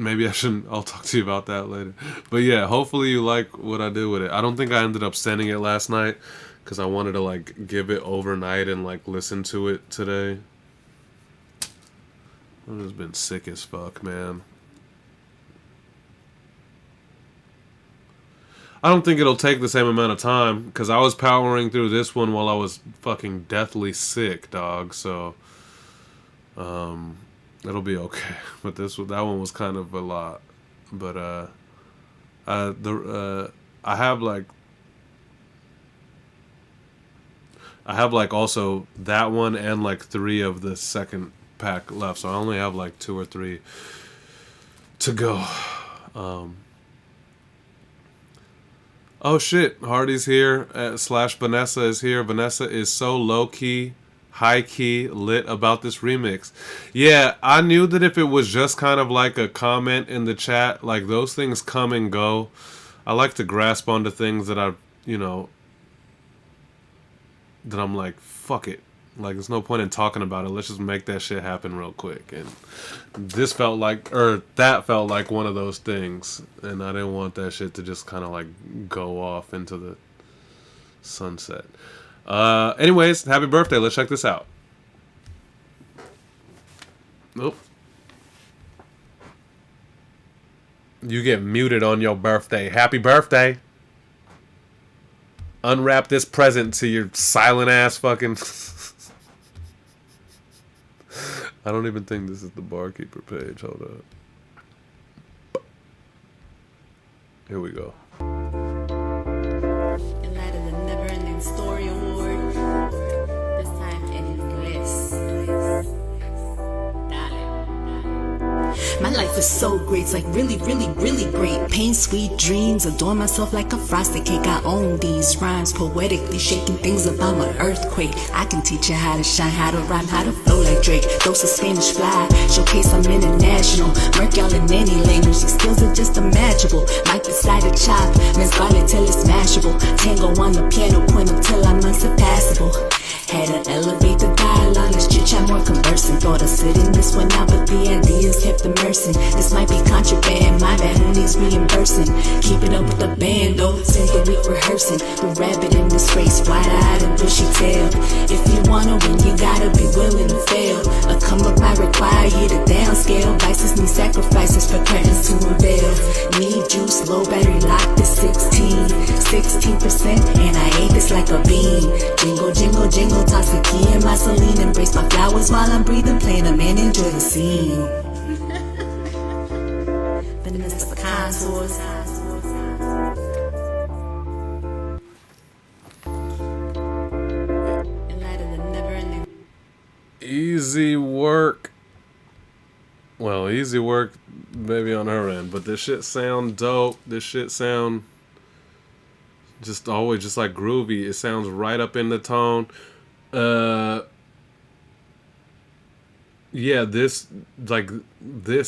Maybe I shouldn't. I'll talk to you about that later. But yeah, hopefully you like what I did with it. I don't think I ended up sending it last night because I wanted to like give it overnight and like listen to it today. I've just been sick as fuck, man. I don't think it'll take the same amount of time because I was powering through this one while I was fucking deathly sick, dog. So, it'll be okay. But that one was kind of a lot. But I have like also that one and like 3 of the second pack left. So I only have like 2 or 3 to go. Oh shit, Hardy's here, / Vanessa is here. Vanessa is so low-key, high-key lit about this remix. Yeah, I knew that if it was just kind of like a comment in the chat, like those things come and go. I like to grasp onto things that that I'm like, fuck it. Like, there's no point in talking about it. Let's just make that shit happen real quick. And that felt like one of those things. And I didn't want that shit to just kind of like go off into the sunset. Anyways, happy birthday. Let's check this out. Nope. You get muted on your birthday. Happy birthday. Unwrap this present to your silent ass fucking... I don't even think this is the barkeeper page. Hold up. Here we go. In light of the Never-Ending Story Award, this time it is bliss. My life is so great, it's like really, really, really great. Pain, sweet dreams, adore myself like a frosted cake. I own these rhymes, poetically shaking things about my earthquake. I can teach you how to shine, how to rhyme, how to flow like Drake. Dose of Spanish fly, showcase I'm international. Merc y'all in any language, these skills are just imaginable. Mic beside a chop, Miss Barley till it's smashable. Tango on the piano, point up till I'm unsurpassable. Had to elevate the dialogue, let's chit bitch, I'm more conversing. Thought of sitting this one out, but the ideas kept immersing. This might be contraband, my bad, who needs reimbursing? Keep it up with the band, though, since the week rehearsing. The rabbit in this race, wide-eyed and bushy tail. If you wanna win, you gotta be willing to fail. A come up might require you to downscale. Vices need sacrifices for curtains to unveil. Need juice, low battery locked at 16%, and I ate this like a bean. Jingle, jingle, jingle, toss the key in my saline. Embrace my flowers while I'm breathing, playing them and enjoy the scene. Vanessa contours. In light of the never-ending. Easy work. Well, easy work maybe on her end, but this shit sound dope. This shit sound just always just like groovy. It sounds right up in the tone. Yeah, this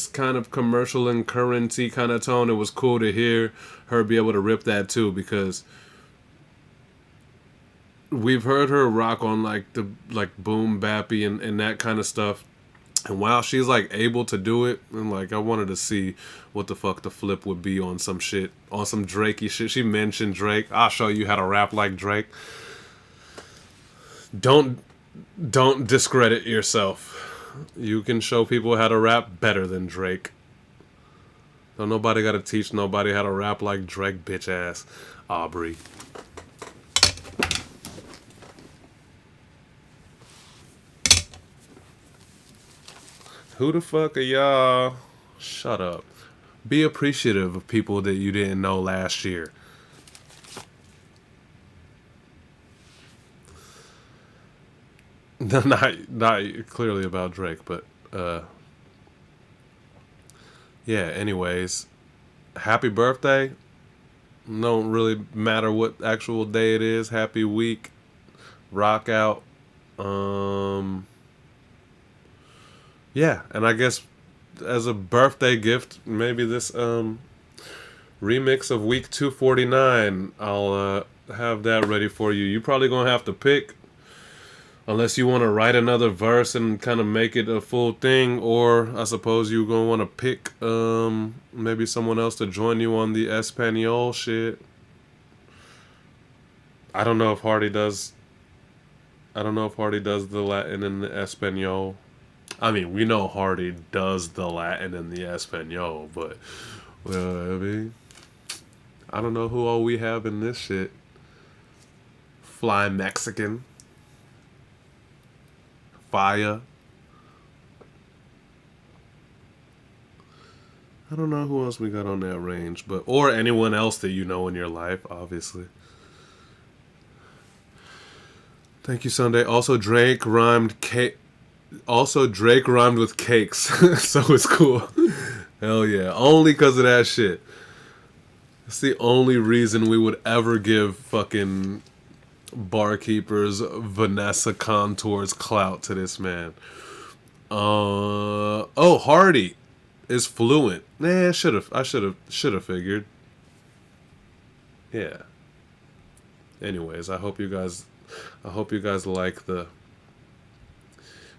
kind of commercial and currency kind of tone. It was cool to hear her be able to rip that too, because we've heard her rock on like the boom bappy and that kind of stuff. And while she's like able to do it, and like I wanted to see what the fuck the flip would be on some shit, on some Drakey shit. She mentioned Drake. I'll show you how to rap like Drake. Don't discredit yourself. You can show people how to rap better than Drake. Don't nobody gotta teach nobody how to rap like Drake, bitch ass Aubrey. Who the fuck are y'all? Shut up. Be appreciative of people that you didn't know last year. Not clearly about Drake, but yeah, anyways. Happy birthday. Don't really matter what actual day it is. Happy week. Rock out. Yeah, and I guess as a birthday gift, maybe this remix of week 249, I'll have that ready for you. You're probably gonna have to pick, unless you want to write another verse and kind of make it a full thing, or I suppose you're gonna want to pick maybe someone else to join you on the Espanol shit. I don't know if Hardy does the Latin and the Espanol. I mean, we know Hardy does the Latin and the Espanol, but I mean, I don't know who all we have in this shit. Fly Mexican. Fire. I don't know who else we got on that range, but or anyone else that you know in your life, obviously. Thank you, Sunday. Also, Drake rhymed with cakes, so it's cool. Hell yeah. Only because of that shit. It's the only reason we would ever give fucking Barkeeper's Vanessa Contours clout to this man. Hardy is fluent. Nah, I should have figured. Yeah. Anyways, I hope you guys like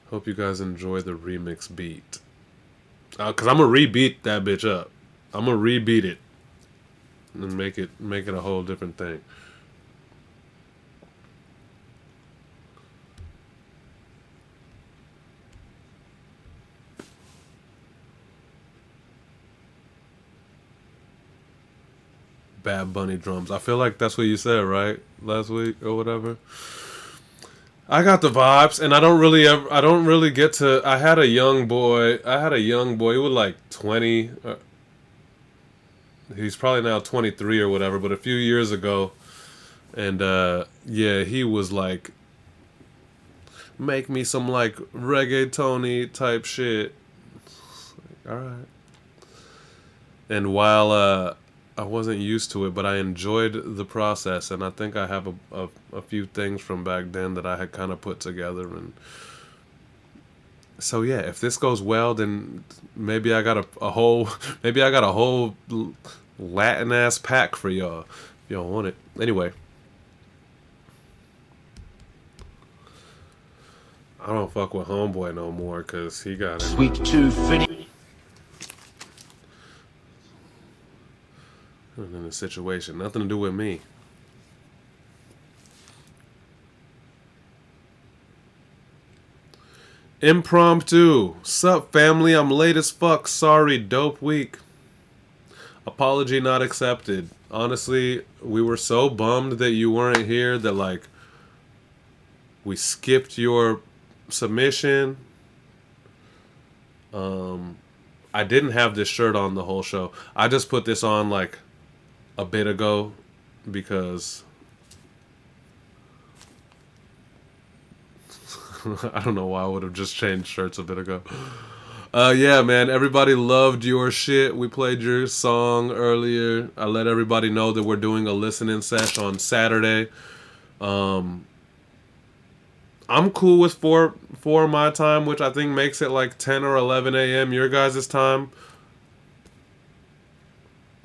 hope you guys enjoy the remix beat. Cause I'm gonna rebeat that bitch up. I'm gonna rebeat it and make it a whole different thing. Bad Bunny drums. I feel like that's what you said, right? Last week or whatever. I got the vibes, and I don't really get to. I had a young boy. He was like 20. He's probably now 23 or whatever. But a few years ago, and yeah, he was like, make me some like reggaeton-y type shit. All right. And while I wasn't used to it, but I enjoyed the process, and I think I have a few things from back then that I had kind of put together, and so yeah, if this goes well, then maybe I got a whole Latin ass pack for y'all if y'all want it. Anyway, I don't fuck with Homeboy no more because he got it. Week 250. In a situation, nothing to do with me. Impromptu. Sup, family? I'm late as fuck. Sorry, dope week. Apology not accepted. Honestly, we were so bummed that you weren't here that, like, we skipped your submission. I didn't have this shirt on the whole show. I just put this on, like, a bit ago because I don't know why I would have just changed shirts a bit ago. Yeah, man, everybody loved your shit. We played your song earlier. I let everybody know that we're doing a listening sesh on Saturday. I'm cool with 4 my time, which I think makes it like 10 or 11 a.m. your guys' time.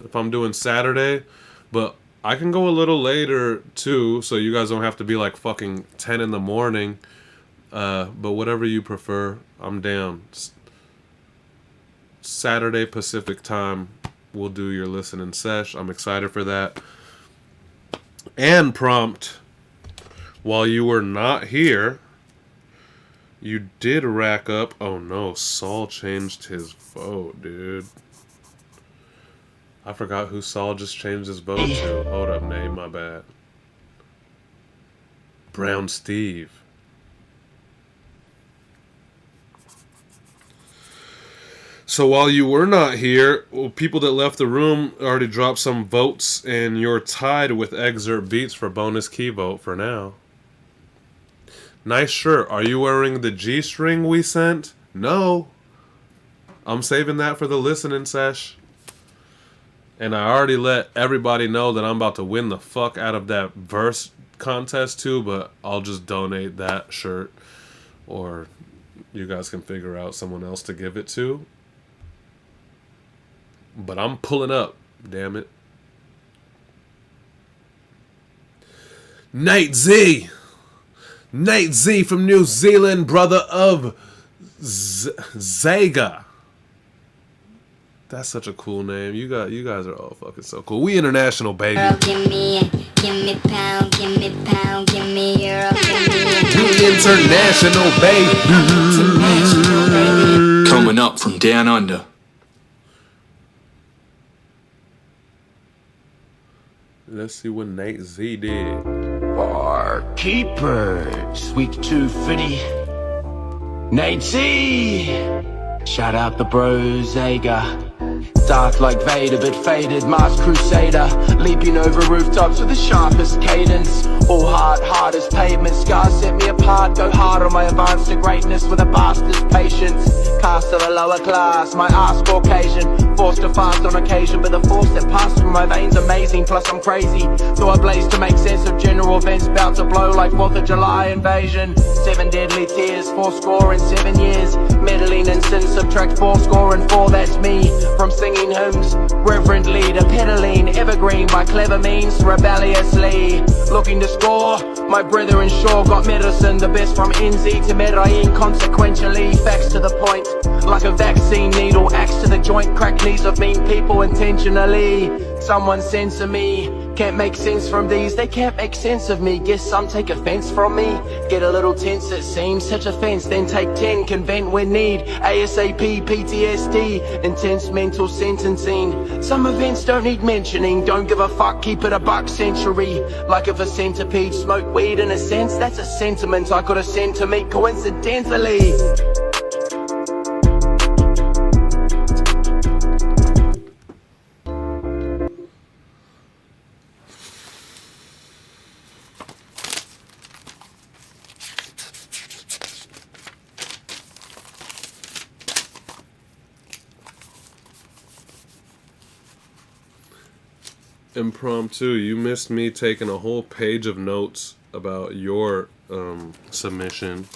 If I'm doing Saturday, but I can go a little later too, so you guys don't have to be like fucking 10 in the morning. But whatever you prefer, I'm down. Saturday Pacific time, we'll do your listening sesh. I'm excited for that. And prompt, while you were not here, you did rack up. Oh no, Saul changed his vote, dude. I forgot who Saul just changed his vote to. Hold up, Nate, my bad. Brown Steve. So while you were not here, people that left the room already dropped some votes, and you're tied with Excerpt Beats for bonus key vote for now. Nice shirt. Are you wearing the G-string we sent? No. I'm saving that for the listening sesh. And I already let everybody know that I'm about to win the fuck out of that verse contest too, but I'll just donate that shirt. Or you guys can figure out someone else to give it to. But I'm pulling up, damn it. Nate Z! Nate Z from New Zealand, brother of Zaga. That's such a cool name. You guys are all fucking so cool. We international, baby. Girl, give me pound, give me pound, give me euro, give me We international, baby. Coming up from down under. Let's see what Nate Z did. Barkeepers, week 250. Nate Z. Shout out the bros, Zaga. Dark like Vader, but faded, Mars Crusader. Leaping over rooftops with the sharpest cadence. All hard as pavement, scars set me apart. Go hard on my advance to greatness with a bastard's patience. Cast of a lower class, my ass Caucasian. Forced to fast on occasion, but the force that passed through my veins amazing. Plus I'm crazy, so I blaze to make sense of general events. Bout to blow like 4th of July invasion. 7 deadly tears, 4 in 7 years. Meddling in sin, subtract 4 and 4, that's me. From singing hymns, reverently to peddling evergreen by clever means, rebelliously. Looking to score, my brethren sure got medicine. The best from NZ to Medellin, consequentially. Facts to the point, like a vaccine needle. Axe to the joint, crack knees of mean people intentionally. Someone censor me, can't make sense from these. They can't make sense of me, guess some take offense from me. Get a little tense it seems, such offense, then take 10, convent when need. ASAP, PTSD, intense mental sentencing. Some events don't need mentioning, don't give a fuck, keep it a buck century. Like if a centipede smoked weed in a sense, that's a sentiment I could have sent to me coincidentally. Impromptu, you missed me taking a whole page of notes about your submission.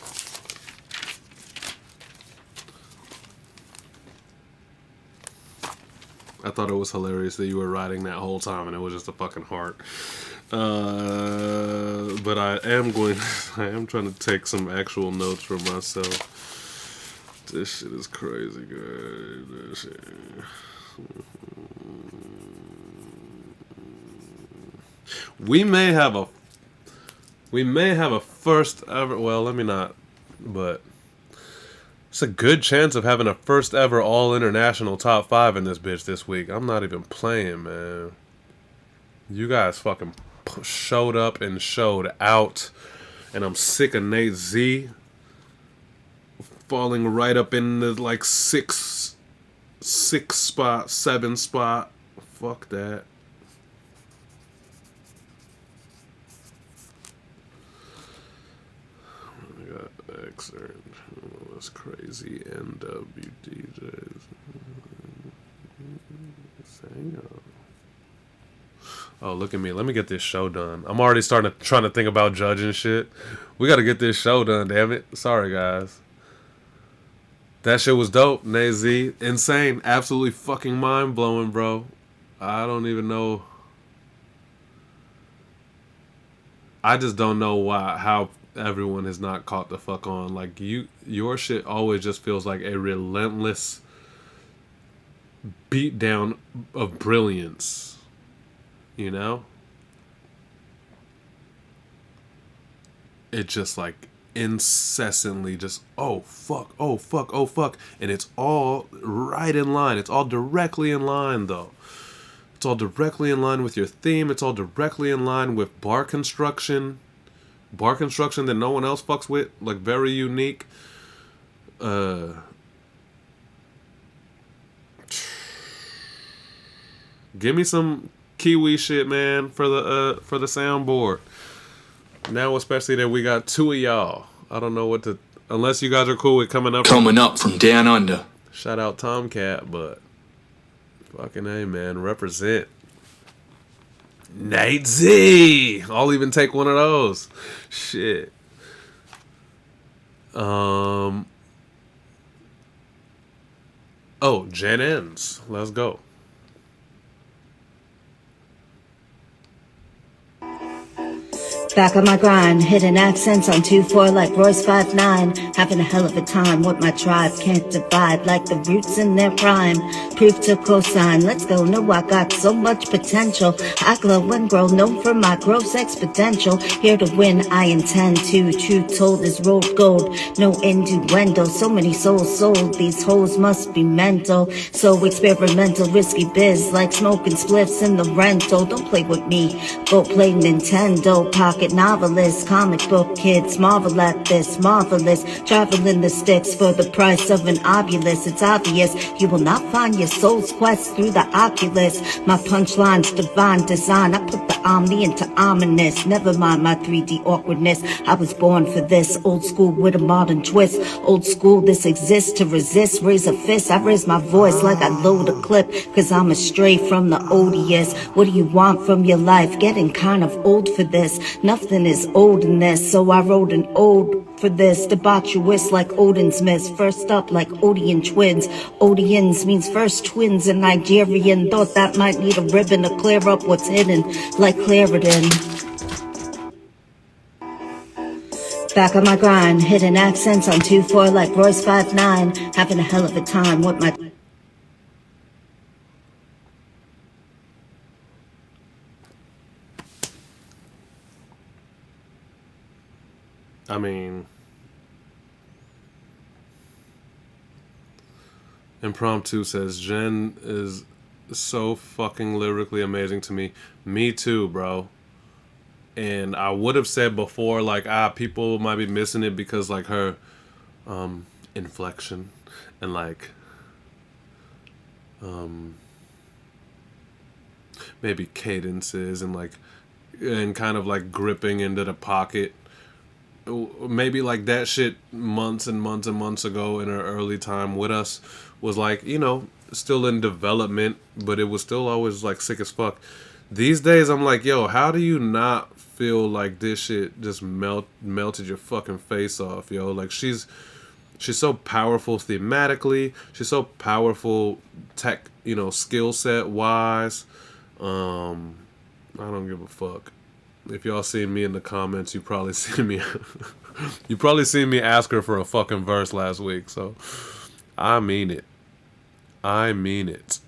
I thought it was hilarious that you were writing that whole time and it was just a fucking heart. but I am trying to take some actual notes for myself. This shit is crazy, guys. This shit. We may have a first ever. Well, let me not, but it's a good chance of having a first ever all international top 5 in this bitch this week. I'm not even playing, man. You guys fucking showed up and showed out, and I'm sick of Nate Z falling right up in the like 6 spot, 7 spot. Fuck that. I got excerpt. Oh, that's crazy. NWDJs. Oh, look at me. Let me get this show done. I'm already trying to think about judging shit. We got to get this show done, damn it. Sorry, guys. That shit was dope, Nazy. Insane. Absolutely fucking mind-blowing, bro. I don't even know. I just don't know how everyone has not caught the fuck on. Like, your shit always just feels like a relentless beatdown of brilliance. You know? It just like incessantly just oh fuck, and it's all right in line. It's all directly in line though. It's all directly in line with your theme. It's all directly in line with bar construction that no one else fucks with, like very unique. Give me some Kiwi shit, man, for the soundboard. Now, especially that we got 2 of y'all. I don't know what to... Unless you guys are cool with coming up from down under. Shout out Tomcat, but... Fucking A, man. Represent. Nate Z! I'll even take one of those. Shit. Oh, Jen Ends. Let's go. Back on my grind, hidden accents on 2-4 like Royce 5'9". Having a hell of a time with my tribe, can't divide like the roots in their prime. Proof to cosign, let's go, no I got so much potential. I glow and grow, known for my growth exponential. Here to win, I intend to, truth told is rolled gold. No innuendo, so many souls sold, these hoes must be mental. So experimental, risky biz, like smoking spliffs in the rental. Don't play with me, go play Nintendo. Pocket novelist, comic book kids marvel at this, marvelous. Traveling the sticks for the price of an obulus. It's obvious you will not find your soul's quest through the Oculus. My punchline's divine design. I put the omni into ominous. Never mind my 3D awkwardness. I was born for this. Old school with a modern twist. Old school, this exists to resist. Raise a fist. I raise my voice like I load a clip. Cause I'm astray from the odious. What do you want from your life? Getting kind of old for this. Nothing is old in this. So I wrote an ode for this. Debaucherous like Odin's miss. First up like Odeon twins. Odeons means first twins in Nigerian. Thought that might need a ribbon to clear up what's hidden like Claritin. Back on my grind, hidden accents on 2-4 like Royce 5'9". Having a hell of a time with my... I mean, Impromptu says, Jen is so fucking lyrically amazing to me. Me too, bro. And I would have said before, like, people might be missing it because, like, her inflection and, like, maybe cadences and, like, and kind of, like, gripping into the pocket. Maybe like that shit months and months and months ago in her early time with us was like, you know, still in development, but it was still always like sick as fuck. These days I'm like, yo, how do you not feel like this shit just melted your fucking face off, yo? Like she's so powerful thematically, she's so powerful tech, you know, skill set wise. I don't give a fuck. If y'all seen me in the comments, you probably seen me. You probably seen me ask her for a fucking verse last week. So I mean it. I mean it.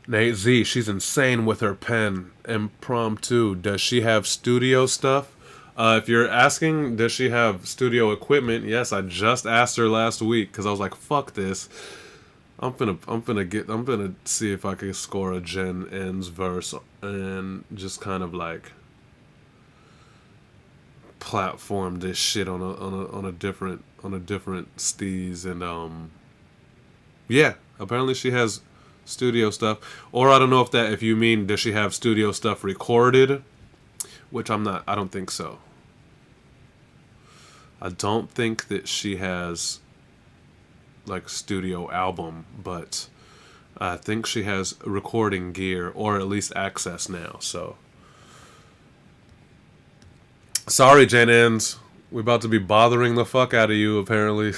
Nate Z, she's insane with her pen. Impromptu. Does she have studio stuff? If you're asking, does she have studio equipment? Yes, I just asked her last week because I was like, "Fuck this." I'm gonna see if I can score a Gen N's verse and just kind of like platform this shit on a different steez and yeah, apparently she has studio stuff, or I don't know if you mean does she have studio stuff recorded, which I don't think so. I don't think that she has like studio album, but I think she has recording gear or at least access now. So sorry, Jen Ends, we're about to be bothering the fuck out of you apparently.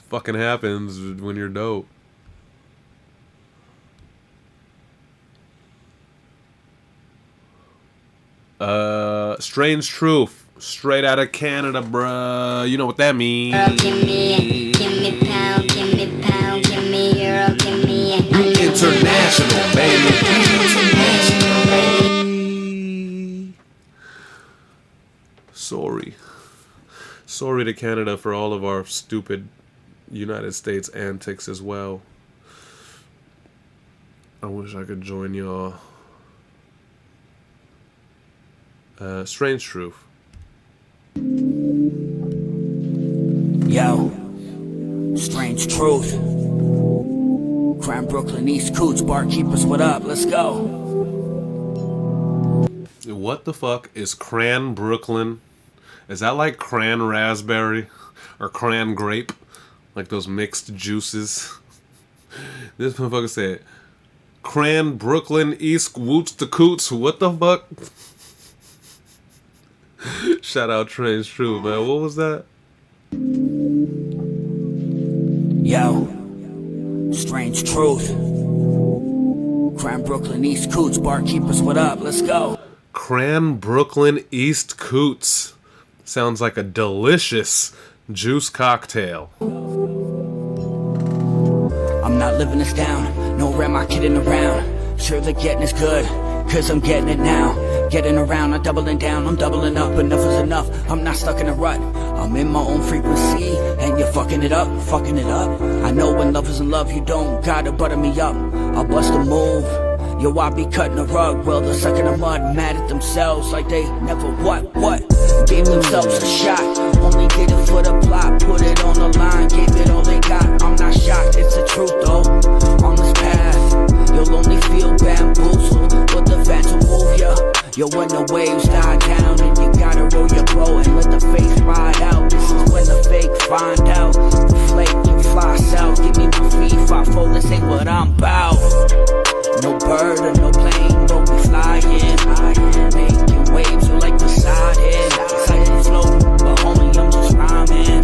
Fucking happens when you're dope. Strange Truth, straight out of Canada, bruh. You know what that means. Give me pound, give me pound, give me euro, give me international, baby. Sorry to Canada for all of our stupid United States antics as well. I wish I could join y'all. Strange Truth. Yo, Strange Truth. Crime Brooklyn, East Coots, barkeepers, what up? Let's go. What the fuck is Cran Brooklyn? Is that like cran raspberry or cran grape? Like those mixed juices? This motherfucker said, Cran Brooklyn, East Woots to Coots. What the fuck? Shout out Strange Truth, man. What was that? Yo, Strange Truth. Crime Brooklyn, East Coots, barkeepers, what up? Let's go. Cran Brooklyn, East Coots. Sounds like a delicious juice cocktail. I'm not living this down, nor am I kidding around. Sure the getting is good, cause I'm getting it now. Getting around, I'm doubling down, I'm doubling up. Enough is enough, I'm not stuck in a rut. I'm in my own frequency, and you're fucking it up, fucking it up. I know when love is in love, you don't gotta butter me up. I'll bust a move, yo, I be cutting a rug. Well, they're sucking the mud, mad at themselves like they never what? Gave themselves a shot, only did it for the plot. Put it on the line, gave it all they got. I'm not shocked, it's the truth though. On this path, you'll only feel bamboozled, but the vents will move ya. Yo, when the waves die down and you gotta roll your boat and let the face ride out. This is when the fake find out. The flake, you fly south. Give me my feet, 5-4, this ain't what I'm bout. No bird or no plane, but we flying. Making waves, we like Poseidon. It's like we float, but homie, I'm just rhyming.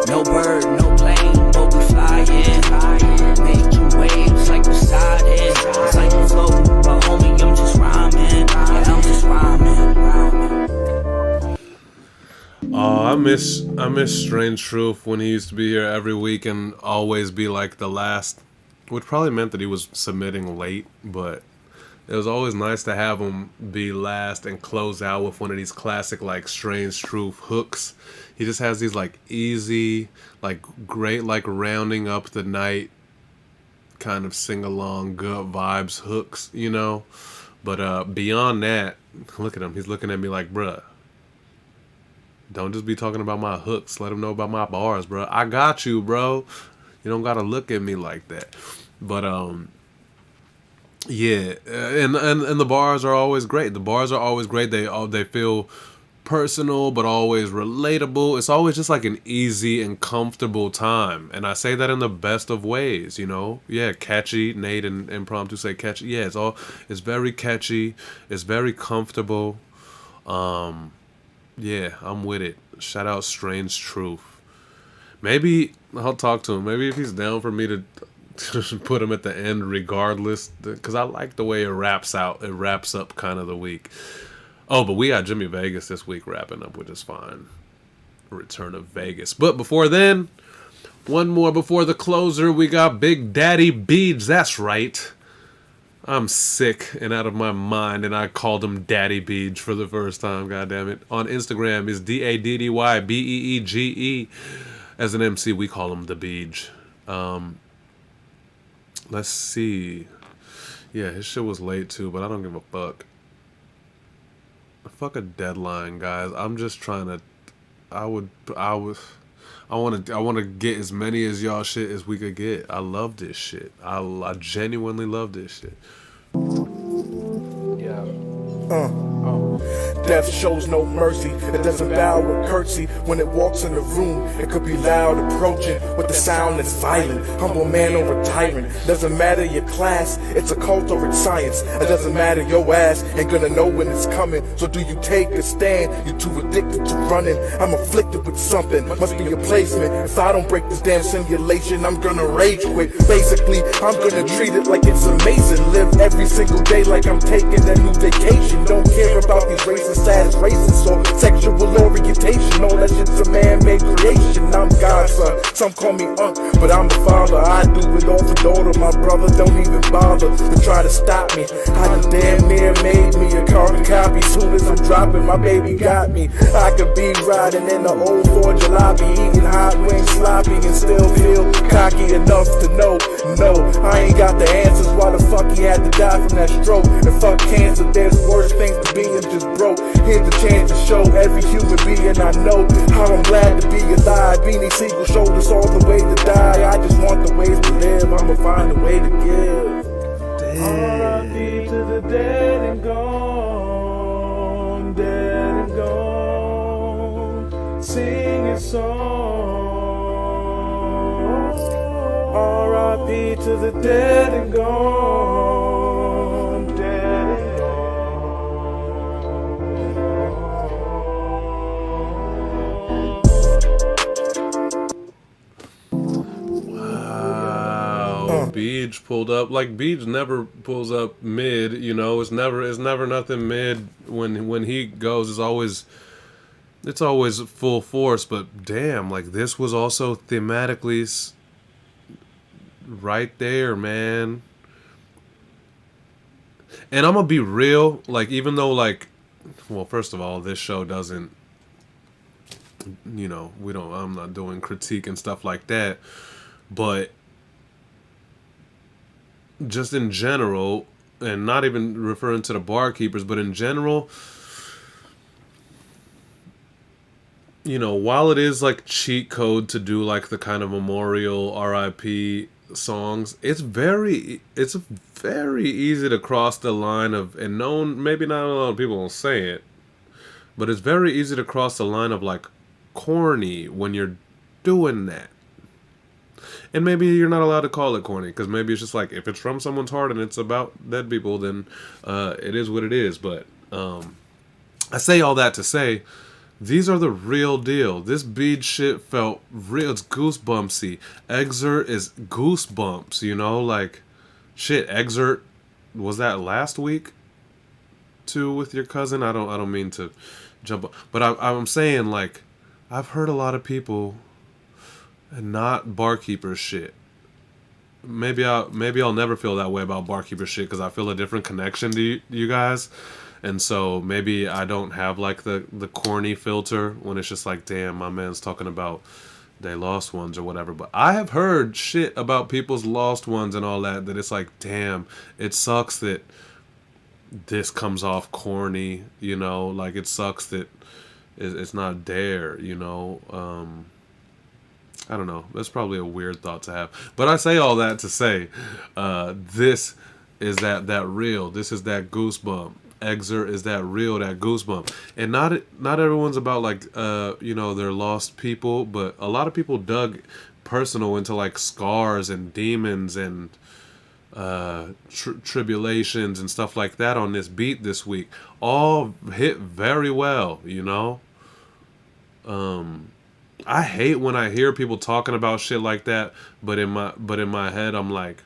No bird, no plane, but we flying. Making waves like Poseidon. It's like we float, but homie, I'm just rhyming. Yeah, I'm just rhyming. Oh, I miss Strange Truth when he used to be here every week and always be like the last, which probably meant that he was submitting late, but it was always nice to have him be last and close out with one of these classic like Strange Truth hooks. He just has these like easy, like great, like rounding up the night kind of sing-along good vibes hooks, you know. But beyond that, look at him, he's looking at me like, bruh, don't just be talking about my hooks, let him know about my bars, bro. I got you, bro. You don't gotta look at me like that. But yeah, and the bars are always great. The bars are always great. They feel personal but always relatable. It's always just like an easy and comfortable time, and I say that in the best of ways, you know. Yeah, catchy. Nate and Impromptu say catchy. Yeah, it's very catchy. It's very comfortable. Yeah, I'm with it. Shout out Strange Truth. Maybe I'll talk to him. Maybe if he's down for me to put him at the end regardless, because I like the way it wraps out. It wraps up kind of the week. Oh, but we got Jimmy Vegas this week wrapping up, which is fine. Return of Vegas. But before then, one more before the closer, we got Big Daddy Beej. That's right. I'm sick and out of my mind, and I called him Daddy Beej for the first time. God damn it! On Instagram is DADDYBEEGE. As an MC, we call him the Beej. Let's see. Yeah, his shit was late too, but I don't give a fuck. Fuck a deadline, guys. I'm just trying to. I want to get as many as y'all shit as we could get. I love this shit. I genuinely love this shit. Yeah. Death shows no mercy. It doesn't bow with curtsy. When it walks in the room, it could be loud approaching with the sound that's violent. Humble man over tyrant. Doesn't matter your class, it's a cult or it's science. It doesn't matter your ass, ain't gonna know when it's coming. So do you take a stand? You're too addicted to running. I'm afflicted with something, must be a placement. If I don't break this damn simulation, I'm gonna rage quit. Basically, I'm gonna treat it like it's amazing. Live every single day like I'm taking a new vacation. Don't care about these racist status, racist or sexual orientation. All that shit's a man-made creation. I'm God's son, some call me but I'm the father. I do it all for daughter. My brother don't even bother to try to stop me. I done damn near made me a carbon copy. Soon as I'm dropping, my baby got me. I could be riding in the old Ford jalopy, eating hot wings sloppy, and still feel cocky enough to know, no, I ain't got the answers. Why the fuck he had to die from that stroke? And fuck cancer, there's worse things to be and just broke. Here's the chance to show every human being I know how I'm glad to be alive. Beanie Siegel showed us all the way to die. I just want the ways to live. I'ma find a way to give. R.I.P. to the dead and gone, dead and gone. Sing a song. R.I.P. to the dead and gone, dead and Wow, Beej pulled up. Like, Beej never pulls up mid, you know. It's never nothing mid. When he goes, it's always full force. But damn, like, this was also thematically right there, man. And I'm gonna be real, like, even though, like, well, first of all, this show doesn't, you know, I'm not doing critique and stuff like that, but just in general, and not even referring to the barkeepers, but in general, you know, while it is like cheat code to do like the kind of memorial RIP songs, it's very easy to cross the line of, and maybe not a lot of people will say it, but it's very easy to cross the line of like corny when you're doing that. And maybe you're not allowed to call it corny, because maybe it's just like, if it's from someone's heart and it's about dead people, then it is what it is. But I say all that to say, these are the real deal. This Beej shit felt real. It's goosebumpsy. Exert is goosebumps, you know? Like, shit, Exert, was that last week too with your cousin? I don't mean to jump up, but I'm saying, like, I've heard a lot of people, and not barkeeper shit. Maybe I'll never feel that way about barkeeper shit, because I feel a different connection to you guys. And so maybe I don't have like the corny filter when it's just like, damn, my man's talking about they lost ones or whatever. But I have heard shit about people's lost ones and all that it's like, damn, it sucks that this comes off corny, you know? Like, it sucks that it's not there, you know? I don't know. That's probably a weird thought to have. But I say all that to say, this is that real. This is that goosebump. Exert is that real, that goosebump. And not everyone's about like, you know, they're lost people, but a lot of people dug personal into like scars and demons and tribulations and stuff like that on this beat this week. All hit very well, you know? I hate when I hear people talking about shit like that, but in my head I'm like,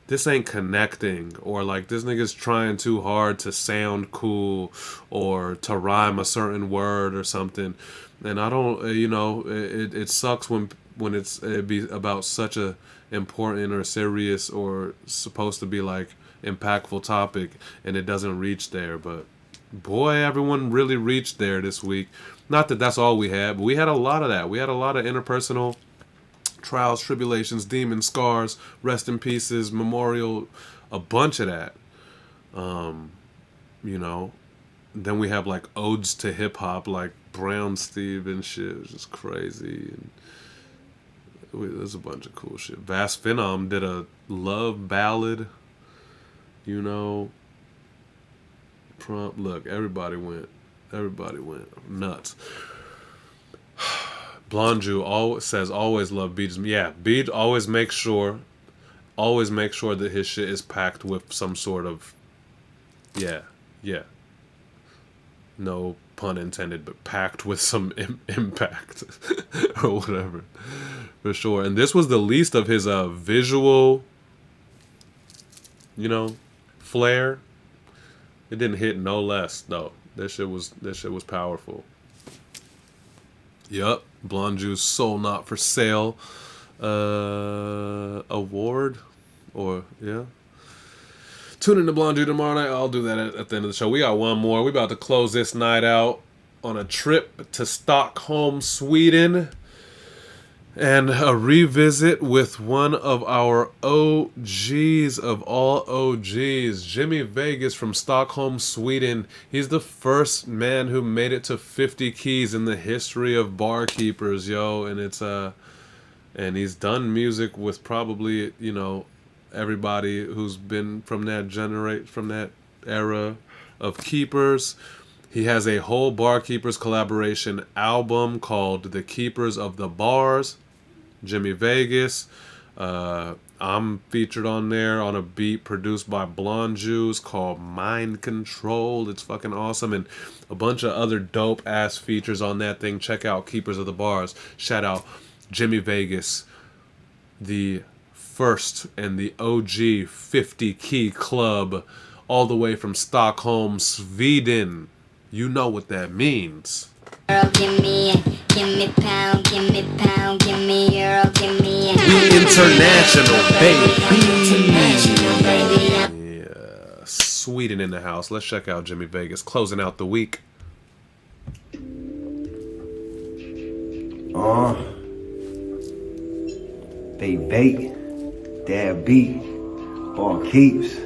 this ain't connecting, or like this nigga's trying too hard to sound cool or to rhyme a certain word or something. And I don't, it sucks when it be about such a important or serious or supposed to be like impactful topic and it doesn't reach there. But boy, everyone really reached there this week. Not that that's all we had, but we had a lot of that. We had a lot of interpersonal trials, tribulations, demons, scars, rest in pieces, memorial, a bunch of that. Then we have like odes to hip hop, like Brown Steve and shit, which is crazy. And there's a bunch of cool shit. Vast Phenom did a love ballad. Look, everybody went nuts. Blonju always love Beats. Yeah, Beat always makes sure that his shit is packed with some sort of, yeah, no pun intended, but packed with some impact or whatever, for sure. And this was the least of his visual, flair. It didn't hit no less though. That shit was powerful. Yup, Blonju's Soul Not For Sale award, or yeah. Tune in to Blonju tomorrow night. I'll do that at the end of the show. We got one more. We about to close this night out on a trip to Stockholm, Sweden, and a revisit with one of our OGs of all OGs, Jimmy Vegas from Stockholm, Sweden. He's the first man who made it to 50 keys in the history of barkeepers, yo. And and he's done music with probably, everybody who's been from that era of keepers. He has a whole Barkeepers collaboration album called The Keepers of the Bars. Jimmy Vegas. I'm featured on there on a beat produced by Blonju called Mind Control. It's fucking awesome. And a bunch of other dope ass features on that thing. Check out Keepers of the Bars. Shout out Jimmy Vegas, the first and the OG 50 key club, all the way from Stockholm, Sweden. You know what that means. Girl, give me pound, give me pound, give me euro, give me international, baby. International, baby. Yeah, Sweden in the house. Let's check out Jimmy Vegas closing out the week. They bait, dad beat, ball keeps.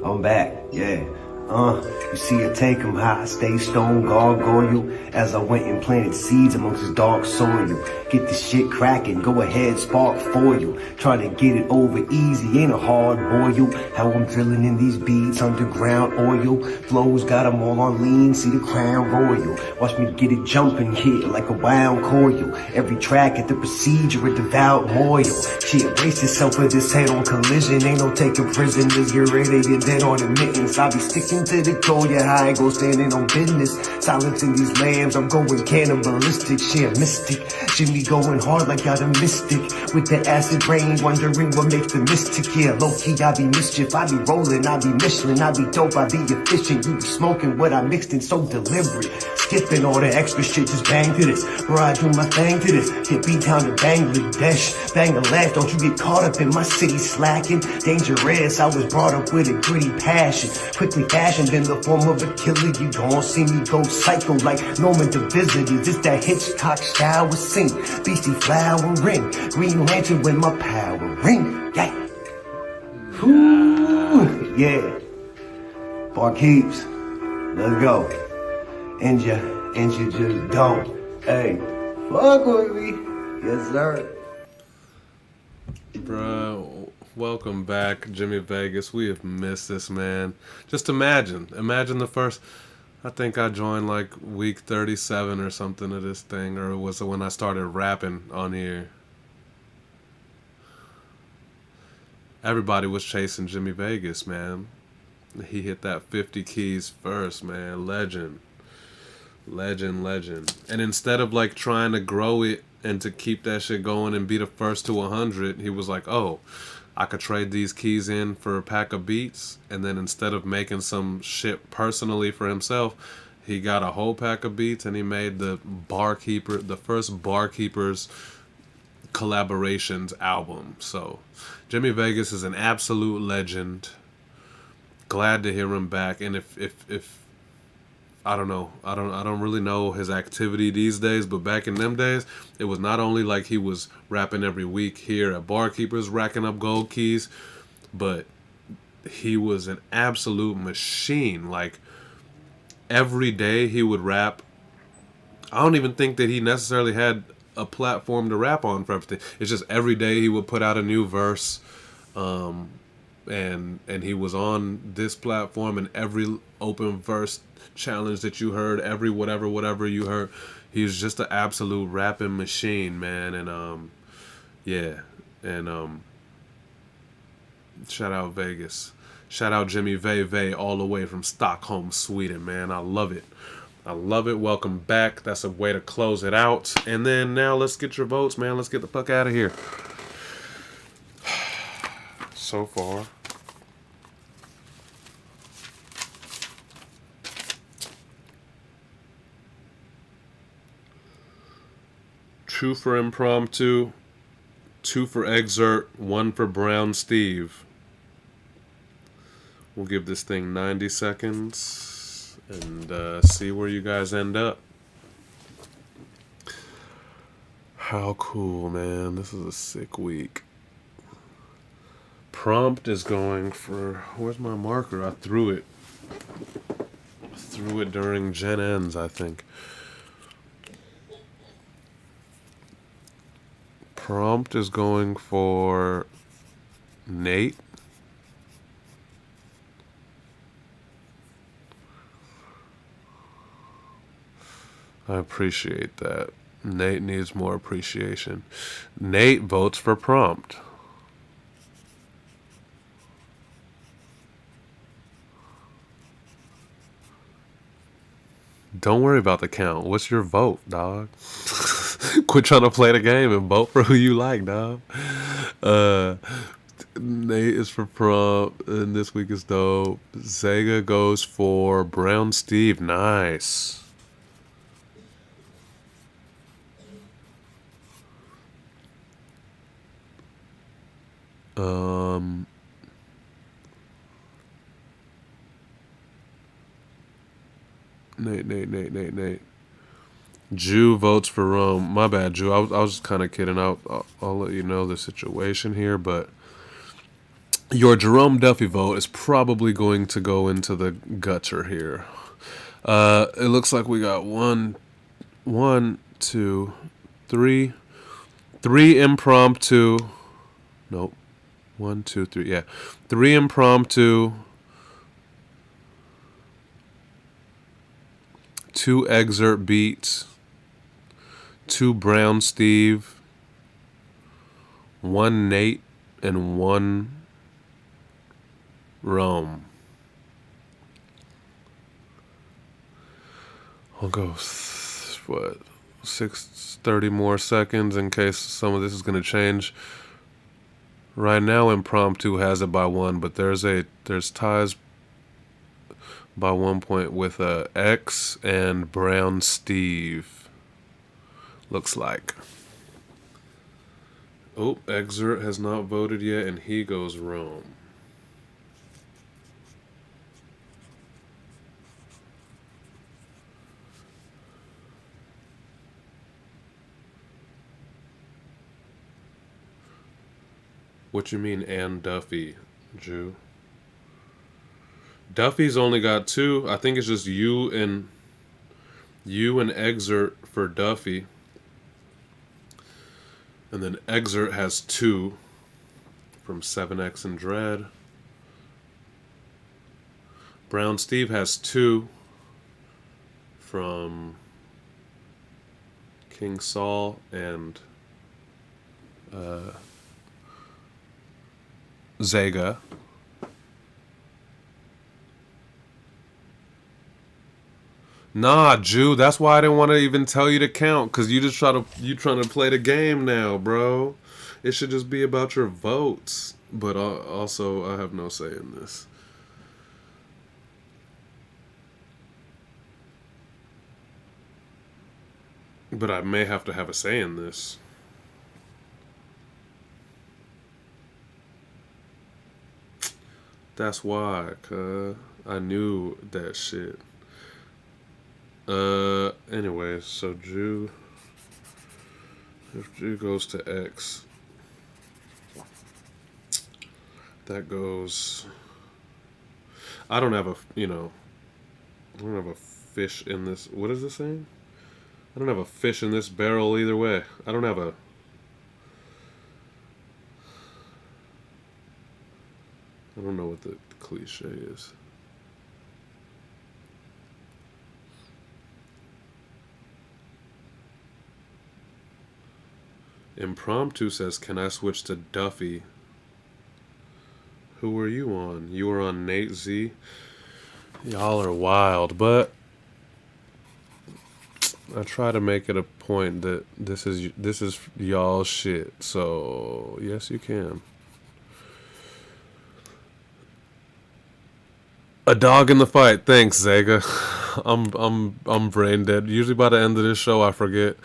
I'm back, yeah. You see it take 'em high, stay stone gargoyle. As I went and planted seeds amongst this dark soil. Get this shit cracking, go ahead, spark for you. Try to get it over easy, ain't a hard boil. How I'm drilling in these beats, underground oil. Flows got 'em all on lean, see the crown royal. Watch me get it jumping here like a wound coil. Every track at the procedure, a devout moil. Shit, brace yourself for this head-on collision. Ain't no taking prisoners, you're ready, you're dead on admittance. I be sticking to the code, yeah, how I go standing on business. Silencing these lambs, I'm going cannibalistic. Shit, mystic, Jimmy going hard like y'all the mystic. With the acid rain, wondering what makes the mystic. Yeah, low-key, I be mischief, I be rolling, I be Michelin, I be dope, I be efficient. You be smoking what I mixed in so deliberate. Skipping all the extra shit, just bang to this. Bro, I do my thing to this. Hit beat down to Bangladesh. Bang a laugh, don't you get caught up in my city slacking. Dangerous, I was brought up with a gritty passion. Quickly fashioned in the form of a killer. You gon' see me go psycho like Norman the Visitor. This that Hitchcock shower scene. Beastie flowering. Green Lantern with my power ring. Yeah. Ooh, yeah. Barkeeps, let's go. And you just don't. Hey, fuck with me. Yes, sir. Bro, welcome back, Jimmy Vegas. We have missed this, man. Just imagine the first, I think I joined like week 37 or something of this thing, or was it when I started rapping on here? Everybody was chasing Jimmy Vegas, man. He hit that 50 keys first, man. Legend. Legend. And instead of like trying to grow it and to keep that shit going and be the first to 100, he was like, oh, I could trade these keys in for a pack of beats. And then instead of making some shit personally for himself, he got a whole pack of beats and he made the first Barkeepers collaborations album. So Jimmy Vegas is an absolute legend. Glad to hear him back. And if I don't know. I don't really know his activity these days, but back in them days, it was not only like he was rapping every week here at Barkeepers, racking up gold keys, but he was an absolute machine. Like every day he would rap. I don't even think that he necessarily had a platform to rap on for everything. It's just every day he would put out a new verse. And he was on this platform, and every open verse challenge that you heard, every whatever you heard, he was just an absolute rapping machine, man. And shout out Vegas, shout out Jimmy Vay all the way from Stockholm, Sweden, man. I love it. Welcome back. That's a way to close it out. And then now let's get your votes, man. Let's get the fuck out of here. So far, two for Impromptu, 2 for Excerpt, 1 for Brown Steve. We'll give this thing 90 seconds and see where you guys end up. How cool, man. This is a sick week. Prompt is going for... Where's my marker? I threw it. During Gen Ends, I think. Prompt is going for Nate. I appreciate that. Nate needs more appreciation. Nate votes for Prompt. Don't worry about the count. What's your vote, dog? Quit trying to play the game and vote for who you like, dog. Nate is for Prompt, and this week is dope. Zega goes for Brown Steve. Nice. Nate. Jew votes for Rome. My bad, Jew. I was just kind of kidding. I'll let you know the situation here, but your Jerome Duffy vote is probably going to go into the gutter here. It looks like we got one, two, three impromptu. Nope. 1, 2, 3. Yeah, 3 impromptu. 2 excerpt beats, 2 Brown Steve, 1 Nate, and 1 Rome. I'll go 30 more seconds in case some of this is going to change. Right now, Impromptu has it by 1, but there's ties by 1 point with X and Brown Steve. Looks like. Oh, Excerpt has not voted yet, and he goes Rome. What you mean, and Duffy, Jew? Duffy's only got 2. I think it's just you and Excerpt for Duffy. And then Excerpt has 2 from 7X and Dread. Brown Steve has 2 from King Saul and Zega. Nah, Jew. That's why I didn't want to even tell you to count, cause you trying to play the game now, bro. It should just be about your votes. But also, I have no say in this. But I may have to have a say in this. That's why, cuz I knew that shit. Anyways, so Jew. If Jew goes to X, that goes. I don't have a, I don't have a fish in this. What is this saying? I don't have a fish in this barrel either way. I don't have a. I don't know what the cliche is. Impromptu says, "Can I switch to Duffy?" Who were you on? You were on Nate Z. Y'all are wild, but I try to make it a point that this is y'all shit. So yes, you can. A dog in the fight. Thanks, Zega. I'm brain dead. Usually by the end of this show, I forget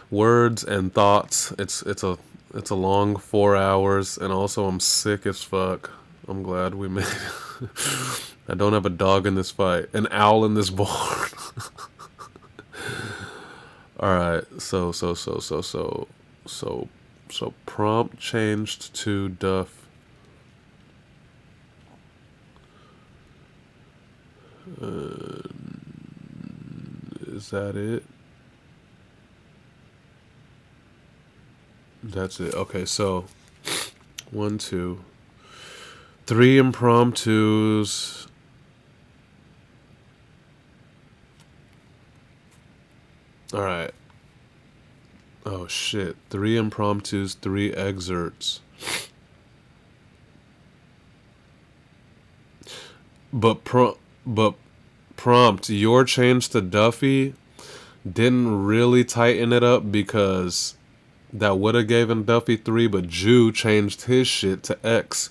words and thoughts. It's a long 4 hours, and also I'm sick as fuck. I'm glad we made it. I don't have a dog in this fight. An owl in this barn. Alright, so prompt changed to Duff. Is that it? That's it. Okay, so 1, 2, 3 impromptus. Alright. Oh shit. 3 impromptus, 3 excerpts. But prompt, your change to Duffy didn't really tighten it up, because that would have given Duffy 3, but Jew changed his shit to X.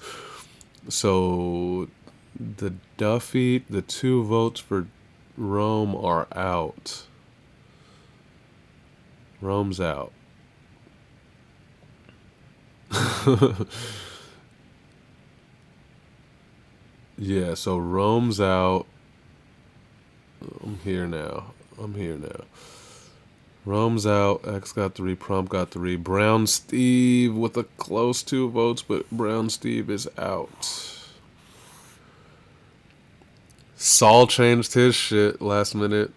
So the 2 votes for Rome are out. Rome's out. Yeah, so Rome's out. I'm here now. Rome's out. X got 3. Prompt got 3. Brown Steve with a close 2 votes, but Brown Steve is out. Saul changed his shit last minute.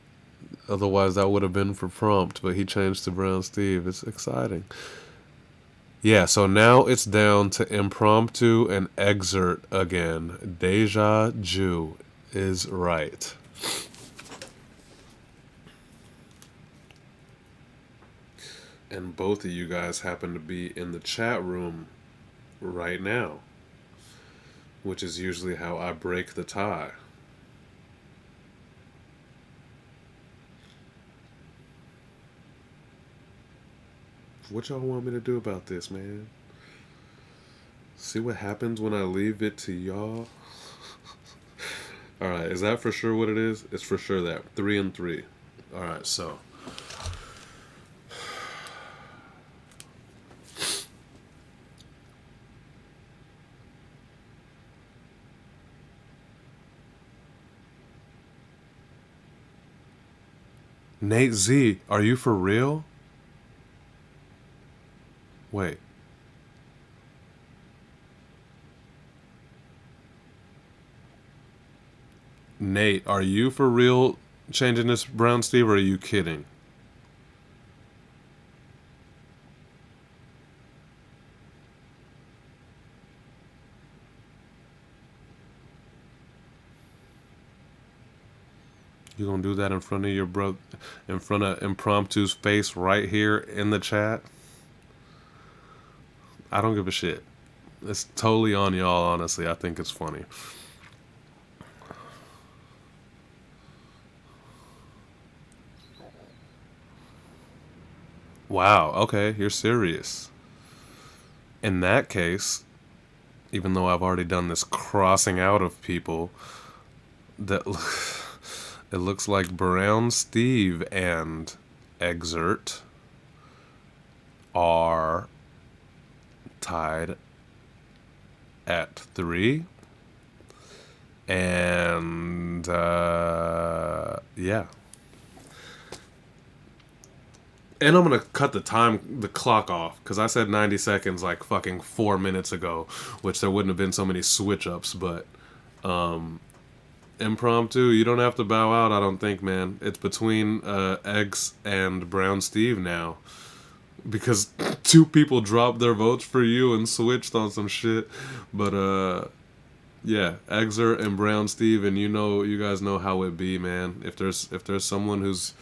Otherwise, that would have been for Prompt, but he changed to Brown Steve. It's exciting. Yeah, so now it's down to impromptu and excerpt again. Deja Jew is right. And both of you guys happen to be in the chat room right now, which is usually how I break the tie. What y'all want me to do about this, man? See what happens when I leave it to y'all? Alright, is that for sure what it is? It's for sure that. 3 and 3. Alright, so. Nate Z, are you for real? Wait. Nate, are you for real changing this Brown Steve, or are you kidding? You gonna do that in front of your brother, in front of Impromptu's face right here in the chat? I don't give a shit. It's totally on y'all, honestly. I think it's funny. Wow, okay, you're serious. In that case, even though I've already done this crossing out of people, that it looks like Brown Steve and Exert are tied at 3. And yeah. And I'm gonna cut the clock off, because I said 90 seconds like fucking 4 minutes ago, which there wouldn't have been so many switch ups. But impromptu, you don't have to bow out, I don't think, man. It's between Eggs and Brown Steve now, because 2 people dropped their votes for you and switched on some shit. But yeah, Exer and Brown Steve, and you guys know how it be, man. If there's someone who's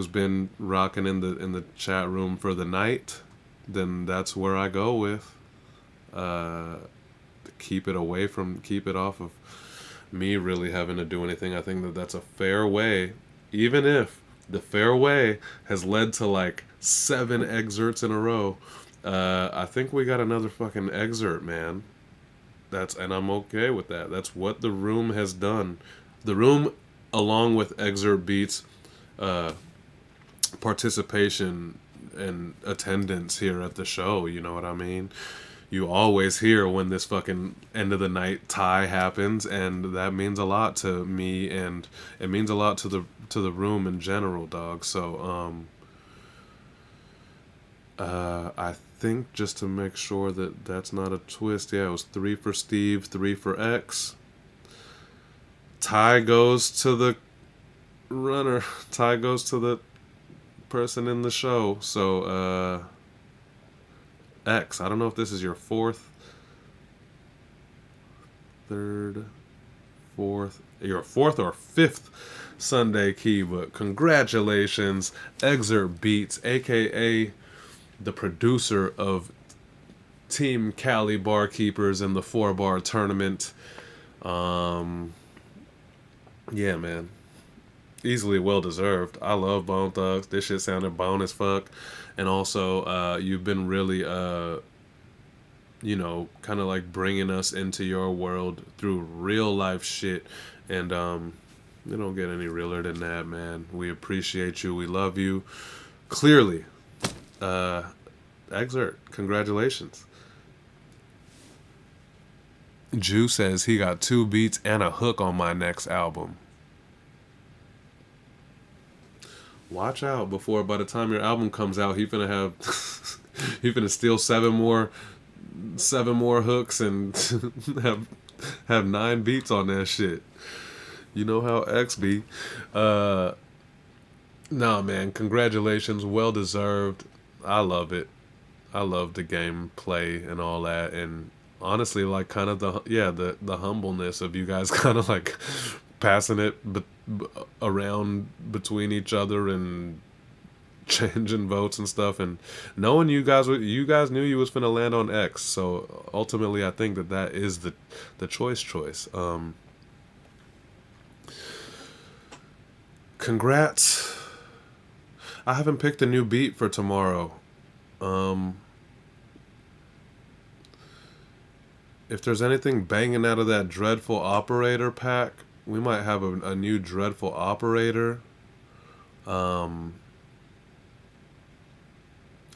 been rocking in the chat room for the night, then that's where I go with. Keep it off of me really having to do anything. I think that's a fair way, even if the fair way has led to like 7 excerpts in a row. I think we got another fucking excerpt, man. And I'm okay with that. That's what the room has done. The room, along with excerpt beats, participation and attendance here at the show, you know what I mean? You always hear when this fucking end of the night tie happens, and that means a lot to me, and it means a lot to the room in general, dog. So I think, just to make sure that that's not a twist, yeah, it was 3 for Steve, 3 for X. Tie goes to the runner. Tie goes to the person in the show. So X, I don't know if this is your 4th, 3rd, 4th, your 4th or 5th Sunday key, but congratulations, Excerpt Beats, aka the producer of Team Cali Barkeepers in the 4-bar tournament. Yeah, man. Easily well deserved. I love Bone Thugs. This shit sounded bone as fuck. And also, you've been really, kind of like bringing us into your world through real life shit. And you don't get any realer than that, man. We appreciate you. We love you. Clearly. Excerpt, congratulations. Jew says he got 2 beats and a hook on my next album. Watch out, before by the time your album comes out, he finna steal 7 more hooks and have 9 beats on that shit. You know how X be. Nah, man, congratulations, well deserved. I love it. I love the gameplay and all that, and honestly, like, kind of the humbleness of you guys kind of like passing it around between each other and changing votes and stuff, and knowing you guys knew you was finna land on X. So ultimately, I think that is the choice. Congrats. I haven't picked a new beat for tomorrow. If there's anything banging out of that Dreadful Operator pack, we might have a new Dreadful Operator.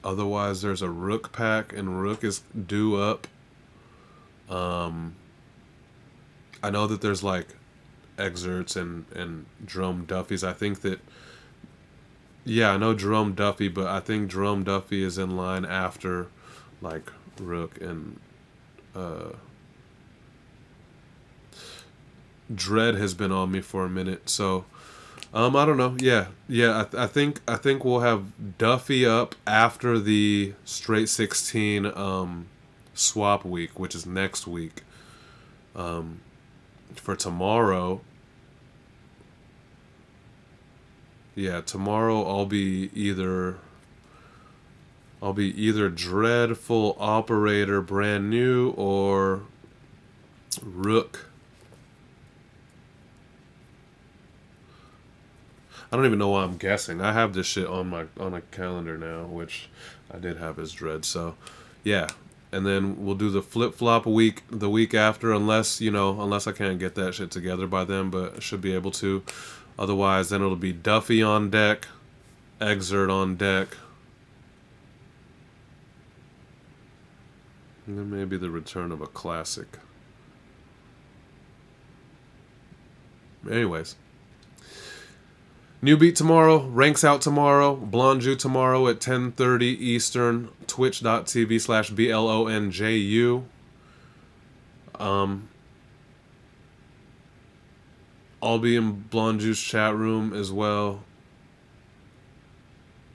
Otherwise, there's a Rook pack, and Rook is due up. I know that there's like excerpts and Drum Duffies. I think that, yeah, I know Drum Duffy, but I think Drum Duffy is in line after like Rook, and Dread has been on me for a minute, so I don't know. Yeah. I think we'll have Duffy up after the Straight 16 swap week, which is next week. For tomorrow, yeah, tomorrow I'll be either Dreadful Operator brand new or Rook. I don't even know why I'm guessing. I have this shit on a calendar now, which I did have as dread. So, yeah. And then we'll do the flip-flop week the week after, unless I can't get that shit together by then, but I should be able to. Otherwise, then it'll be Duffy on deck, Exert on deck, and then maybe the return of a classic. Anyways. New beat tomorrow, ranks out tomorrow, Blonju tomorrow at 10:30 Eastern, twitch.tv/BLONJU. I'll be in Blonju's chat room as well.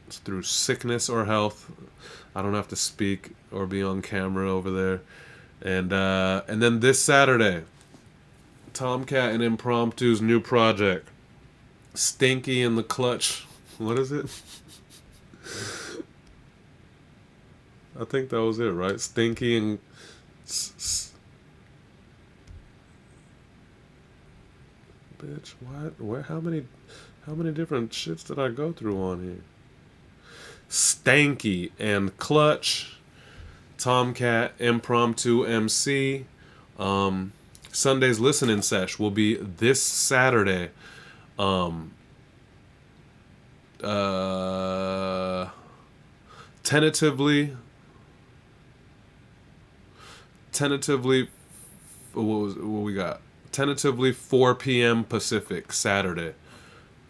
It's through sickness or health. I don't have to speak or be on camera over there. And then this Saturday, Tomcat and Impromptu's new project. Stinky in the Clutch. What is it? I think that was it, right? Stinky and... Bitch, what? Where? How many different shits did I go through on here? Stanky and Clutch. Tomcat, Impromptu MC. Sunday's listening sesh will be this Saturday. Tentatively, what we got? Tentatively 4 p.m. Pacific Saturday.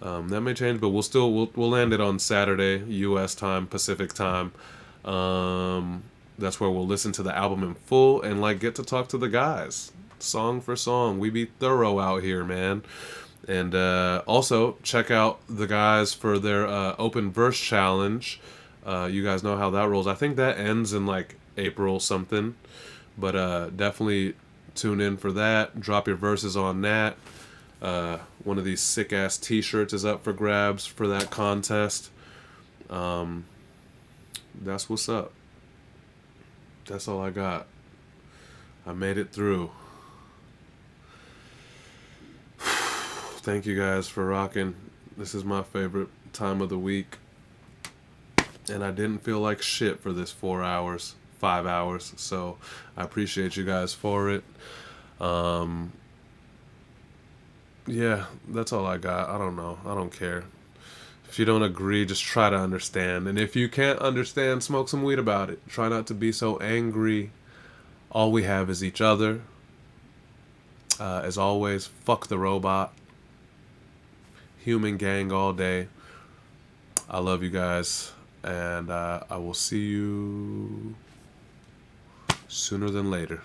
That may change, but we'll land it on Saturday U.S. time, Pacific time. That's where we'll listen to the album in full and get to talk to the guys, song for song. We be thorough out here, man. And also check out the guys for their open verse challenge. You guys know how that rolls. I think that ends in April something, but definitely tune in for that. Drop your verses on that. One of these sick ass t-shirts is up for grabs for that contest. That's what's up. That's all I got. I made it through. Thank you guys for rocking. This is my favorite time of the week. And I didn't feel like shit for this 5 hours. So I appreciate you guys for it. Yeah, that's all I got. I don't know. I don't care. If you don't agree, just try to understand. And if you can't understand, smoke some weed about it. Try not to be so angry. All we have is each other. As always, fuck the robot. Human gang all day. I love you guys. And I will see you sooner than later.